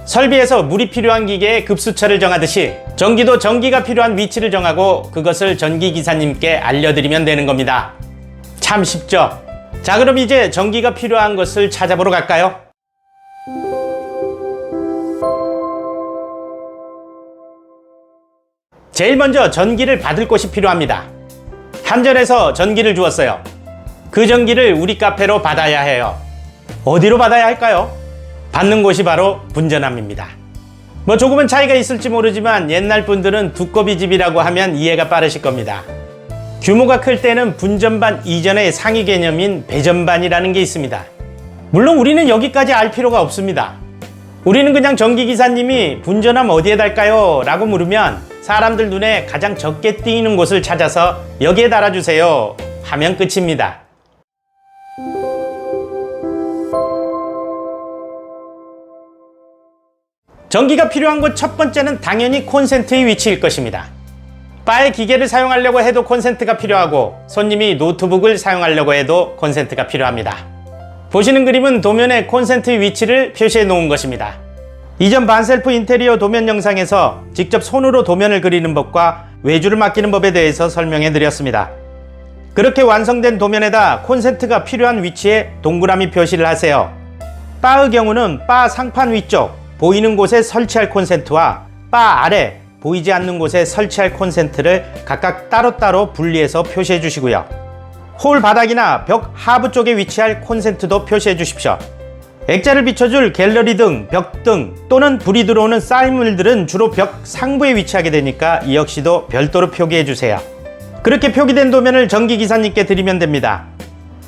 설비에서 물이 필요한 기계의 급수처를 정하듯이 전기도 전기가 필요한 위치를 정하고 그것을 전기기사님께 알려드리면 되는 겁니다. 참 쉽죠? 자, 그럼 이제 전기가 필요한 것을 찾아보러 갈까요? 제일 먼저 전기를 받을 곳이 필요합니다. 한전에서 전기를 주었어요. 그 전기를 우리 카페로 받아야 해요. 어디로 받아야 할까요? 받는 곳이 바로 분전함입니다. 뭐 조금은 차이가 있을지 모르지만 옛날 분들은 두꺼비 집이라고 하면 이해가 빠르실 겁니다. 규모가 클 때는 분전반 이전의 상위 개념인 배전반이라는 게 있습니다. 물론 우리는 여기까지 알 필요가 없습니다. 우리는 그냥 전기기사님이 분전하면 어디에 달까요? 라고 물으면 사람들 눈에 가장 적게 띄이는 곳을 찾아서 여기에 달아주세요 하면 끝입니다. 전기가 필요한 곳 첫 번째는 당연히 콘센트의 위치일 것입니다. 바에 기계를 사용하려고 해도 콘센트가 필요하고 손님이 노트북을 사용하려고 해도 콘센트가 필요합니다. 보시는 그림은 도면에 콘센트의 위치를 표시해 놓은 것입니다. 이전 반셀프 인테리어 도면 영상에서 직접 손으로 도면을 그리는 법과 외주를 맡기는 법에 대해서 설명해 드렸습니다. 그렇게 완성된 도면에다 콘센트가 필요한 위치에 동그라미 표시를 하세요. 바의 경우는 바 상판 위쪽 보이는 곳에 설치할 콘센트와 바 아래 보이지 않는 곳에 설치할 콘센트를 각각 따로따로 분리해서 표시해 주시고요. 홀 바닥이나 벽 하부 쪽에 위치할 콘센트도 표시해 주십시오. 액자를 비춰줄 갤러리 등, 벽 등 또는 불이 들어오는 쌓임물들은 주로 벽 상부에 위치하게 되니까 이 역시도 별도로 표기해 주세요. 그렇게 표기된 도면을 전기기사님께 드리면 됩니다.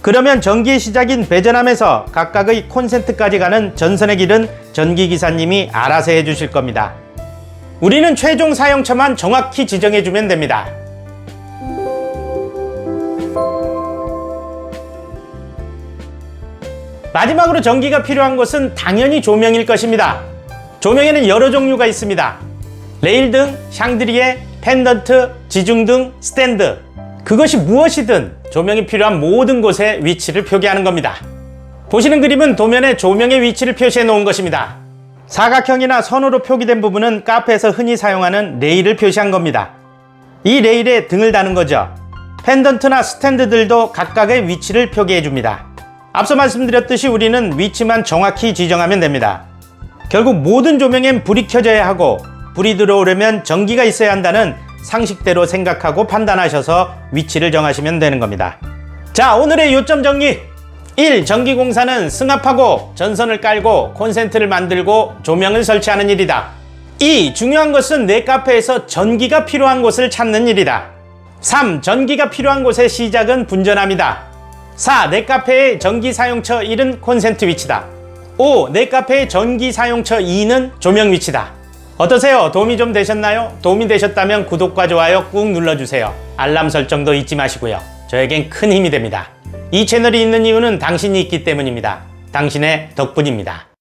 그러면 전기의 시작인 배전함에서 각각의 콘센트까지 가는 전선의 길은 전기기사님이 알아서 해주실 겁니다. 우리는 최종 사용처만 정확히 지정해주면 됩니다. 마지막으로 전기가 필요한 것은 당연히 조명일 것입니다. 조명에는 여러 종류가 있습니다. 레일등, 샹드리에, 펜던트, 지중등, 스탠드. 그것이 무엇이든 조명이 필요한 모든 곳에 위치를 표기하는 겁니다. 보시는 그림은 도면에 조명의 위치를 표시해 놓은 것입니다. 사각형이나 선으로 표기된 부분은 카페에서 흔히 사용하는 레일을 표시한 겁니다. 이 레일에 등을 다는 거죠. 펜던트나 스탠드들도 각각의 위치를 표기해 줍니다. 앞서 말씀드렸듯이 우리는 위치만 정확히 지정하면 됩니다. 결국 모든 조명엔 불이 켜져야 하고 불이 들어오려면 전기가 있어야 한다는 상식대로 생각하고 판단하셔서 위치를 정하시면 되는 겁니다. 자, 오늘의 요점 정리. 1. 전기공사는 승합하고 전선을 깔고 콘센트를 만들고 조명을 설치하는 일이다. 2. 중요한 것은 내 카페에서 전기가 필요한 곳을 찾는 일이다. 3. 전기가 필요한 곳의 시작은 분전함이다. 4. 내 카페의 전기 사용처 1은 콘센트 위치다. 5. 내 카페의 전기 사용처 2는 조명 위치다. 어떠세요? 도움이 좀 되셨나요? 도움이 되셨다면 구독과 좋아요 꾹 눌러주세요. 알람 설정도 잊지 마시고요. 저에겐 큰 힘이 됩니다. 이 채널이 있는 이유는 당신이 있기 때문입니다. 당신의 덕분입니다.